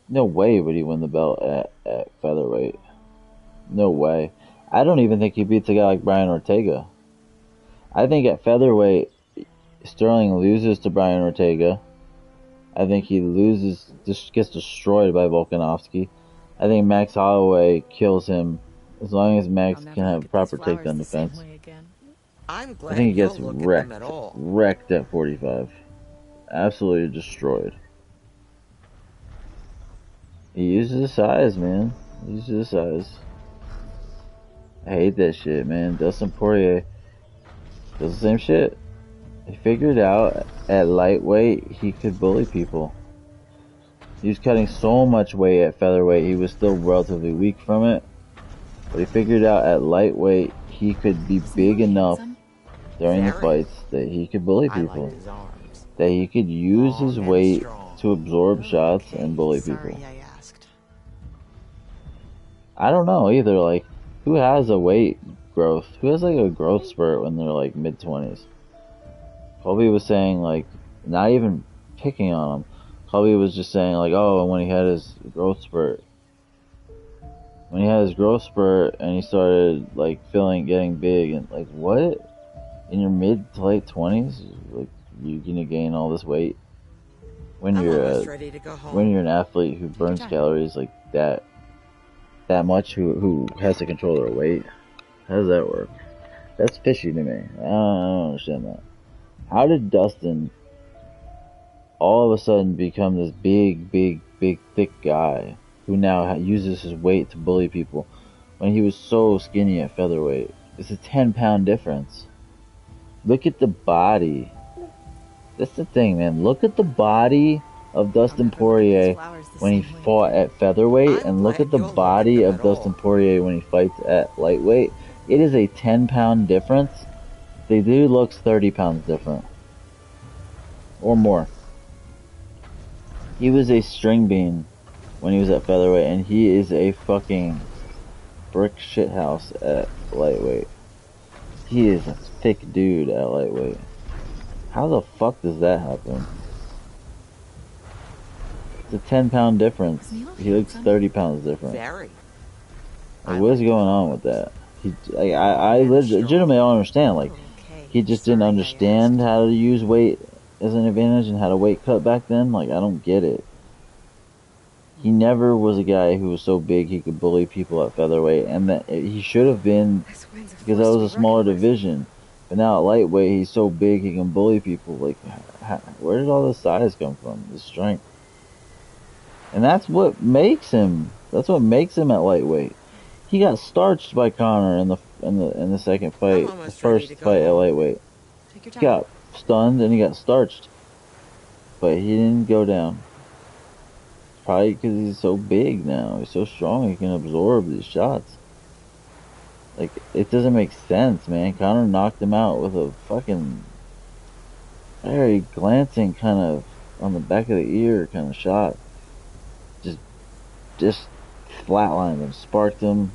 No way would he win the belt at featherweight. No way. I don't even think he beats a guy like Brian Ortega. I think at featherweight, Sterling loses to Brian Ortega. I think he loses, just gets destroyed by Volkanovski. I think Max Holloway kills him as long as Max can have proper takedown defense. I'm glad I think he gets you'll look at them at all. wrecked at 45. Absolutely destroyed. He uses his size, man. He uses his size. I hate that shit, man. Dustin Poirier does the same shit. He figured out at lightweight he could bully people. He was cutting so much weight at featherweight, he was still relatively weak from it. But he figured out at lightweight he could be big enough during the fights that he could bully people. That he could use his weight to absorb shots and bully people. I don't know either, like, who has a weight growth? Who has like a growth spurt when they're like mid-20s? Colby was saying, like, not even picking on him. Colby was just saying, like, oh, when he had his growth spurt. When he had his growth spurt and he started, like, getting big and, like, what? In your mid to late 20s? Like, you're gonna gain all this weight? When you're an athlete who burns calories like that much, who has to control their weight? How does that work? That's fishy to me. I don't understand that. How did Dustin all of a sudden become this big, thick guy who now uses his weight to bully people when he was so skinny at featherweight? It's a 10-pound difference. Look at the body. That's the thing, man. Look at the body of Dustin Poirier when he fought at featherweight, and look at the body of Dustin Poirier when he fights at lightweight. It is a 10-pound difference. The dude looks 30 pounds different. Or more. He was a string bean when he was at featherweight, and he is a fucking brick shithouse at lightweight. He is a thick dude at lightweight. How the fuck does that happen? It's a 10-pound difference. He looks 30 pounds different. Like, what is going on with that? I legitimately don't understand. Like, he just didn't understand how to use weight as an advantage and how to weight cut back then. Like, I don't get it. He never was a guy who was so big he could bully people at featherweight, and that he should have been, because that was a smaller division. But now at lightweight, he's so big he can bully people. Like, where did all this size come from? The strength. And that's what makes him. That's what makes him at lightweight. He got starched by Conor in the second fight, the first fight at lightweight. He got stunned and he got starched. But he didn't go down. Probably because he's so big now. He's so strong he can absorb these shots. Like, it doesn't make sense, man. Connor knocked him out with a fucking very glancing kind of on the back of the ear kind of shot. Just flatlined him, sparked him,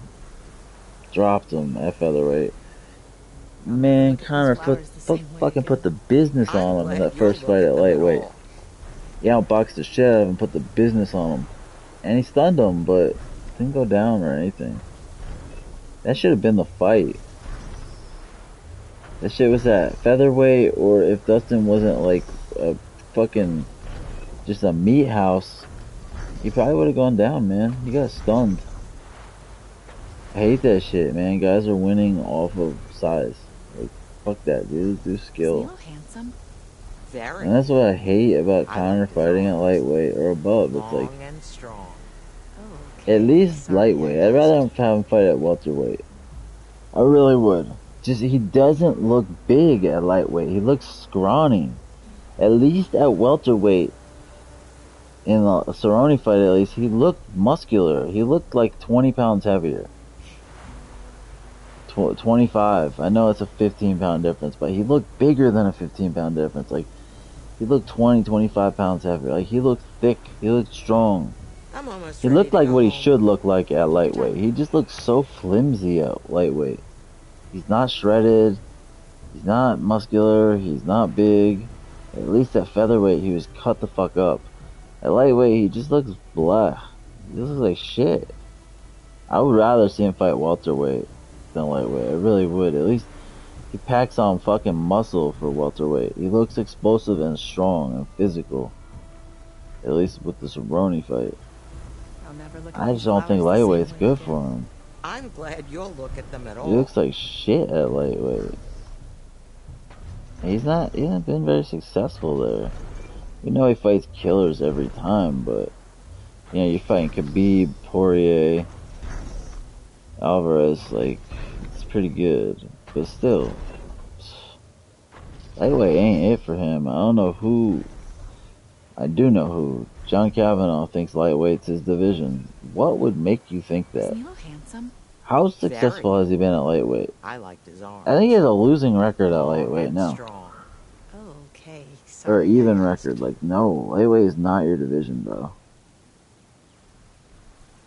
dropped him at featherweight. Man, Connor fucking put the business on him in that first fight at lightweight. He outboxed the shit out of him and put the business on him. And he stunned him, but didn't go down or anything. That should have been the fight. That shit was at featherweight, or if Dustin wasn't like a fucking just a meat house, he probably would have gone down, man. He got stunned. I hate that shit, man. Guys are winning off of size. Like, fuck that, dude. Do skill. Is he handsome? Very. And that's what I hate about Connor fighting at lightweight or above. It's like, and strong. at least lightweight. I'd rather have him fight at welterweight. I really would. Just, he doesn't look big at lightweight. He looks scrawny. At least at welterweight, in the Cerrone fight at least, he looked muscular. He looked like 20 pounds heavier. 25. I know it's a 15-pound difference, but he looked bigger than a 15-pound difference. Like, he looked 20, 25 pounds heavier. Like, he looked thick. He looked strong. He looked like what he should look like at lightweight. He just looks so flimsy at lightweight. He's not shredded. He's not muscular. He's not big. At least at featherweight, he was cut the fuck up. At lightweight, he just looks blah. He looks like shit. I would rather see him fight welterweight than lightweight. I really would. At least he packs on fucking muscle for welterweight. He looks explosive and strong and physical. At least with the Cerrone fight. I just don't think lightweight's good for him. I'm glad you'll look at them at all. He looks like shit at lightweight. He hasn't been very successful there. We know he fights killers every time, but you know, you're fighting Khabib, Poirier, Alvarez, like, it's pretty good. But still, lightweight ain't it for him. I don't know who. I do know who. John Kavanaugh thinks lightweight's his division. What would make you think that? Is he handsome? How successful has he been at lightweight? I liked his arm. I think he has a losing record at lightweight now. Okay. Or even record. Like, no, lightweight is not your division, bro.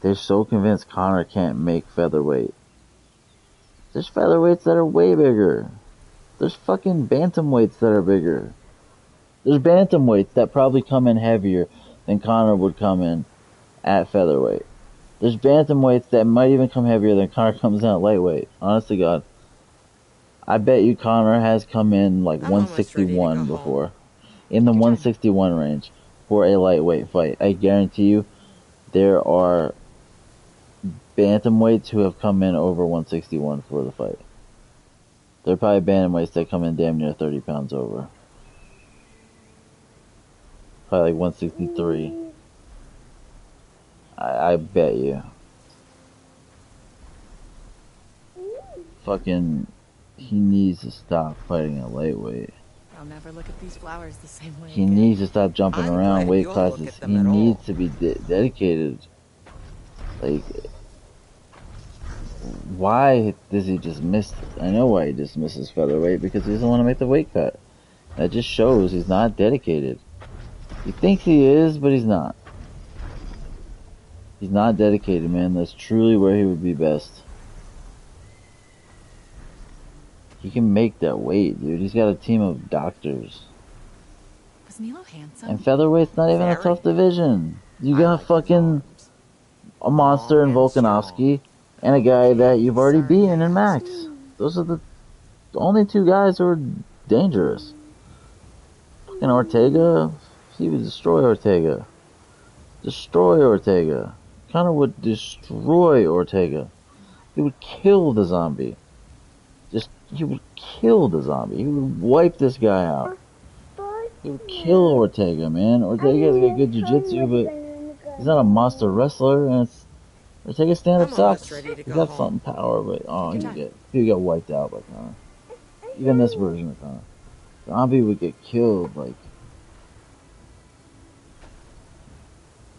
They're so convinced Connor can't make featherweight. There's featherweights that are way bigger. There's fucking bantamweights that are bigger. There's bantamweights that probably come in heavier than Connor would come in at featherweight. There's bantamweights that might even come heavier than Connor comes in at lightweight. Honest to God. I bet you Connor has come in like 161 before. In the 161 range for a lightweight fight. I guarantee you there are bantamweights who have come in over 161 for the fight. There are probably bantamweights that come in damn near 30 pounds over. Probably like 163. I bet you. Fucking, he needs to stop fighting at lightweight. I'll never look at these flowers the same way. He needs to stop jumping around weight classes. He needs to be dedicated. Like, why does he just miss? I know why he just misses featherweight, because he doesn't want to make the weight cut. That just shows he's not dedicated. He thinks he is, but he's not. He's not dedicated, man. That's truly where he would be best. He can make that weight, dude. He's got a team of doctors. Was Milo handsome? And featherweight's not even a tough division. You got fucking a monster in Volkanovski and a guy that you've already beaten in Max. Those are the only two guys who are dangerous. Fucking Ortega, he would destroy Ortega. Destroy Ortega. Connor would destroy Ortega. He would kill the zombie. He would kill the zombie. He would wipe this guy out. He would kill Ortega, man. Ortega's got good jiu-jitsu, but he's not a monster wrestler, and Ortega's stand-up sucks. He's got something power, but he got wiped out by Connor. Even this version of Connor. Zombie would get killed, like,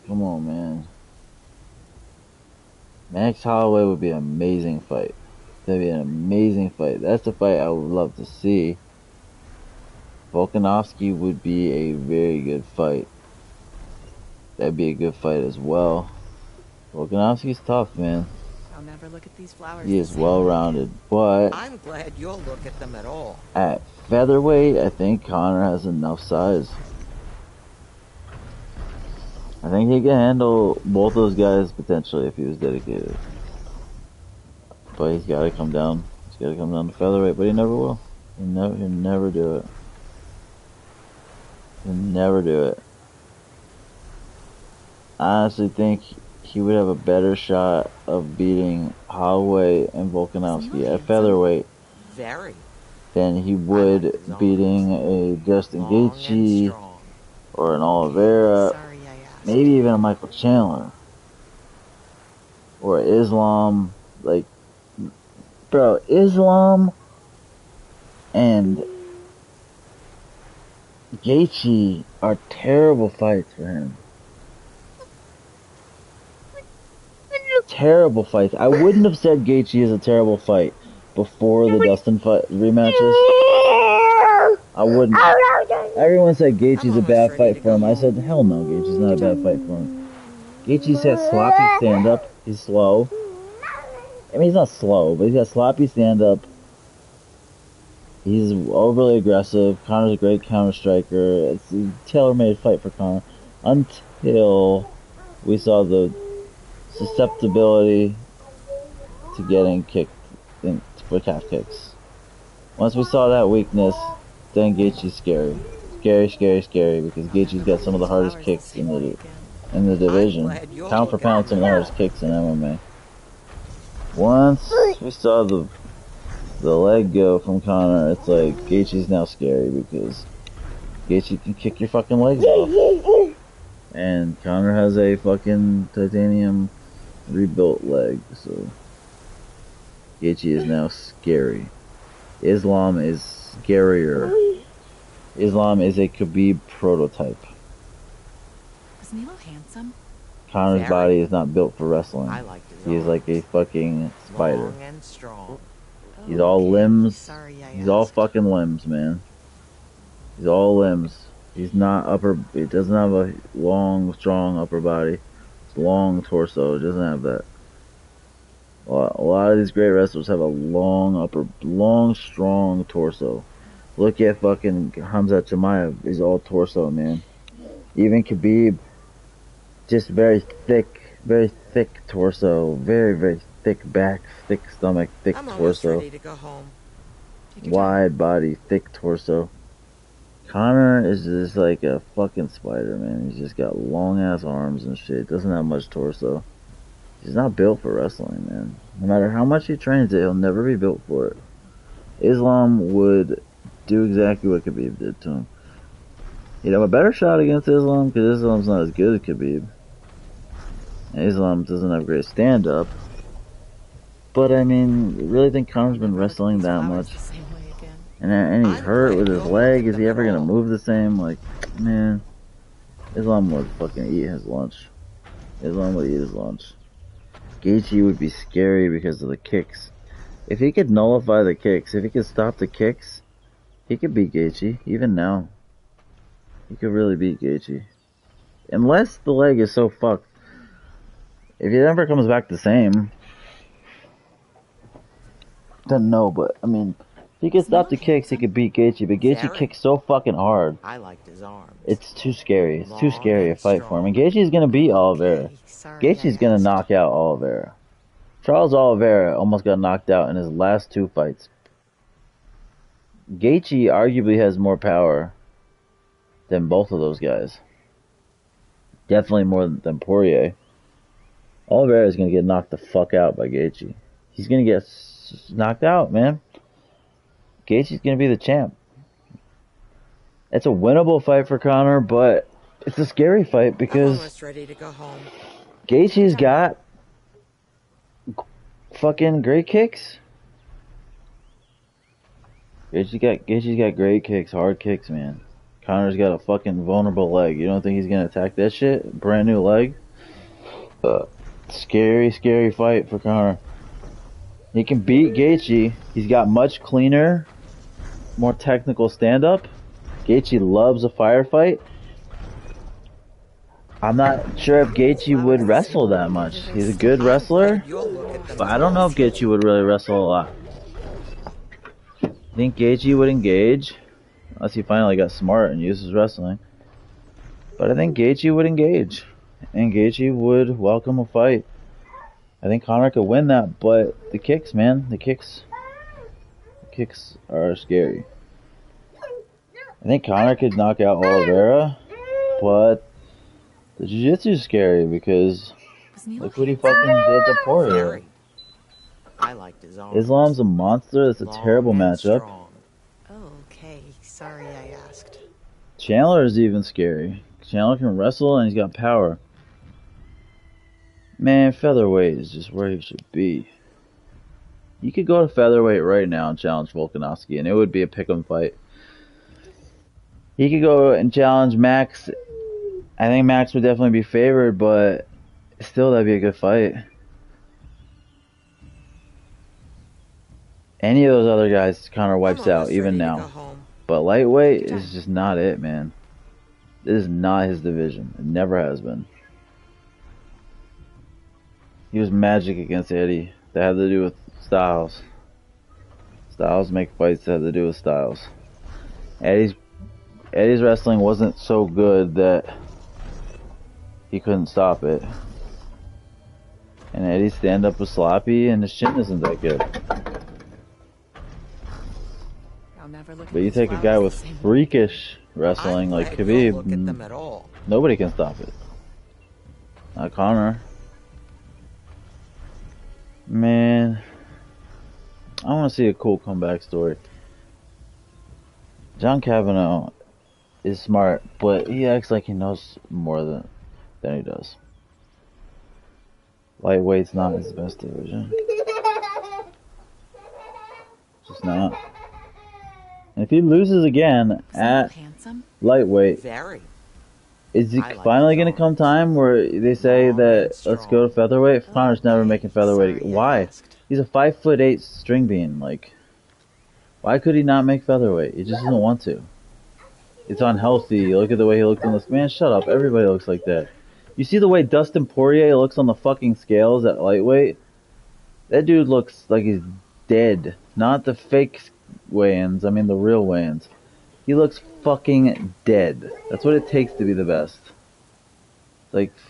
come on, man. Max Holloway would be an amazing fight. That'd be an amazing fight. That's a fight I would love to see. Volkanovski would be a very good fight. That'd be a good fight as well. Volkanovski's tough, man. I'll never look at these flowers. He is well-rounded, but I'm glad you'll look at them at all. at featherweight, I think Connor has enough size. I think he can handle both those guys potentially if he was dedicated. But he's got to come down. He's got to come down to featherweight, but he never will. He'll never do it. He'll never do it. I honestly think he would have a better shot of beating Holloway and Volkanovski at featherweight than he would beating a Justin Gaethje or an Oliveira, maybe even a Michael Chandler or Islam. Like, bro, Islam and Gaethje are terrible fights for him. Terrible fights. I wouldn't have said Gaethje is a terrible fight before the Dustin fight rematches. I wouldn't. Everyone said Gaethje's a bad fight for him. I said, hell no, Gaethje's not a bad fight for him. Gaethje's got sloppy stand-up. He's slow. I mean, he's not slow, but he's got sloppy stand-up. He's overly aggressive. Connor's a great counter-striker. It's a tailor-made fight for Connor. Until we saw the susceptibility to getting kicked for calf kicks. Once we saw that weakness, then Gaethje's scary. Scary, because Gaethje's got some of the hardest kicks in the division. Pound for pound, some of the hardest kicks in MMA. Once we saw the leg go from Connor, it's like Gaethje's now scary because Gaethje can kick your fucking legs off. And Connor has a fucking titanium rebuilt leg, so Gaethje is now scary. Islam is scarier. Islam is a Khabib prototype. Was Milo handsome? Connor's body is not built for wrestling. He is like a fucking spider. Long and strong. He's all limbs. He's all fucking limbs, man. He's all limbs. He's not upper. He doesn't have a long, strong upper body. It's long torso. It doesn't have that. A lot of these great wrestlers have a long, strong torso. Look at fucking Hamza Chimaev. He's all torso, man. Even Khabib, just very thick torso. Very thick back, thick stomach, thick torso. Ready to go home. Wide body, thick torso. Connor is just like a fucking spider, man. He's just got long ass arms and shit. Doesn't have much torso. He's not built for wrestling, man. No matter how much he trains it, he'll never be built for it. Islam would do exactly what Khabib did to him. He'd have a better shot against Islam because Islam's not as good as Khabib. Islam doesn't have great stand-up. But I mean, I really think Connor's been wrestling that much. And he's hurt with his leg. Is he ever gonna move the same? Like, man, Islam would fucking eat his lunch. Islam would eat his lunch. Gaethje would be scary because of the kicks. If he could nullify the kicks, if he could stop the kicks, he could beat Gaethje. Even now, he could really beat Gaethje. Unless the leg is so fucked. If he never comes back the same, then no. But I mean, if he could stop the kicks, he could beat Gaethje. But Gaethje kicks so fucking hard. I liked his arms. It's too scary. It's too scary a fight for him. And Gaethje's gonna beat Oliveira. Gaethje's gonna knock out Oliveira. Charles Oliveira almost got knocked out in his last two fights. Gaethje arguably has more power than both of those guys. Definitely more than Poirier. Oliveira is gonna get knocked the fuck out by Gaethje. He's gonna get knocked out, man. Gaethje's gonna be the champ. It's a winnable fight for Conor, but it's a scary fight because almost ready to go home. Gaethje's got fucking great kicks. Gaethje's got great kicks, hard kicks, man. Connor's got a fucking vulnerable leg. You don't think he's gonna attack that shit? Brand new leg? Scary, scary fight for Connor. He can beat Gaethje. He's got much cleaner, more technical stand-up. Gaethje loves a firefight. I'm not sure if Gaethje would wrestle that much. He's a good wrestler, but I don't know if Gaethje would really wrestle a lot. I think Gaethje would engage, unless he finally got smart and used his wrestling. But I think Gaethje would engage, and Gaethje would welcome a fight. I think Conor could win that, but the kicks, man, the kicks are scary. I think Conor could knock out Oliveira, but the jiu-jitsu is scary because look what he fucking did to Poirier. I liked his arms. Islam's a monster. That's a terrible matchup. Okay, sorry I asked. Chandler is even scary. Chandler can wrestle and he's got power. Man, featherweight is just where he should be. You could go to featherweight right now and challenge Volkanovski, and it would be a pick'em fight. He could go and challenge Max. I think Max would definitely be favored, but still, that'd be a good fight. Any of those other guys Conor wipes out, even now. But lightweight is just not it, man. This is not his division. It never has been. He was magic against Eddie. That had to do with styles. Styles make fights that had to do with styles. Eddie's wrestling wasn't so good that he couldn't stop it. And Eddie's stand-up was sloppy and his chin isn't that good. But you take a guy with freakish wrestling like Khabib, nobody can stop it. Not Conor. Man, I want to see a cool comeback story. John Kavanaugh is smart, but he acts like he knows more than he does. Lightweight's not his best division. Just not. And if he loses again at lightweight, is it finally going to come time where they say that let's go to featherweight? Conor's never making featherweight. Why? He's a 5'8" string bean. Like, why could he not make featherweight? He just doesn't want to. It's unhealthy. Look at the way he looked on this. Man, shut up. Everybody looks like that. You see the way Dustin Poirier looks on the fucking scales at lightweight? That dude looks like he's dead. Not the fake weigh-ins. I mean the real weigh-ins. He looks fucking dead. That's what it takes to be the best. Like,